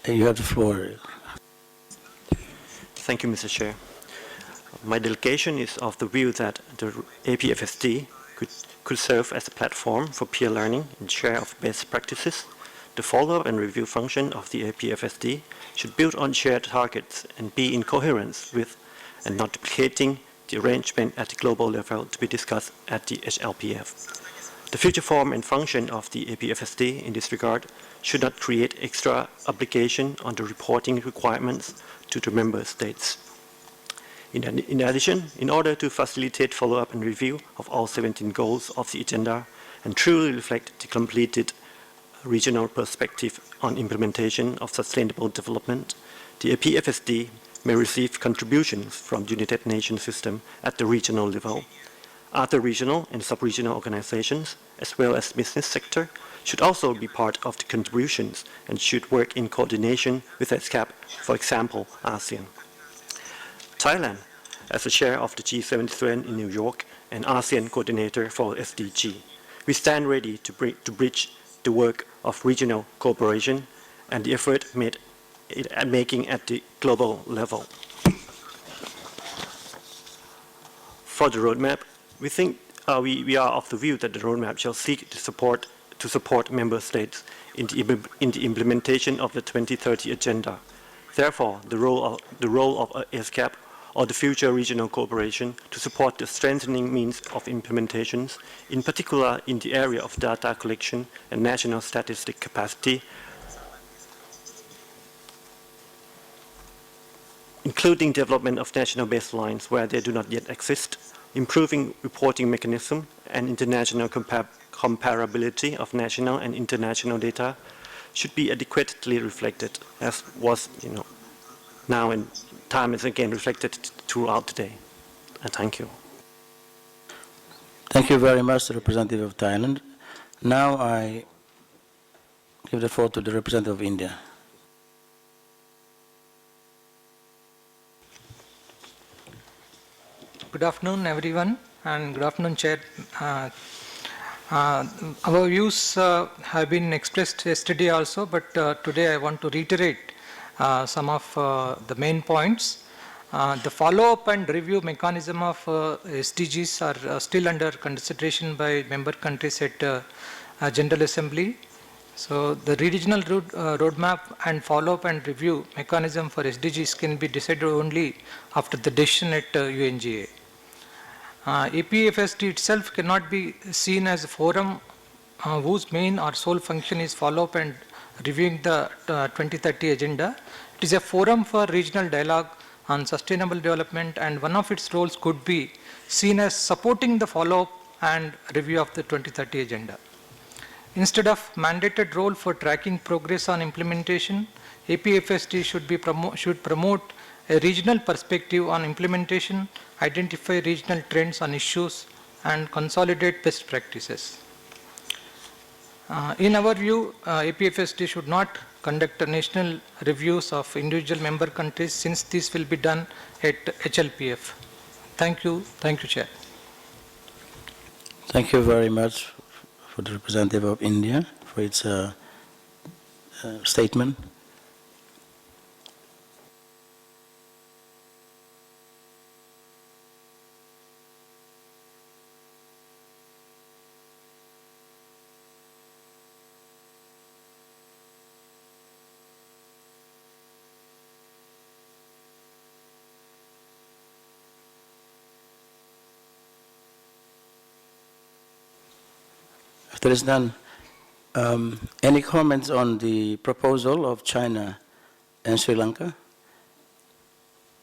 You have the floor. Thank you, Mr. Chair. My delegation is of the view that the APFSD could serve as a platform for peer learning and share of best practices. The follow-up and review function of the APFSD should build on shared targets and be in coherence with and not duplicating the arrangement at the global level to be discussed at the HLPF. The future form and function of the APFSD in this regard should not create extra obligation on the reporting requirements to the member states. In addition, in order to facilitate follow-up and review of all 17 goals of the agenda and truly reflect the completed regional perspective on implementation of sustainable development, the APFSD may receive contributions from the United Nations system at the regional level. Other regional and sub-regional organizations, as well as business sector, should also be part of the contributions and should work in coordination with ESCAP, for example, ASEAN. Thailand, as a chair of the G7 strand in New York and ASEAN coordinator for SDG, we stand ready to bridge the work of regional cooperation and the effort making at the global level. For the roadmap, we think we are of the view that the roadmap shall seek to support member states in the implementation of the 2030 agenda. Therefore, the role of ESCAP or the future regional cooperation to support the strengthening means of implementations, in particular in the area of data collection and national statistic capacity, including development of national baselines where they do not yet exist, improving reporting mechanism and international comparability of national and international data should be adequately reflected, as was, now and time is again reflected throughout the day. And thank you. Thank you very much, the representative of Thailand. Now I give the floor to the representative of India. Good afternoon, everyone, and good afternoon, Chair. Our views have been expressed yesterday also, but today I want to reiterate some of the main points. The follow-up and review mechanism of SDGs are still under consideration by member countries at General Assembly. So the regional roadmap and follow-up and review mechanism for SDGs can be decided only after the decision at UNGA. APFSD itself cannot be seen as a forum whose main or sole function is follow-up and reviewing the 2030 agenda. It is a forum for regional dialogue on sustainable development, and one of its roles could be seen as supporting the follow-up and review of the 2030 agenda. Instead of mandated role for tracking progress on implementation, APFSD should promote a regional perspective on implementation, identify regional trends on issues, and consolidate best practices. In our view, APFSD should not conduct national reviews of individual member countries, since this will be done at HLPF. Thank you, Chair. Thank you very much for the representative of India for its statement. If there is none, any comments on the proposal of China and Sri Lanka?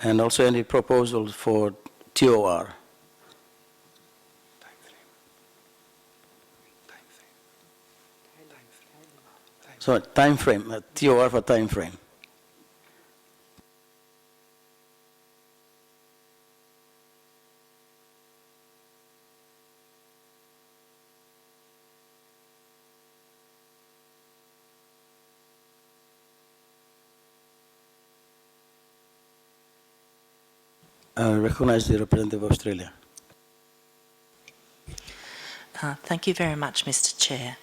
And also any proposals for TOR? So time frame, TOR for time frame. I recognize the representative of Australia. Thank you very much, Mr. Chair.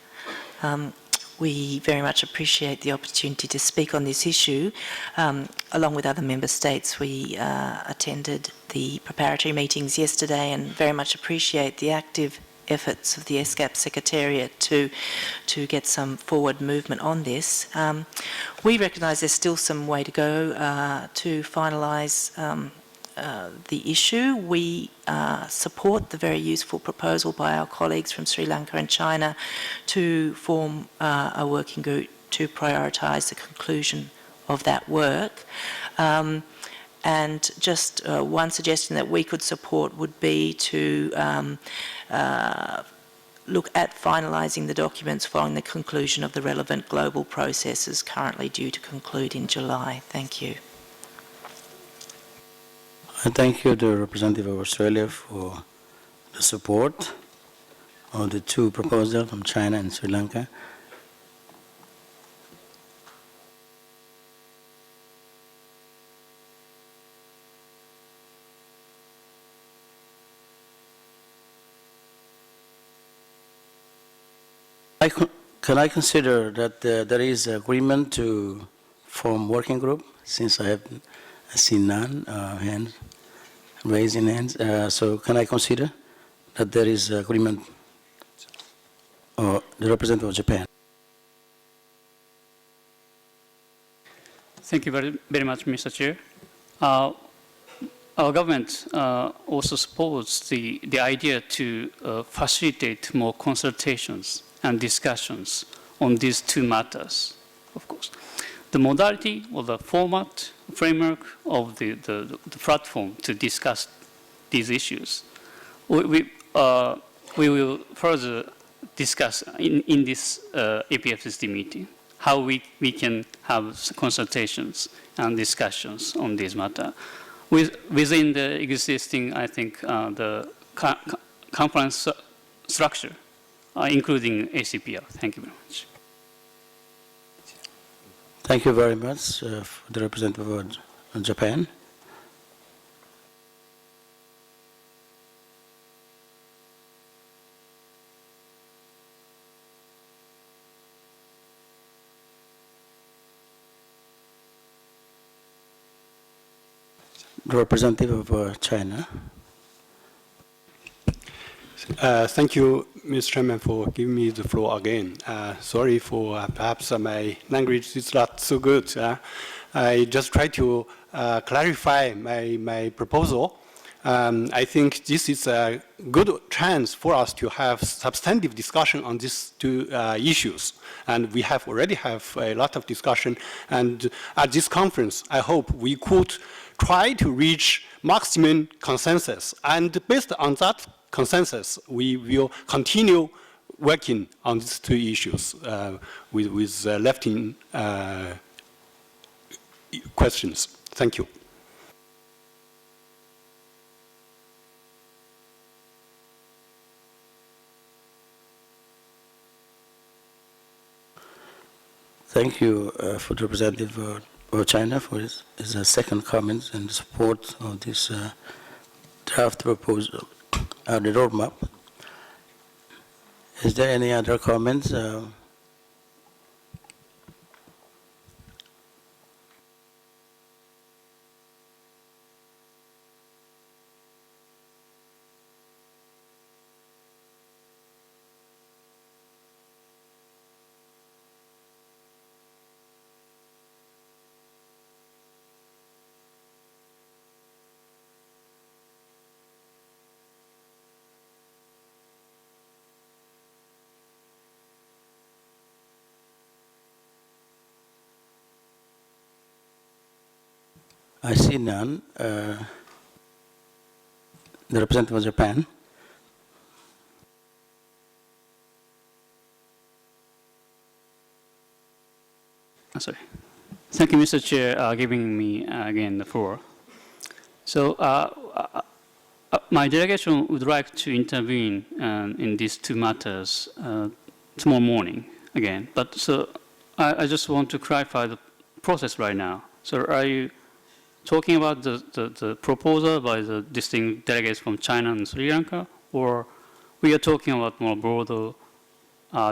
We very much appreciate the opportunity to speak on this issue. Along with other member states, we attended the preparatory meetings yesterday and very much appreciate the active efforts of the ESCAP Secretariat to get some forward movement on this. We recognise there's still some way to go to finalise the issue. We support the very useful proposal by our colleagues from Sri Lanka and China to form a working group to prioritise the conclusion of that work. And just one suggestion that we could support would be to look at finalising the documents following the conclusion of the relevant global processes currently due to conclude in July. Thank you. I thank you, the representative of Australia, for the support of the two proposals from China and Sri Lanka. Can I consider that there is agreement to form working group, since I have seen none hands raising hands? So can I consider that there is agreement, or the representative of Japan? Thank you very much, Mr. Chair. Our government also supports the idea to facilitate more consultations and discussions on these two matters, of course. The modality or the format, framework of the platform to discuss these issues, we will further discuss in this APFSD meeting how we can have consultations and discussions on this matter within the existing, I think, the conference structure, including ACPR. Thank you very much. Thank you very much for the representative of Japan. The representative of China. Thank you, Mr. Chairman, for giving me the floor again. Sorry for perhaps my language is not so good. I just try to clarify my proposal. I think this is a good chance for us to have substantive discussion on these two issues. And we already have a lot of discussion. And at this conference, I hope we could try to reach maximum consensus. And based on that consensus, we will continue working on these two issues with left-in questions. Thank you. Thank you for the representative of China for his second comments and support of this draft proposal, the roadmap. Is there any other comments? I see none. The representative of Japan. Sorry. Thank you, Mr. Chair, giving me again the floor. So my delegation would like to intervene in these two matters tomorrow morning again. But so I just want to clarify the process right now. So are you talking about the proposal by the distinguished delegates from China and Sri Lanka, or we are talking about more broader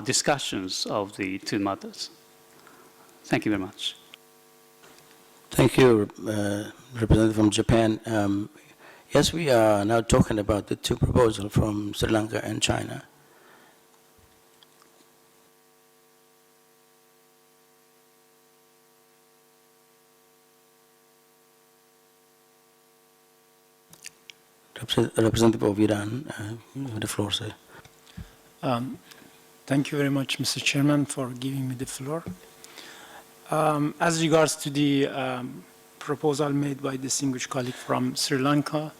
discussions of the two matters? Thank you very much. Thank you, Representative from Japan. Yes, we are now talking about the two proposals from Sri Lanka and China. Representative of Iran, the floor, sir. Thank you very much, Mr. Chairman, for giving me the floor. As regards to the proposal made by distinguished colleague from Sri Lanka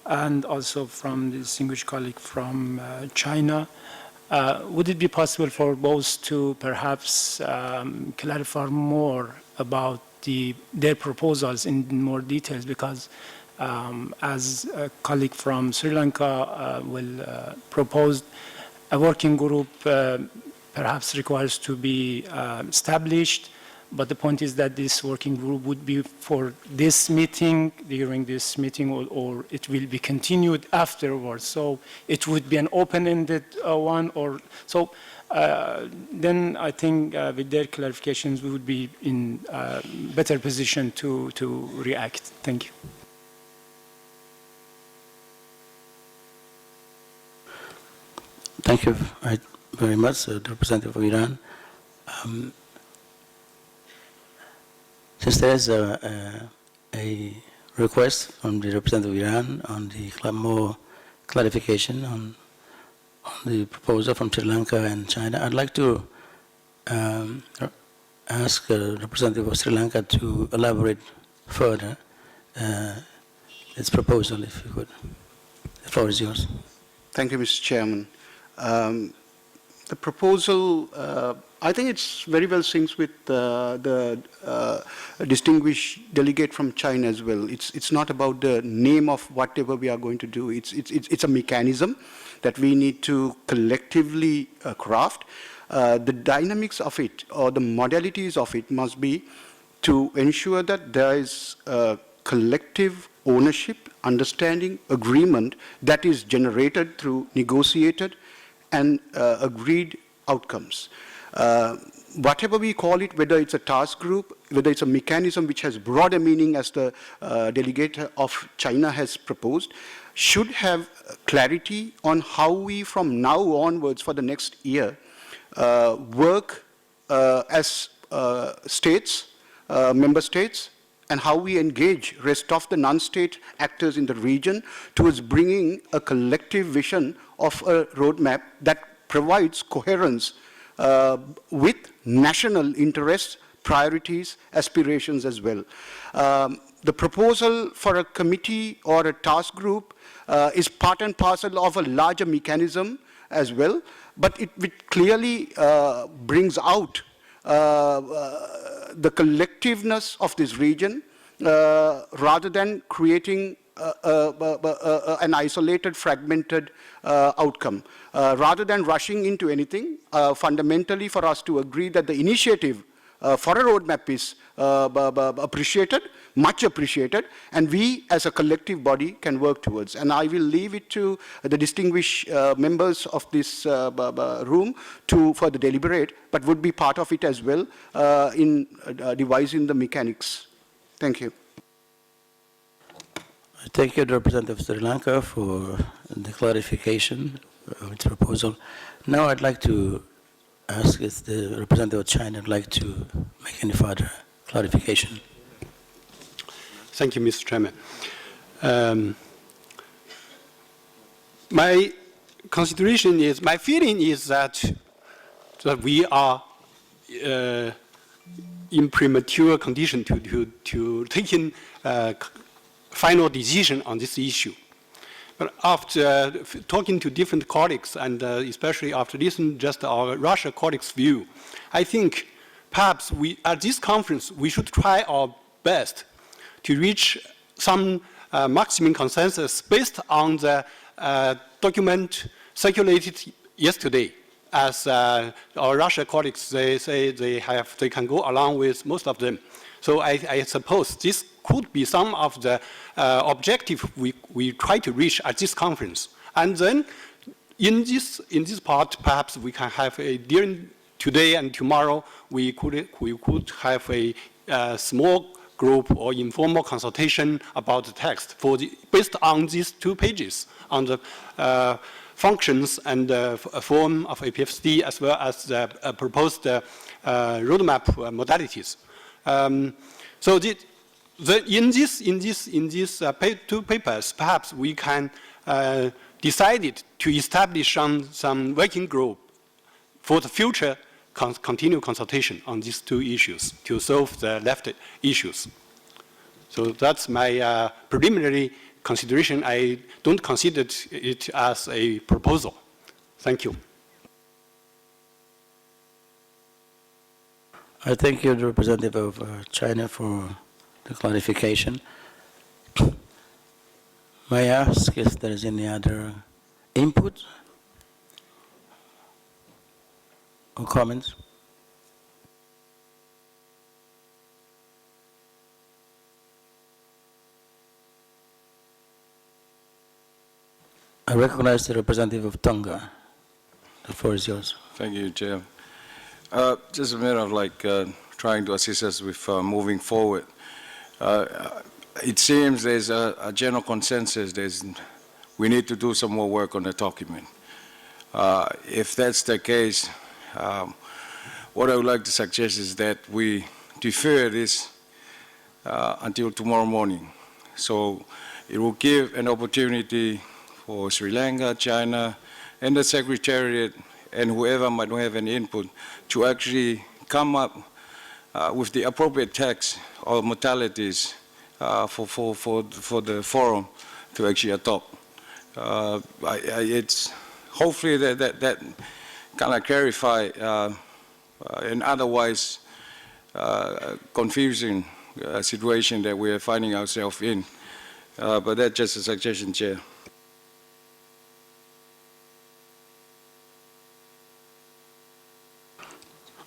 and also from the distinguished colleague from China, would it be possible for both to perhaps clarify more about their proposals in more details? Because as a colleague from Sri Lanka will propose, a working group perhaps requires to be established, but the point is that this working group would be for this meeting, during this meeting, or it will be continued afterwards. So it would be an open-ended one, or so. Then I think with their clarifications, we would be in better position to react. Thank you. Thank you very much, the representative of Iran. Since there is a request from the representative of Iran on the more clarification on the proposal from Sri Lanka and China, I'd like to ask the representative of Sri Lanka to elaborate further its proposal, if you could. The floor is yours. Thank you, Mr. Chairman. The proposal, I think it's very well syncs with the distinguished delegate from China as well. It's not about the name of whatever we are going to do. It's a mechanism that we need to collectively craft. The dynamics of it or the modalities of it must be to ensure that there is a collective ownership, understanding, agreement that is generated through negotiated and agreed outcomes. Whatever we call it, whether it's a task group, whether it's a mechanism which has broader meaning as the delegate of China has proposed, should have clarity on how we from now onwards for the next year work as states, member states, and how we engage rest of the non-state actors in the region towards bringing a collective vision of a roadmap that provides coherence with national interests, priorities, aspirations as well. The proposal for a committee or a task group is part and parcel of a larger mechanism as well, but it clearly brings out the collectiveness of this region rather than creating an isolated, fragmented outcome. Rather than rushing into anything, fundamentally for us to agree that the initiative for a roadmap is appreciated, much appreciated, and we as a collective body can work towards. And I will leave it to the distinguished members of this room to further deliberate, but would be part of it as well in devising the mechanics. Thank you. Thank you, the representative of Sri Lanka, for the clarification of its proposal. Now I'd like to ask if the representative of China would like to make any further clarification. Thank you, Mr. Chairman. My consideration is, my feeling is that we are in premature condition to taking final decision on this issue. But after talking to different colleagues, and especially after listening just our Russia colleagues' view, I think perhaps we, at this conference, we should try our best to reach some maximum consensus based on the document circulated yesterday as our Russia colleagues, they say they can go along with most of them. So I suppose this could be some of the objective we try to reach at this conference. And then in this part, perhaps we can have during today and tomorrow, we could have a small group or informal consultation about the text based on these 2 pages on the functions and form of APFSD, as well as the proposed roadmap modalities. So in these 2 papers, perhaps we can decide to establish some working group for the future continued consultation on these 2 issues to solve the left issues. So that's my preliminary consideration. I don't consider it as a proposal. Thank you. I thank you, the representative of China, for the clarification. May I ask if there is any other input or comments? I recognize the representative of Tonga. The floor is yours. Thank you, Chair. Just a matter of trying to assist us with moving forward. It seems there's a general consensus we need to do some more work on the document. If that's the case, what I would like to suggest is that we defer this until tomorrow morning. So it will give an opportunity for Sri Lanka, China, and the Secretariat, and whoever might have any input, to actually come up with the appropriate text or modalities for the forum to actually adopt. It's hopefully that kind of clarify an otherwise confusing situation that we are finding ourselves in. But that's just a suggestion, Chair.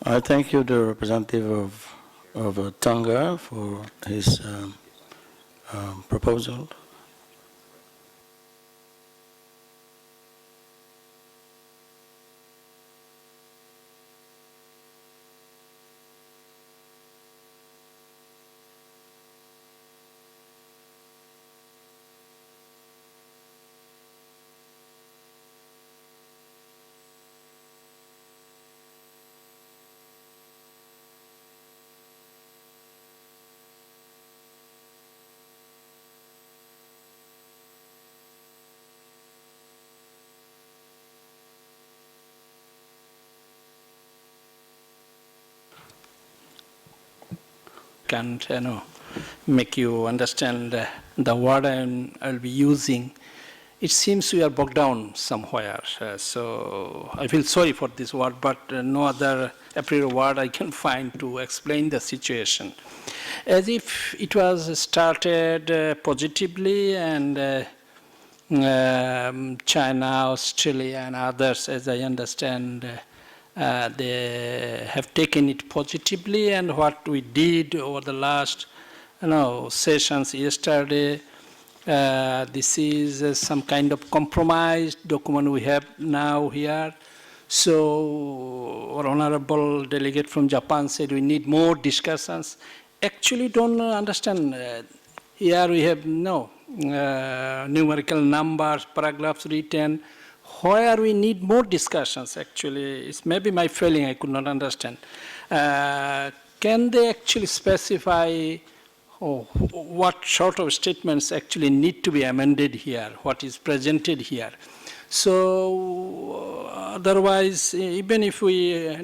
I thank you, the representative of Tonga, for his proposal. Can make you understand the word I'll be using. It seems we are bogged down somewhere. So I feel sorry for this word, but no other appropriate word I can find to explain the situation. As if it was started positively, and China, Australia, and others, as I understand, they have taken it positively, and what we did over the last sessions yesterday, this is some kind of compromise document we have now here. So our honorable delegate from Japan said we need more discussions. Actually don't understand. Here we have numerical numbers, paragraphs written, where we need more discussions. Actually, it's maybe my failing, I could not understand. Can they actually specify what sort of statements actually need to be amended here, what is presented here? So otherwise, even if we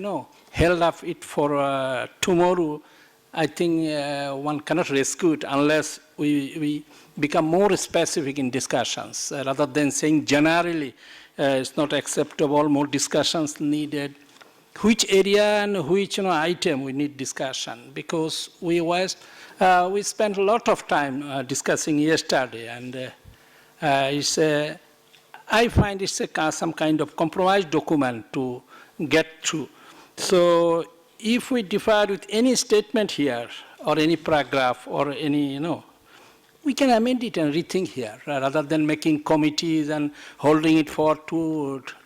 held up it for tomorrow, I think one cannot rescue it unless we become more specific in discussions, rather than saying generally it's not acceptable, more discussions needed. Which area and which item we need discussion, because we spent a lot of time discussing yesterday, and I find it's some kind of compromise document to get through. So if we differ with any statement here, or any paragraph, or any, we can amend it and rethink here, rather than making committees and holding it for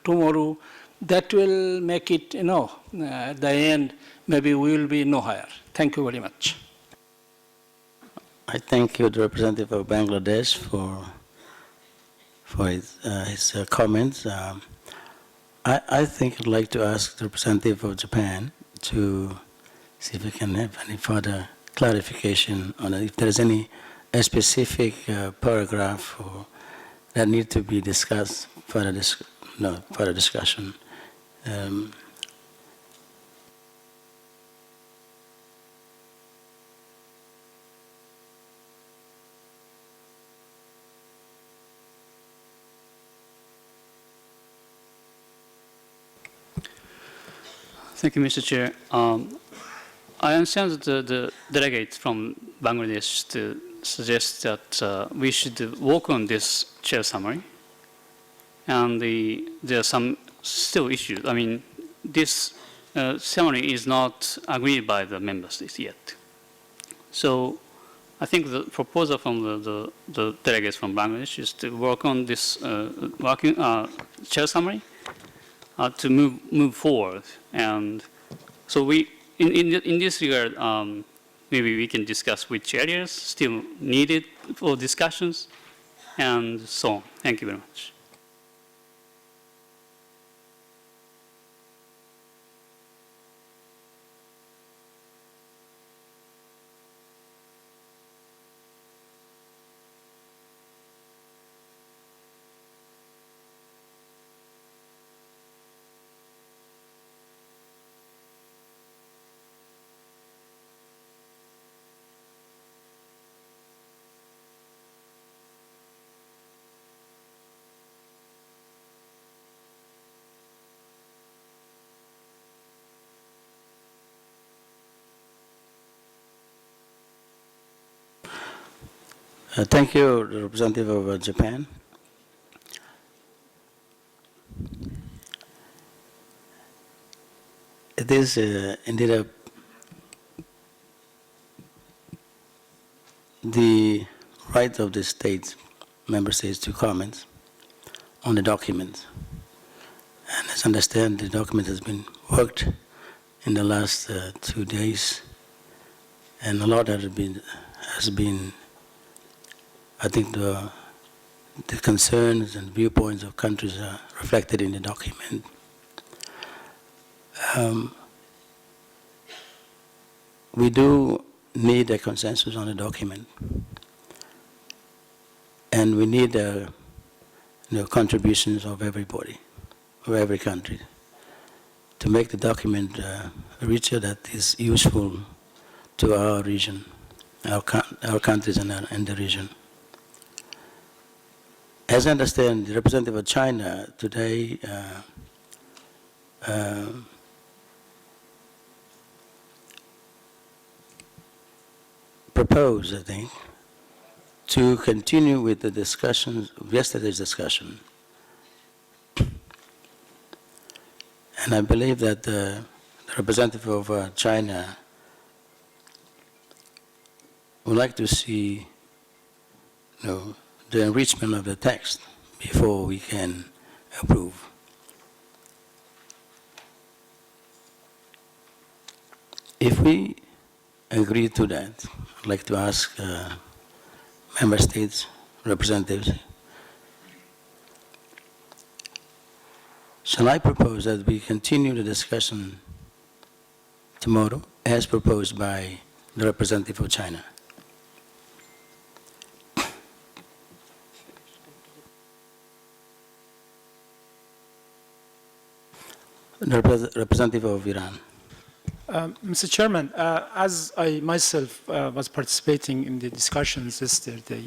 tomorrow. That will make it, at the end, maybe we will be no higher. Thank you very much. I thank you, the representative of Bangladesh, for his comments. I think I'd like to ask the representative of Japan to see if we can have any further clarification on it, if there is any specific paragraph that need to be discussed, further discussion. Thank you, Mr. Chair. I understand that the delegates from Bangladesh to suggest that we should work on this chair summary. And there are some still issues. I mean, this summary is not agreed by the member states yet. So I think the proposal from the delegates from Bangladesh is to work on this chair summary to move forward. And so we, in this regard, maybe we can discuss which areas still needed for discussions and so on. Thank you very much. Thank you, the representative of Japan. It is indeed the right of the states, member states, to comment on the document. And as I understand, the document has been worked in the last 2 days, and a lot has been I think the concerns and viewpoints of countries are reflected in the document. We do need a consensus on the document, and we need contributions of everybody, of every country, to make the document richer, that is useful to our region, our countries and the region. As I understand, the representative of China today proposed, I think, to continue with the discussions of yesterday's discussion. And I believe that the representative of China would like to see, the enrichment of the text before we can approve. If we agree to that, I'd like to ask member states representatives, shall I propose that we continue the discussion tomorrow as proposed by the representative of China? The representative of Iran. Mr. Chairman, as I myself was participating in the discussions yesterday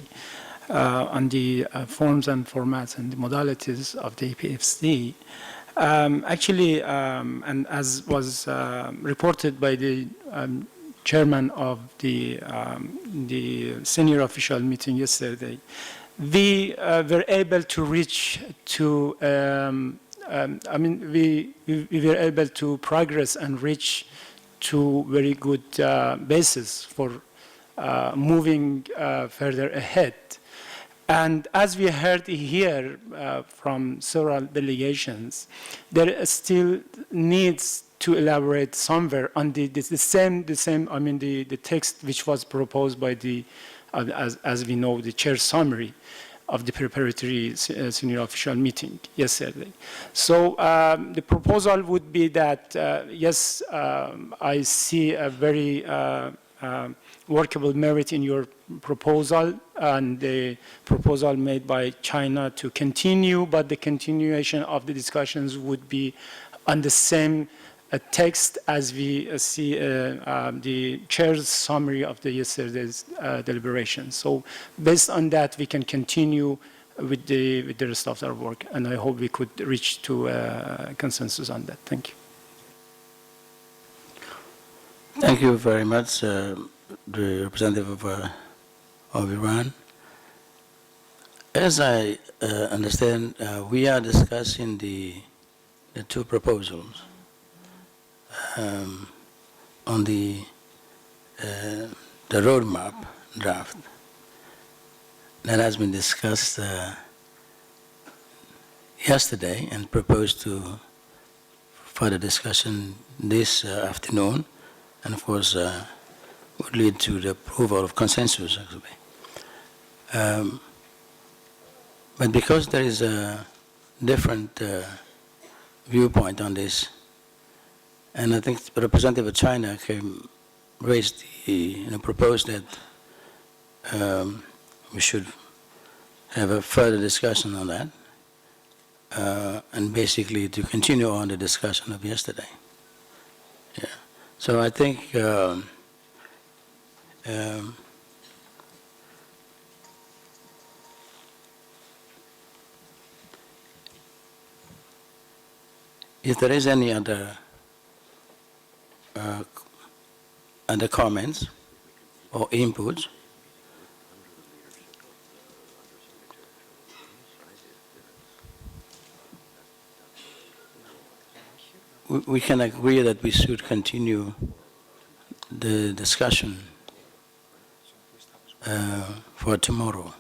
on the forms and formats and the modalities of the APFSD, actually, and as was reported by the chairman of the senior official meeting yesterday, we were able to reach to I mean, we were able to progress and reach to very good basis for moving further ahead. And as we heard here from several delegations, there still needs to elaborate somewhere on the same, I mean, the text which was proposed by the, as we know, the chair summary of the preparatory senior official meeting yesterday. So the proposal would be that, yes, I see a very workable merit in your proposal and the proposal made by China to continue, but the continuation of the discussions would be on the same text as we see the chair's summary of the yesterday's deliberation. So based on that, we can continue with the rest of our work, and I hope we could reach to a consensus on that. Thank you. Thank you very much, the representative of Iran. As I understand, we are discussing the two proposals on the roadmap draft that has been discussed yesterday and proposed to further discussion this afternoon, and of course would lead to the approval of consensus, actually. But because there is a different viewpoint on this, and I think the representative of China raised proposed that we should have a further discussion on that, and basically to continue on the discussion of yesterday. Yeah. So I think if there is any other comments or inputs, we can agree that we should continue the discussion for tomorrow.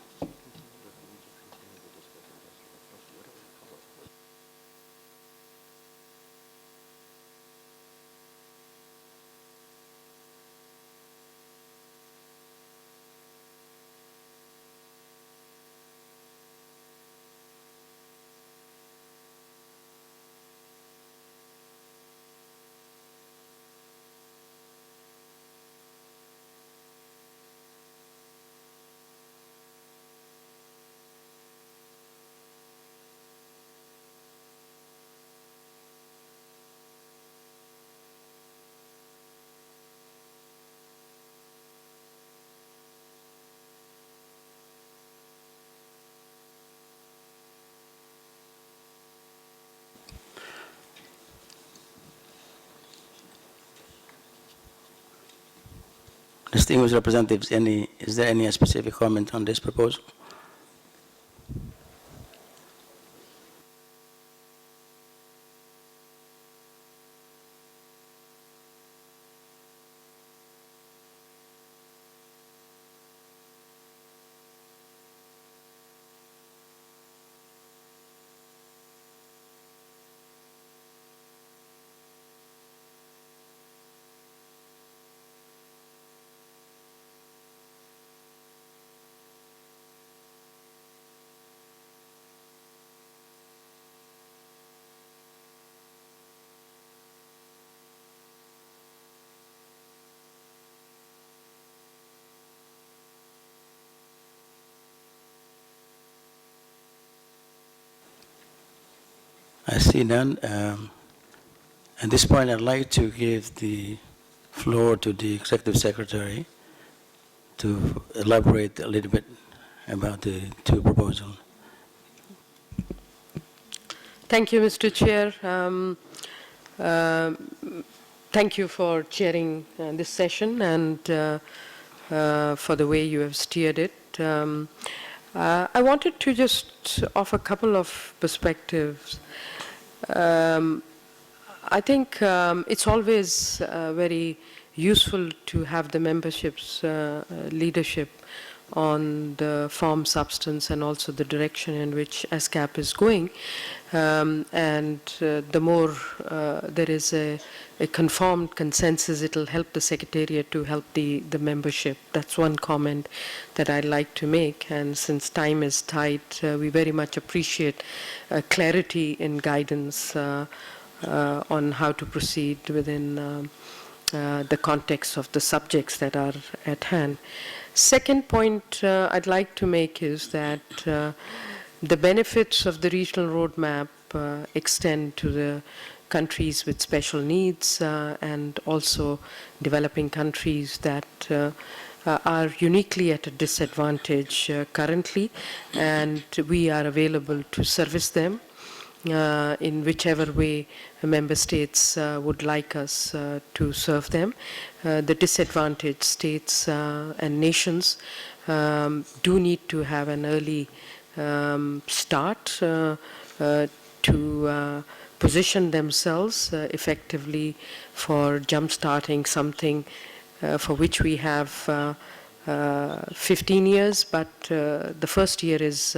Distinguished representatives, is there any specific comment on this proposal? I see none. At this point, I'd like to give the floor to the Executive Secretary to elaborate a little bit about the two proposals. Thank you, Mr. Chair. Thank you for chairing this session and for the way you have steered it. I wanted to just offer a couple of perspectives. I think it's always very useful to have the membership's leadership on the form, substance, and also the direction in which ESCAP is going. The more there is a conformed consensus, it will help the Secretariat to help the membership. That's one comment that I'd like to make. And since time is tight, we very much appreciate clarity in guidance on how to proceed within the context of the subjects that are at hand. Second point I'd like to make is that the benefits of the regional roadmap extend to the countries with special needs and also developing countries that are uniquely at a disadvantage currently, and we are available to service them in whichever way member states would like us to serve them. The disadvantaged states and nations do need to have an early start to position themselves effectively for jump-starting something for which we have 15 years, but the first year is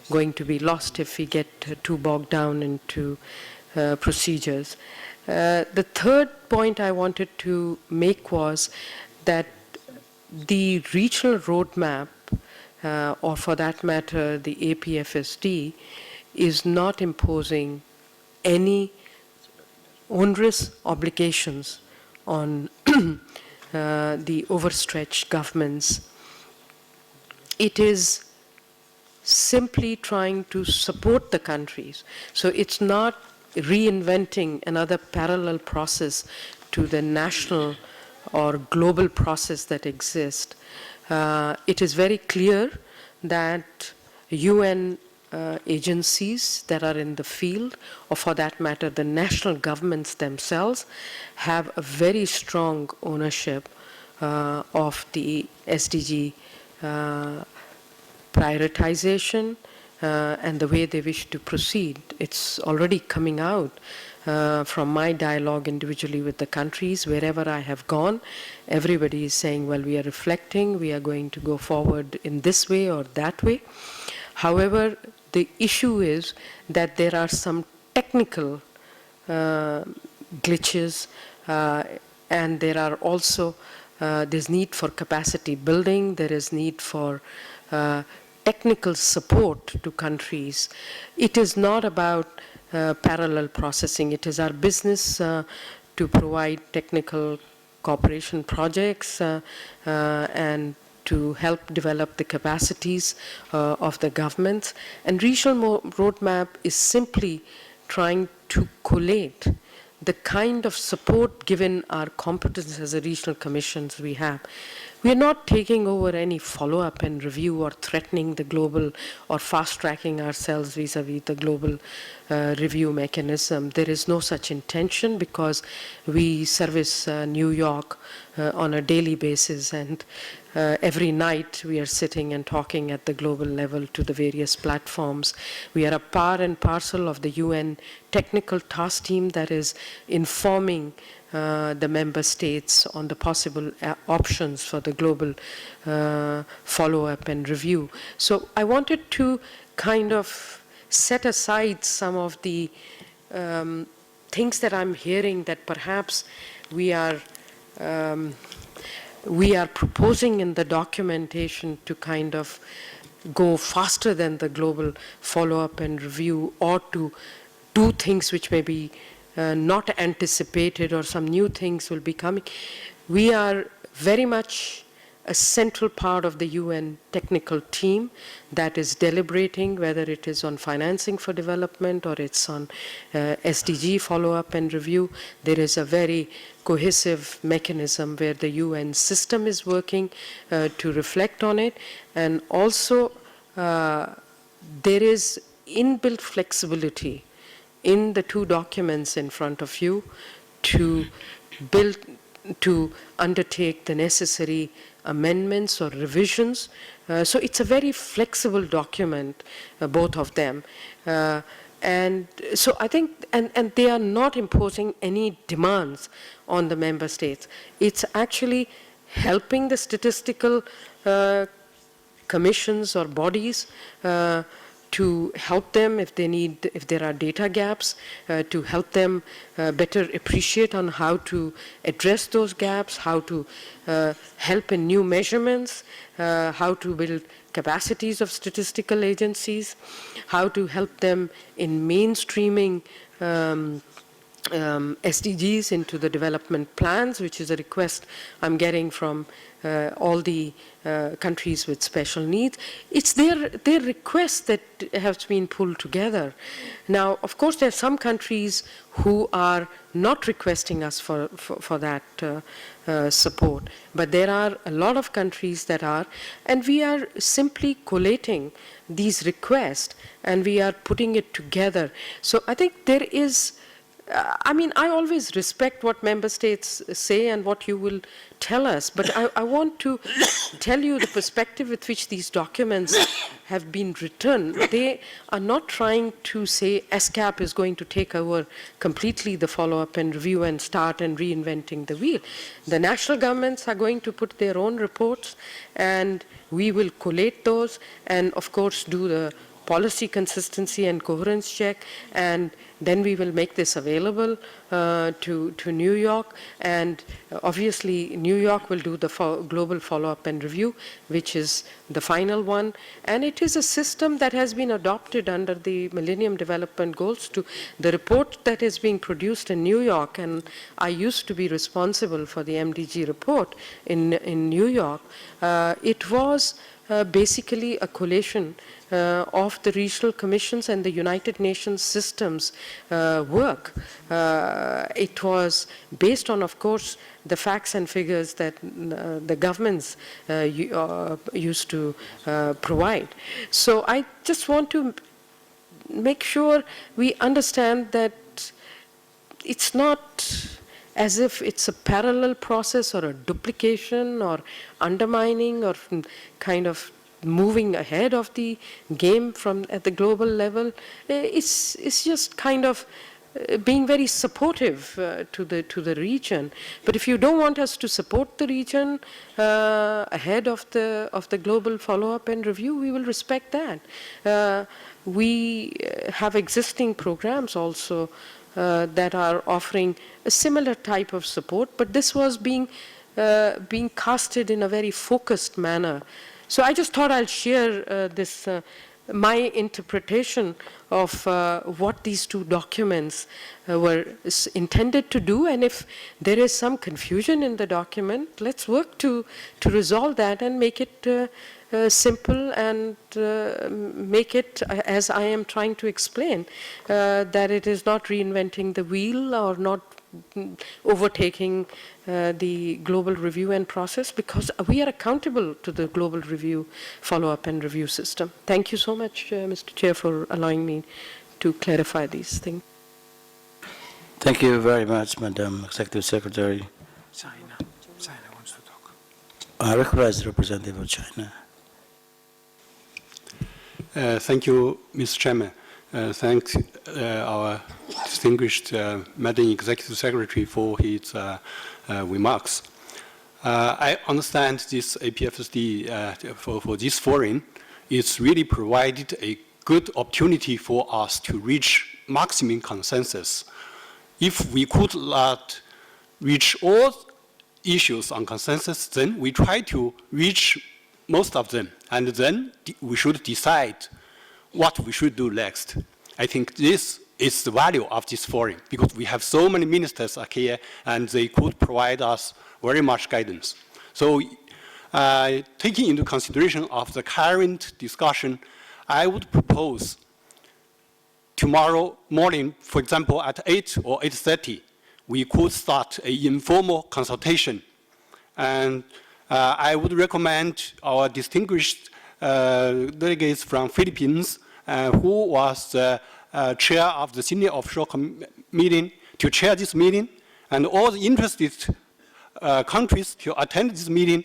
going to be lost if we get too bogged down into procedures. The third point I wanted to make was that the regional roadmap, or for that matter, the APFSD, is not imposing any onerous obligations on the overstretched governments. It is simply trying to support the countries. So it's not reinventing another parallel process to the national or global process that exists. It is very clear that UN agencies that are in the field, or for that matter, the national governments themselves, have a very strong ownership of the SDG prioritization and the way they wish to proceed. It's already coming out from my dialogue individually with the countries. Wherever I have gone, everybody is saying, well, we are reflecting, we are going to go forward in this way or that way. However, the issue is that there are some technical glitches, and there are also there's need for capacity building, there is need for technical support to countries. It is not about parallel processing. It is our business to provide technical cooperation projects and to help develop the capacities of the governments. And regional roadmap is simply trying to collate the kind of support given our competence as a regional commissions we have. We are not taking over any follow-up and review or threatening the global or fast-tracking ourselves vis-a-vis the global review mechanism. There is no such intention because we service New York on a daily basis, and every night we are sitting and talking at the global level to the various platforms. We are a part and parcel of the UN technical task team that is informing the member states on the possible options for the global follow-up and review. So I wanted to kind of set aside some of the things that I'm hearing that perhaps we are proposing in the documentation to kind of go faster than the global follow-up and review, or to do things which may be not anticipated, or some new things will be coming. We are very much a central part of the UN technical team that is deliberating whether it is on financing for development or it's on SDG follow-up and review. There is a very cohesive mechanism where the UN system is working to reflect on it, and also there is inbuilt flexibility in the two documents in front of you to undertake the necessary amendments or revisions. So it's a very flexible document, both of them. And so I think, and they are not imposing any demands on the member states. It's actually helping the statistical commissions or bodies to help them if they need, if there are data gaps, to help them better appreciate on how to address those gaps, how to help in new measurements, how to build capacities of statistical agencies, how to help them in mainstreaming SDGs into the development plans, which is a request I'm getting from all the countries with special needs. It's their request that has been pulled together. Now, of course, there are some countries who are not requesting us for that support, but there are a lot of countries that are, and we are simply collating these requests and we are putting it together. So I think there is, I mean, I always respect what member states say and what you will tell us, but I want to tell you the perspective with which these documents have been written. They are not trying to say ESCAP is going to take over completely the follow-up and review and start and reinventing the wheel. The national governments are going to put their own reports and we will collate those and, of course, do the policy consistency and coherence check, and then we will make this available to New York, and obviously New York will do the global follow-up and review, which is the final one, and it is a system that has been adopted under the Millennium Development Goals. To the report that is being produced in New York, and I used to be responsible for the MDG report in New York, it was basically a collation of the regional commissions and the United Nations systems work. It was based on, of course, the facts and figures that the governments used to provide. So I just want to make sure we understand that it's not as if it's a parallel process or a duplication or undermining or kind of moving ahead of the game from at the global level. It's just kind of being very supportive to the region. But if you don't want us to support the region ahead of the global follow-up and review, we will respect that. We have existing programs also that are offering a similar type of support, but this was being casted in a very focused manner. So I just thought I'll share this, my interpretation of what these two documents were intended to do, and if there is some confusion in the document, let's work to resolve that and make it simple and make it, as I am trying to explain, that it is not reinventing the wheel or not overtaking the global review and process, because we are accountable to the global review, follow-up and review system. Thank you so much, Mr. Chair, for allowing me to clarify these things. Thank you very much, Madam Executive Secretary. China wants to talk. I recognize the representative of China. Thank you, Mr. Chairman. Thanks our distinguished Madam Executive Secretary for his remarks. I understand this APFSD for this forum is really provided a good opportunity for us to reach maximum consensus. If we could not reach all issues on consensus, then we try to reach most of them, and then we should decide what we should do next. I think this is the value of this forum, because we have so many ministers here, and they could provide us very much guidance. So taking into consideration of the current discussion, I would propose tomorrow morning, for example, at 8 or 8:30, we could start an informal consultation. And I would recommend our distinguished delegates from Philippines, who was the chair of the Senior Offshore Meeting, to chair this meeting, and all the interested countries to attend this meeting.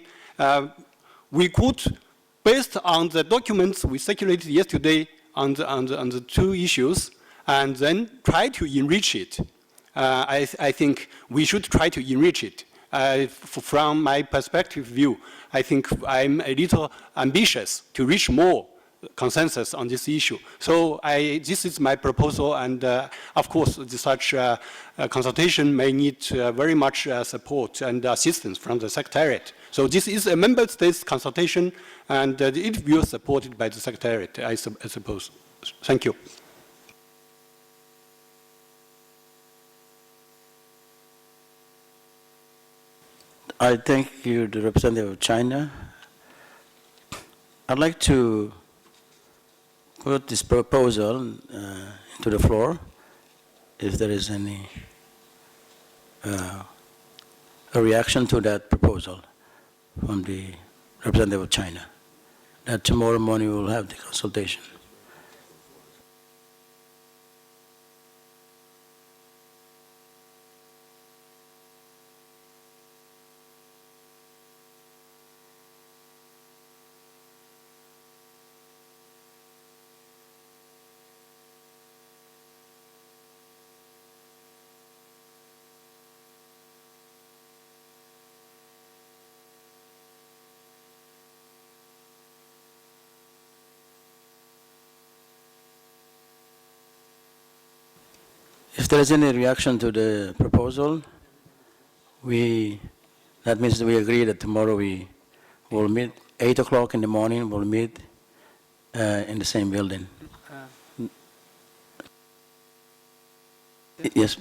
We could, based on the documents we circulated yesterday on the two issues, and then try to enrich it. I think we should try to enrich it. From my perspective view, I think I'm a little ambitious to reach more consensus on this issue. So this is my proposal, and of course, such consultation may need very much support and assistance from the Secretariat. So this is a member states consultation, and it will be supported by the Secretariat, I suppose. Thank you. I thank you, the representative of China. I'd like to put this proposal into the floor, if there is any a reaction to that proposal from the representative of China, that tomorrow morning we will have the consultation. If there is any reaction to the proposal, that means we agree that tomorrow we will meet 8 o'clock in the morning. We'll meet in the same building. Yes.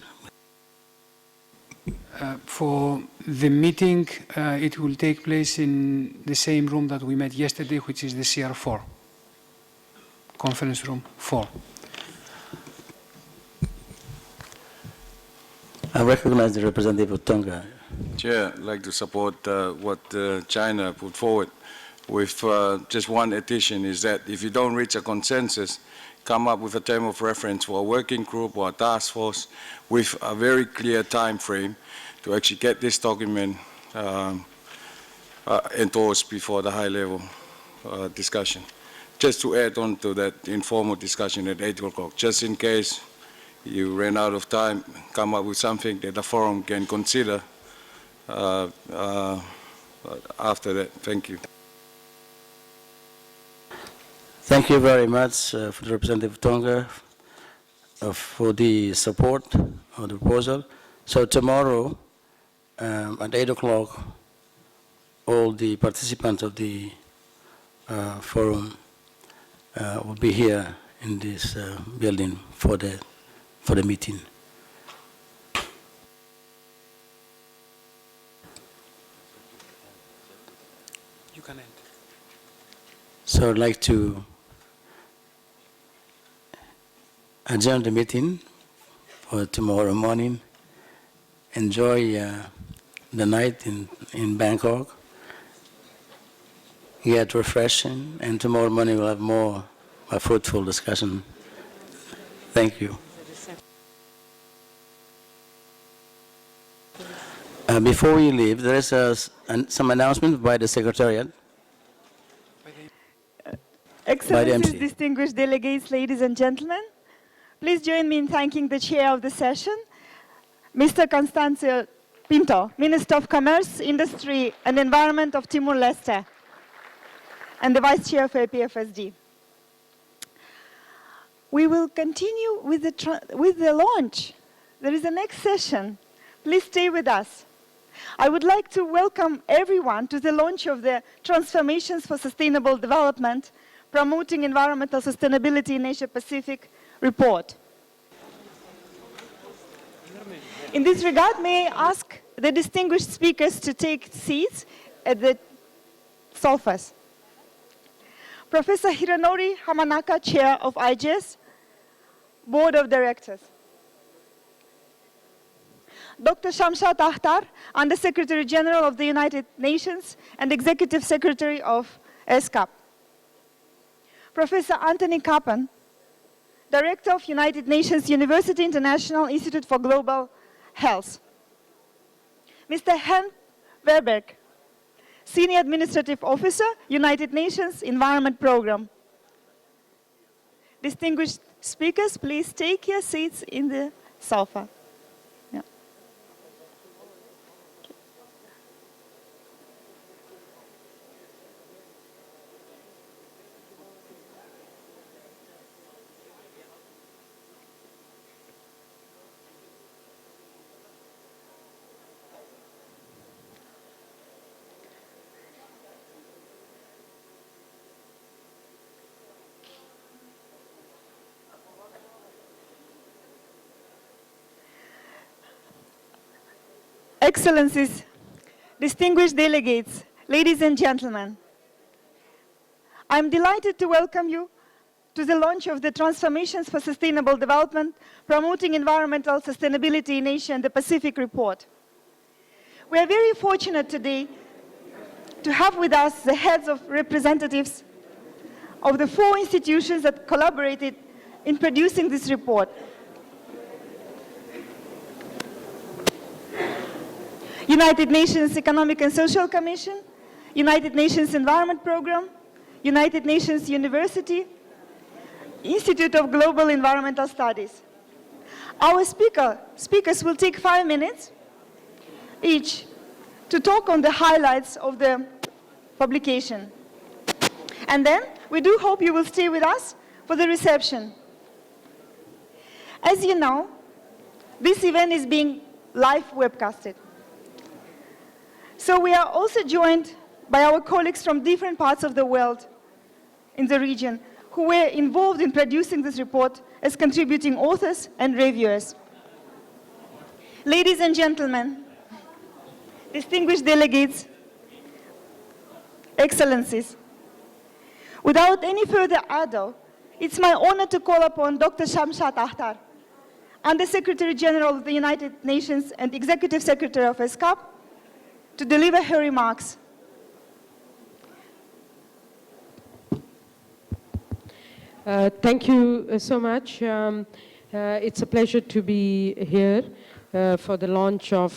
For the meeting, it will take place in the same room that we met yesterday, which is the CR4, conference room 4. I recognize the representative of Tonga. Chair, I'd like to support what China put forward with just one addition, is that if you don't reach a consensus, come up with a term of reference for a working group or a task force with a very clear time frame to actually get this document endorsed before the high-level discussion. Just to add on to that informal discussion at 8 o'clock, just in case you ran out of time, come up with something that the forum can consider after that. Thank you. Thank you very much for the representative of Tonga for the support of the proposal. So tomorrow at 8 o'clock, all the participants of the forum will be here in this building for the meeting. You can end. So I'd like to adjourn the meeting for tomorrow morning. Enjoy the night in Bangkok. Get refreshing, and tomorrow morning we'll have more fruitful discussion. Thank you. Before we leave, there is some announcement by the Secretariat. Excellencies, distinguished delegates, ladies and gentlemen, please join me in thanking the chair of the session, Mr. Constancio Pinto, Minister of Commerce, Industry and Environment of Timor-Leste, and the Vice Chair of APFSD. We will continue with the launch. There is a next session. Please stay with us. I would like to welcome everyone to the launch of the Transformations for Sustainable Development, Promoting Environmental Sustainability in Asia-Pacific report. In this regard, may I ask the distinguished speakers to take seats at the sofas. Professor Hironori Hamanaka, Chair of IGES, Board of Directors. Dr. Shamshat Akhtar, Under Secretary General of the United Nations and Executive Secretary of ESCAP. Professor Anthony Kapan, Director of United Nations University International Institute for Global Health. Mr. Hen Verberg, Senior Administrative Officer, United Nations Environment Program. Distinguished speakers, please take your seats in the sofa. Yeah. Excellencies, distinguished delegates, ladies and gentlemen, I'm delighted to welcome you to the launch of the Transformations for Sustainable Development, Promoting Environmental Sustainability in Asia and the Pacific report. We are very fortunate today to have with us the heads of representatives of the 4 institutions that collaborated in producing this report. United Nations Economic and Social Commission, United Nations Environment Program, United Nations University, Institute of Global Environmental Studies. Our speakers will take 5 minutes each to talk on the highlights of the publication. And then we do hope you will stay with us for the reception. As you know, this event is being live webcasted. So we are also joined by our colleagues from different parts of the world in the region who were involved in producing this report as contributing authors and reviewers. Ladies and gentlemen, distinguished delegates, excellencies, without any further ado, it's my honor to call upon Dr. Shamshat Akhtar, Under-Secretary General of the United Nations and Executive Secretary of ESCAP, to deliver her remarks. Thank you so much. It's a pleasure to be here for the launch of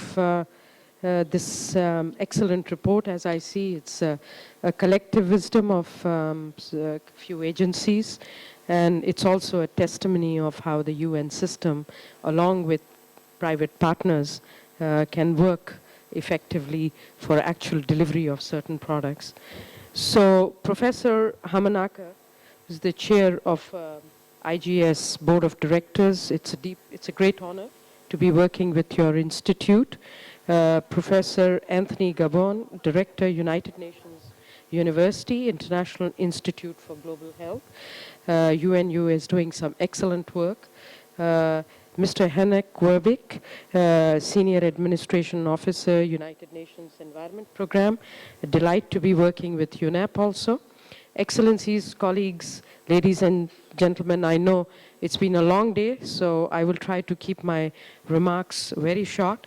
this excellent report. As I see, it's a collective wisdom of a few agencies, and it's also a testimony of how the UN system, along with private partners, can work effectively for actual delivery of certain products. So Professor Hamanaka is the chair of IGS Board of Directors. It's a great honor to be working with your institute. Professor Anthony Gabon, Director, United Nations University, International Institute for Global Health. UNU is doing some excellent work. Mr. Hennek Werbeek, Senior Administration Officer, United Nations Environment Program. A delight to be working with UNEP also. Excellencies, colleagues, ladies and gentlemen, I know it's been a long day, so I will try to keep my remarks very short.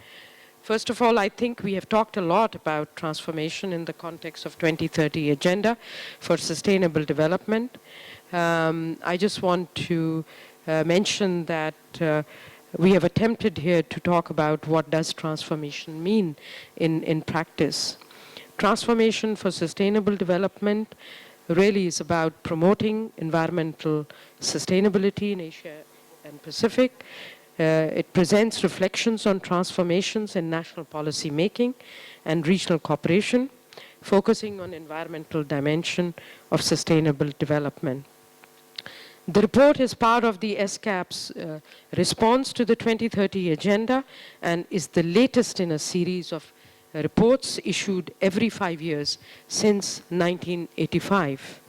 First of all, I think we have talked a lot about transformation in the context of 2030 Agenda for Sustainable Development. I just want to mention that we have attempted here to talk about what does transformation mean in practice. Transformation for sustainable development really is about promoting environmental sustainability in Asia and Pacific. It presents reflections on transformations in national policy making and regional cooperation, focusing on environmental dimension of sustainable development. The report is part of the ESCAP's response to the 2030 Agenda and is the latest in a series of reports issued every 5 years since 1985.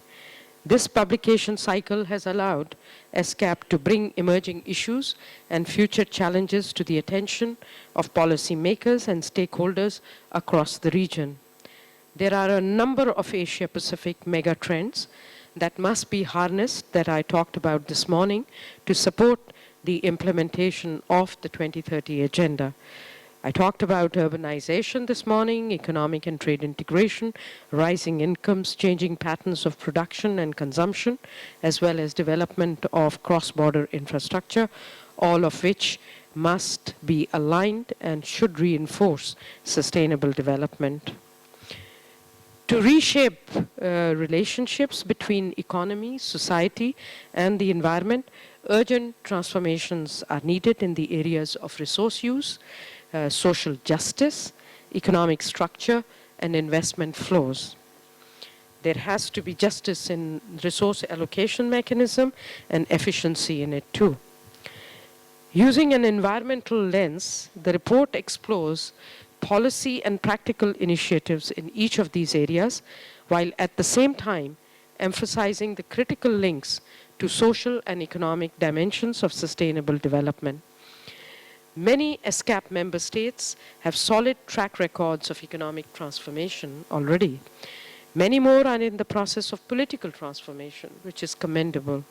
This publication cycle has allowed ESCAP to bring emerging issues and future challenges to the attention of policymakers and stakeholders across the region. There are a number of Asia-Pacific mega trends that must be harnessed that I talked about this morning to support the implementation of the 2030 Agenda. I talked about urbanization this morning, economic and trade integration, rising incomes, changing patterns of production and consumption, as well as development of cross-border infrastructure, all of which must be aligned and should reinforce sustainable development. To reshape relationships between economy, society, and the environment, urgent transformations are needed in the areas of resource use, social justice, economic structure, and investment flows. There has to be justice in resource allocation mechanism and efficiency in it too. Using an environmental lens, the report explores policy and practical initiatives in each of these areas, while at the same time emphasizing the critical links to social and economic dimensions of sustainable development. Many ESCAP member states have solid track records of economic transformation already. Many more are in the process of political transformation, which is commendable.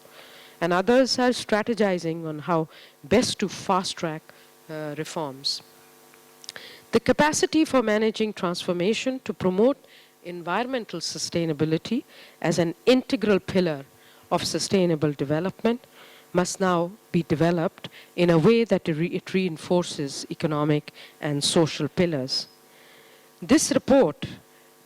And others are strategizing on how best to fast-track reforms. The capacity for managing transformation to promote environmental sustainability as an integral pillar of sustainable development must now be developed in a way that it reinforces economic and social pillars. This report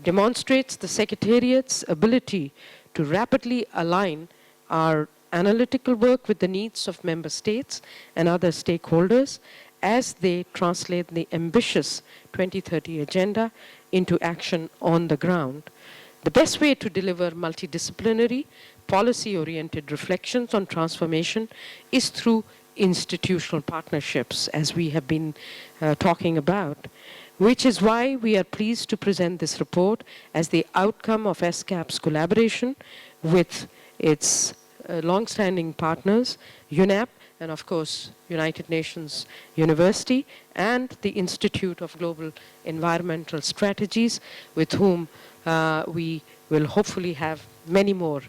demonstrates the Secretariat's ability to rapidly align our analytical work with the needs of member states and other stakeholders as they translate the ambitious 2030 agenda into action on the ground. The best way to deliver multidisciplinary, policy-oriented reflections on transformation is through institutional partnerships, as we have been talking about, which is why we are pleased to present this report as the outcome of ESCAP's collaboration with its long-standing partners, UNEP, and of course, United Nations University, and the Institute of Global Environmental Strategies, with whom we will hopefully have many more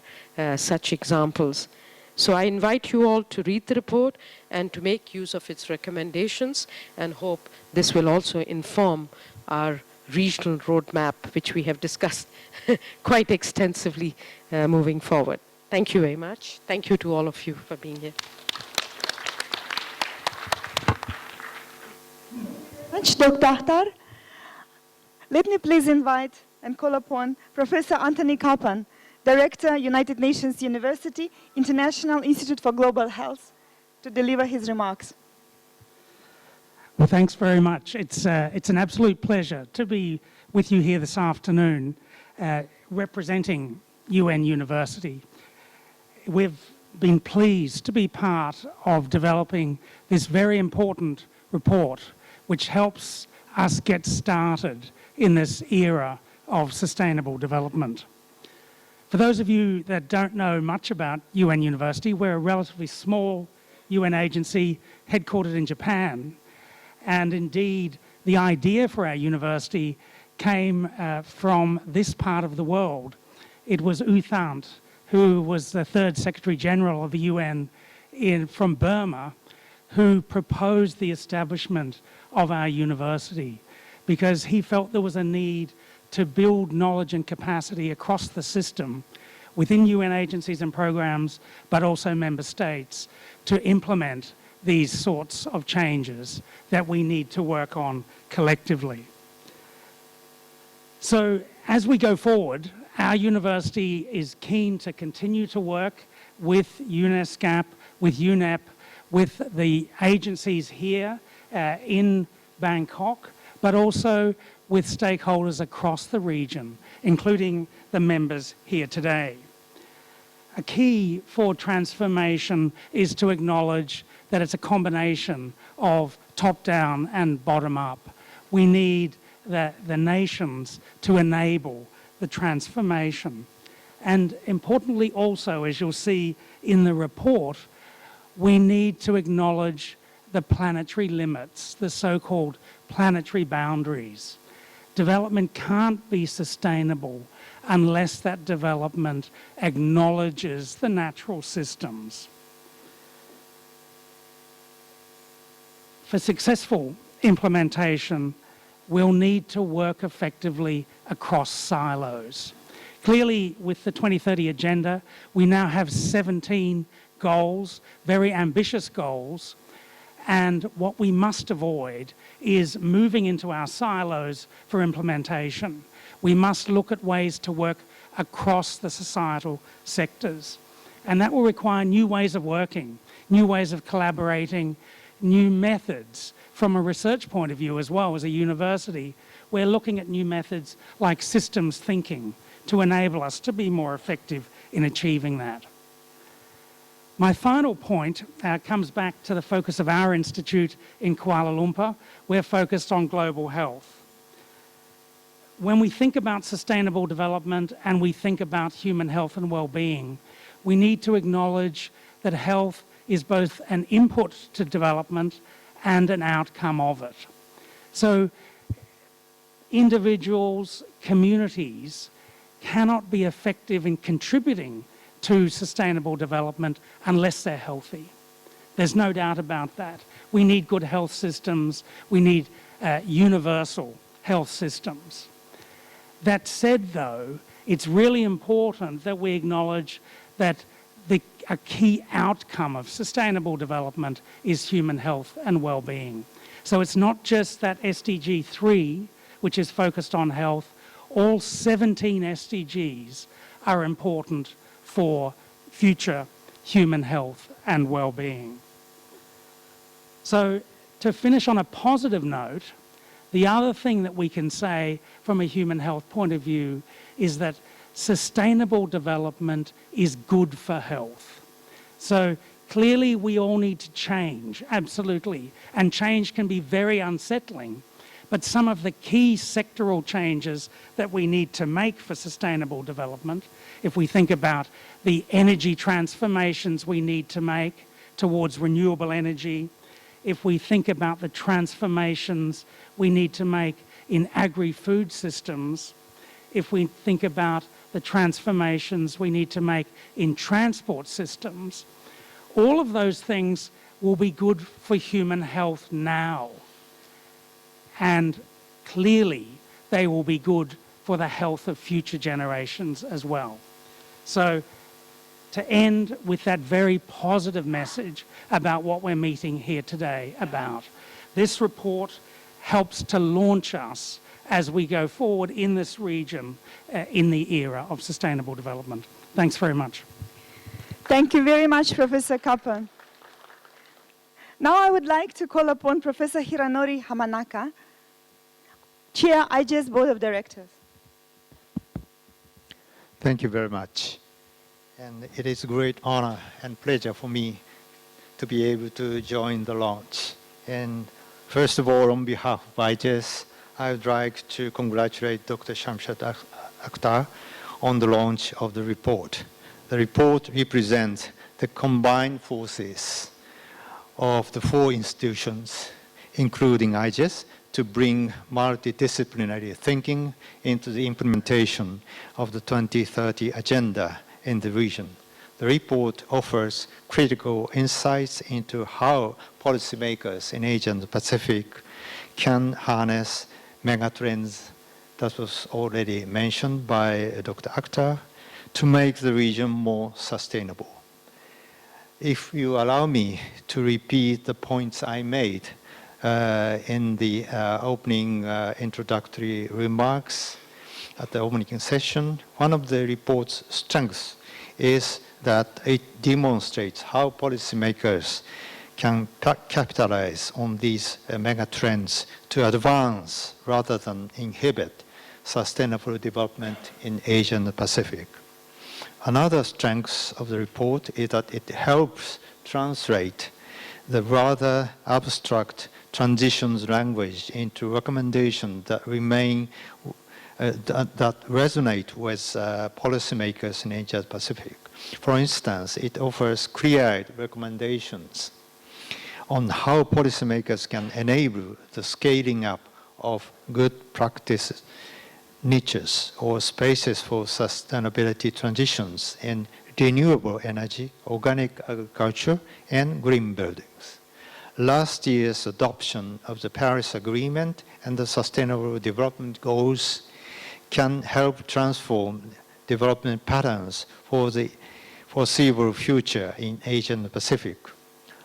such examples. So I invite you all to read the report and to make use of its recommendations, and hope this will also inform our regional roadmap, which we have discussed quite extensively moving forward. Thank you very much. Thank you to all of you for being here. Dr. Akhtar. Let me please invite and call upon Professor Anthony Kaplan, Director, United Nations University, International Institute for Global Health, to deliver his remarks. Well, thanks very much. It's an absolute pleasure to be with you here this afternoon, representing UN University. We've been pleased to be part of developing this very important report, which helps us get started in this era of sustainable development. For those of you that don't know much about UN University, we're a relatively small UN agency headquartered in Japan. And indeed, the idea for our university came from this part of the world. It was U Thant, who was the third Secretary General of the UN from Burma, who proposed the establishment of our university, because he felt there was a need to build knowledge and capacity across the system within UN agencies and programs, but also member states, to implement these sorts of changes that we need to work on collectively. So as we go forward, our university is keen to continue to work with ESCAP, with UNEP, with the agencies here in Bangkok, but also with stakeholders across the region, including the members here today. A key for transformation is to acknowledge that it's a combination of top-down and bottom-up. We need the nations to enable the transformation. And importantly also, as you'll see in the report, we need to acknowledge the planetary limits, the so-called planetary boundaries. Development can't be sustainable unless that development acknowledges the natural systems. For successful implementation, we'll need to work effectively across silos. Clearly, with the 2030 Agenda, we now have 17 goals, very ambitious goals, and what we must avoid is moving into our silos for implementation. we must look at ways to work across the societal sectors. And that will require new ways of working, new ways of collaborating, new methods. From a research point of view as well, as a university, we're looking at new methods like systems thinking to enable us to be more effective in achieving that. My final point comes back to the focus of our institute in Kuala Lumpur. We're focused on global health. When we think about sustainable development and we think about human health and well-being, we need to acknowledge that health is both an input to development and an outcome of it. So individuals, communities cannot be effective in contributing to sustainable development unless they're healthy. There's no doubt about that. We need good health systems. We need universal health systems. That said, though, it's really important that we acknowledge that a key outcome of sustainable development is human health and well-being. So it's not just that SDG 3, which is focused on health. All 17 SDGs are important for future human health and well-being. So to finish on a positive note, the other thing that we can say from a human health point of view is that sustainable development is good for health. So clearly we all need to change, absolutely, and change can be very unsettling. But some of the key sectoral changes that we need to make for sustainable development, if we think about the energy transformations we need to make towards renewable energy, if we think about the transformations we need to make in agri-food systems, if we think about the transformations we need to make in transport systems, all of those things will be good for human health now. And clearly, they will be good for the health of future generations as well. So, to end with that very positive message about what we're meeting here today about, this report helps to launch us as we go forward in this region in the era of sustainable development. Thanks very much. Thank you very much, Professor Kappa. Now I would like to call upon Professor Hiranori Hamanaka, Chair, IGS Board of Directors. Thank you very much. And it is a great honor and pleasure for me to be able to join the launch. And first of all, on behalf of IGS, I would like to congratulate Dr. Shamshad Akhtar on the launch of the report. The report represents the combined forces of the 4 institutions, including IGS, to bring multidisciplinary thinking into the implementation of the 2030 agenda in the region. The report offers critical insights into how policymakers in Asia and the Pacific can harness megatrends that was already mentioned by Dr. Akhtar to make the region more sustainable. If you allow me to repeat the points I made in the opening introductory remarks at the opening session, one of the report's strengths is that it demonstrates how policymakers can capitalize on these mega trends to advance rather than inhibit sustainable development in Asia and the Pacific. Another strength of the report is that it helps translate the rather abstract transitions language into recommendations that that resonate with policymakers in Asia Pacific. For instance, it offers clear recommendations on how policymakers can enable the scaling up of good practices, niches or spaces for sustainability transitions in renewable energy, organic agriculture, and green buildings. Last year's adoption of the Paris Agreement and the Sustainable Development Goals can help transform development patterns for the foreseeable future in Asia and the Pacific.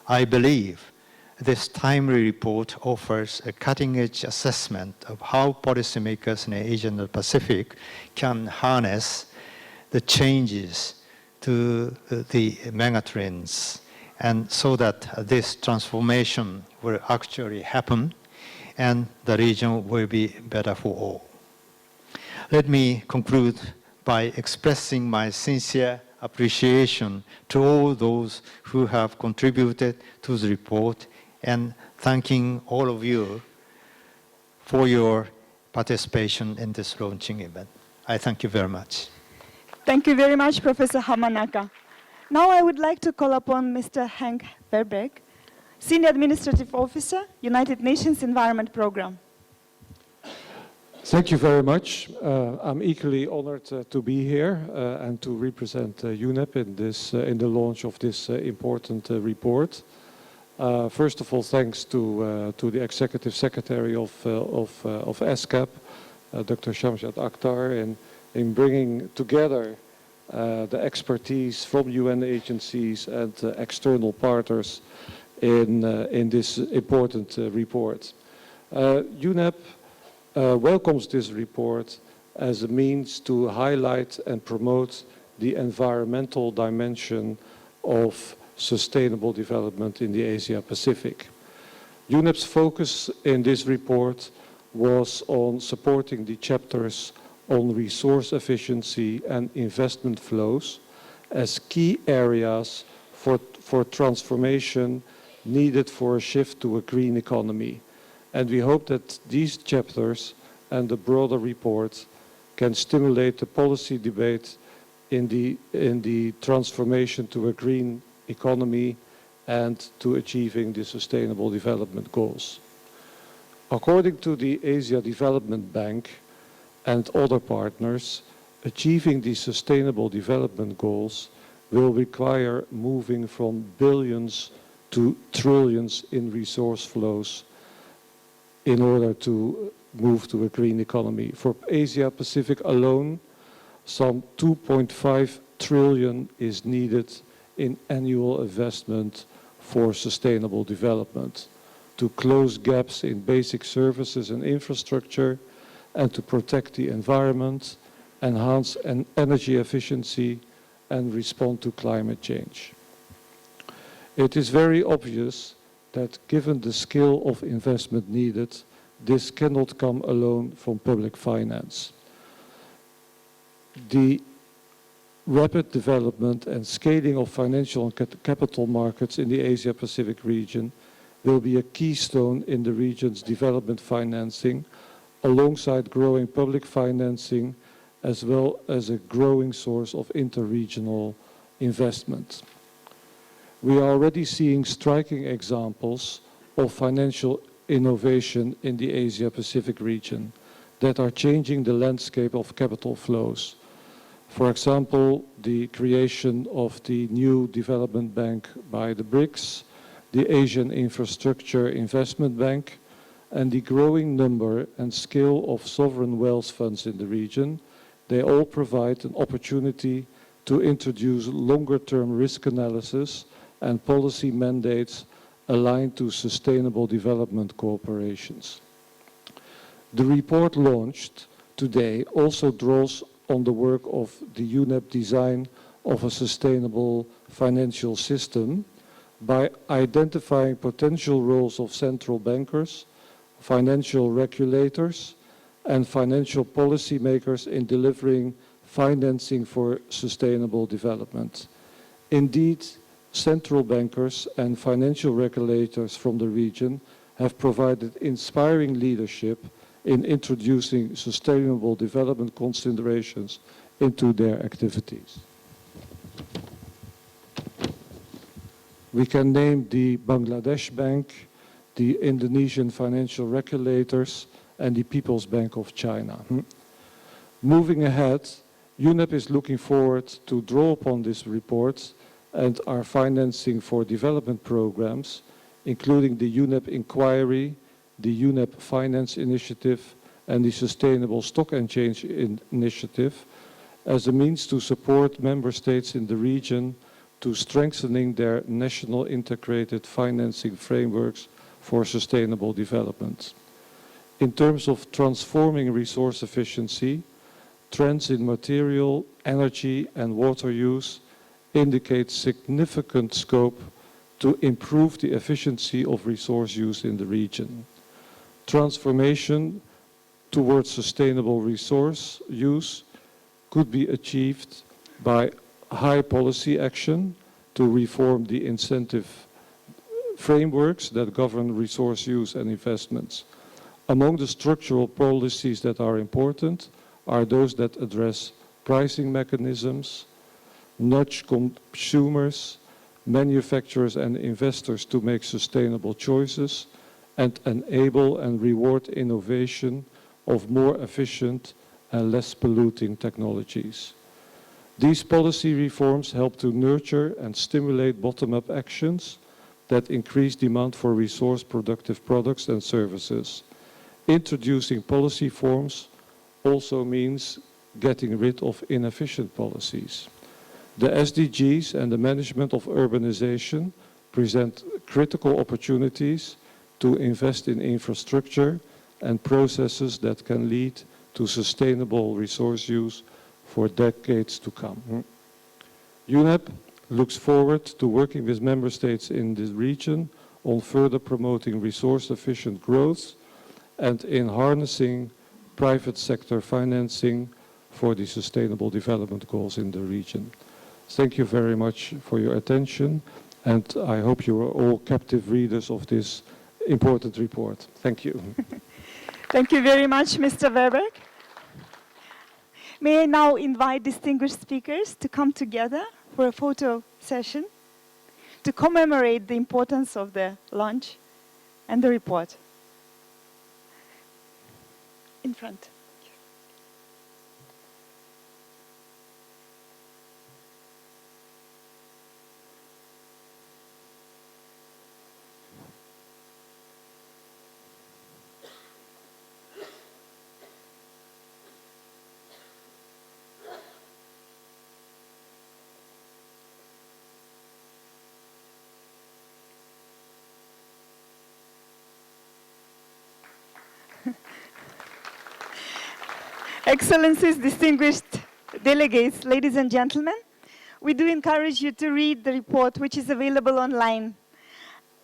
I believe this timely report offers a cutting-edge assessment of how policymakers in Asia and the Pacific can harness the changes to the megatrends, and so that this transformation will actually happen and the region will be better for all. Let me conclude by expressing my sincere appreciation to all those who have contributed to the report, and thanking all of you for your participation in this launching event. I thank you very much. Thank you very much, Professor Hamanaka. Now I would like to call upon Mr. Henk Verbeek, Senior Administrative Officer, United Nations Environment Programme. Thank you very much. I'm equally honored to be here and to represent UNEP in the launch of this important report. First of all, thanks to the Executive Secretary of ESCAP, Dr. Shamjad Akhtar, in bringing together the expertise from UN agencies and external partners in this important report. UNEP welcomes this report as a means to highlight and promote the environmental dimension of sustainable development in the Asia Pacific. UNEP's focus in this report was on supporting the chapters on resource efficiency and investment flows as key areas for transformation needed for a shift to a green economy. And we hope that these chapters and the broader report can stimulate the policy debate in the transformation to a green economy and to achieving the Sustainable Development Goals. According to the Asia Development Bank and other partners, achieving the Sustainable Development Goals will require moving from billions to trillions in resource flows in order to move to a green economy. For Asia Pacific alone, some 2.5 trillion is needed in annual investment for sustainable development, to close gaps in basic services and infrastructure, and to protect the environment, enhance energy efficiency, and respond to climate change. It is very obvious that given the scale of investment needed, this cannot come alone from public finance. The rapid development and scaling of financial and capital markets in the Asia-Pacific region will be a keystone in the region's development financing, alongside growing public financing, as well as a growing source of interregional investment. We are already seeing striking examples of financial innovation in the Asia-Pacific region that are changing the landscape of capital flows. For example, the creation of the new development bank by the BRICS, the Asian Infrastructure Investment Bank, and the growing number and scale of sovereign wealth funds in the region. They all provide an opportunity to introduce longer-term risk analysis and policy mandates aligned to sustainable development cooperations. The report launched today also draws on the work of the UNEP design of a sustainable financial system by identifying potential roles of central bankers, financial regulators, and financial policymakers in delivering financing for sustainable development. Indeed, central bankers and financial regulators from the region have provided inspiring leadership in introducing sustainable development considerations into their activities. We can name the Bangladesh Bank, the Indonesian financial regulators, and the People's Bank of China. Moving ahead, UNEP is looking forward to draw upon this report and our financing for development programs, including the UNEP Inquiry, the UNEP Finance Initiative, and the Sustainable Stock Exchange Initiative, as a means to support member states in the region to strengthening their national integrated financing frameworks for sustainable development. In terms of transforming resource efficiency, trends in material, energy and water use indicate significant scope to improve the efficiency of resource use in the region. Transformation towards sustainable resource use could be achieved by high policy action to reform the incentive frameworks that govern resource use and investments. Among the structural policies that are important are those that address pricing mechanisms, nudge consumers, manufacturers and investors to make sustainable choices, and enable and reward innovation of more efficient and less polluting technologies. These policy reforms help to nurture and stimulate bottom-up actions that increase demand for resource-productive products and services. Introducing policy forms also means getting rid of inefficient policies. The SDGs and the management of urbanization present critical opportunities to invest in infrastructure and processes that can lead to sustainable resource use for decades to come. UNEP looks forward to working with member states in this region on further promoting resource-efficient growth and in harnessing private sector financing for the sustainable development goals in the region. Thank you very much for your attention, and I hope you are all captive readers of this important report. Thank you. Thank you very much, Mr. Verberg. May I now invite distinguished speakers to come together for a photo session to commemorate the importance of the launch and the report. In front. Excellencies, distinguished delegates, ladies and gentlemen, we do encourage you to read the report, which is available online.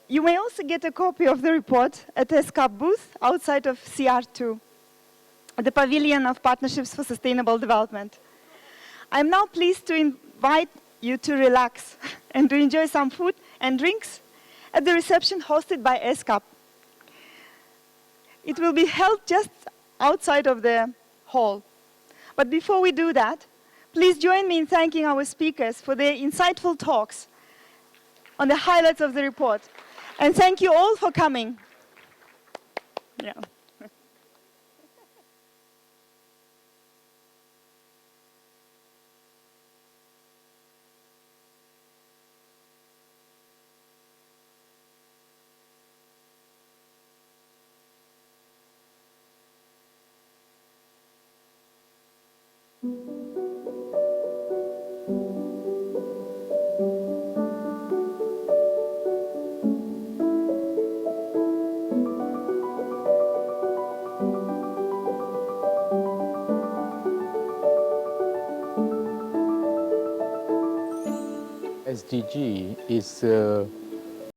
You may also get a copy of the report at the ESCAP booth outside of CR2, the Pavilion of Partnerships for Sustainable Development. I'm now pleased to invite you to relax and to enjoy some food and drinks at the reception hosted by ESCAP. It will be held just outside of the hall. But before we do that, please join me in thanking our speakers for their insightful talks on the highlights of the report. And thank you all for coming. Yeah. SDG is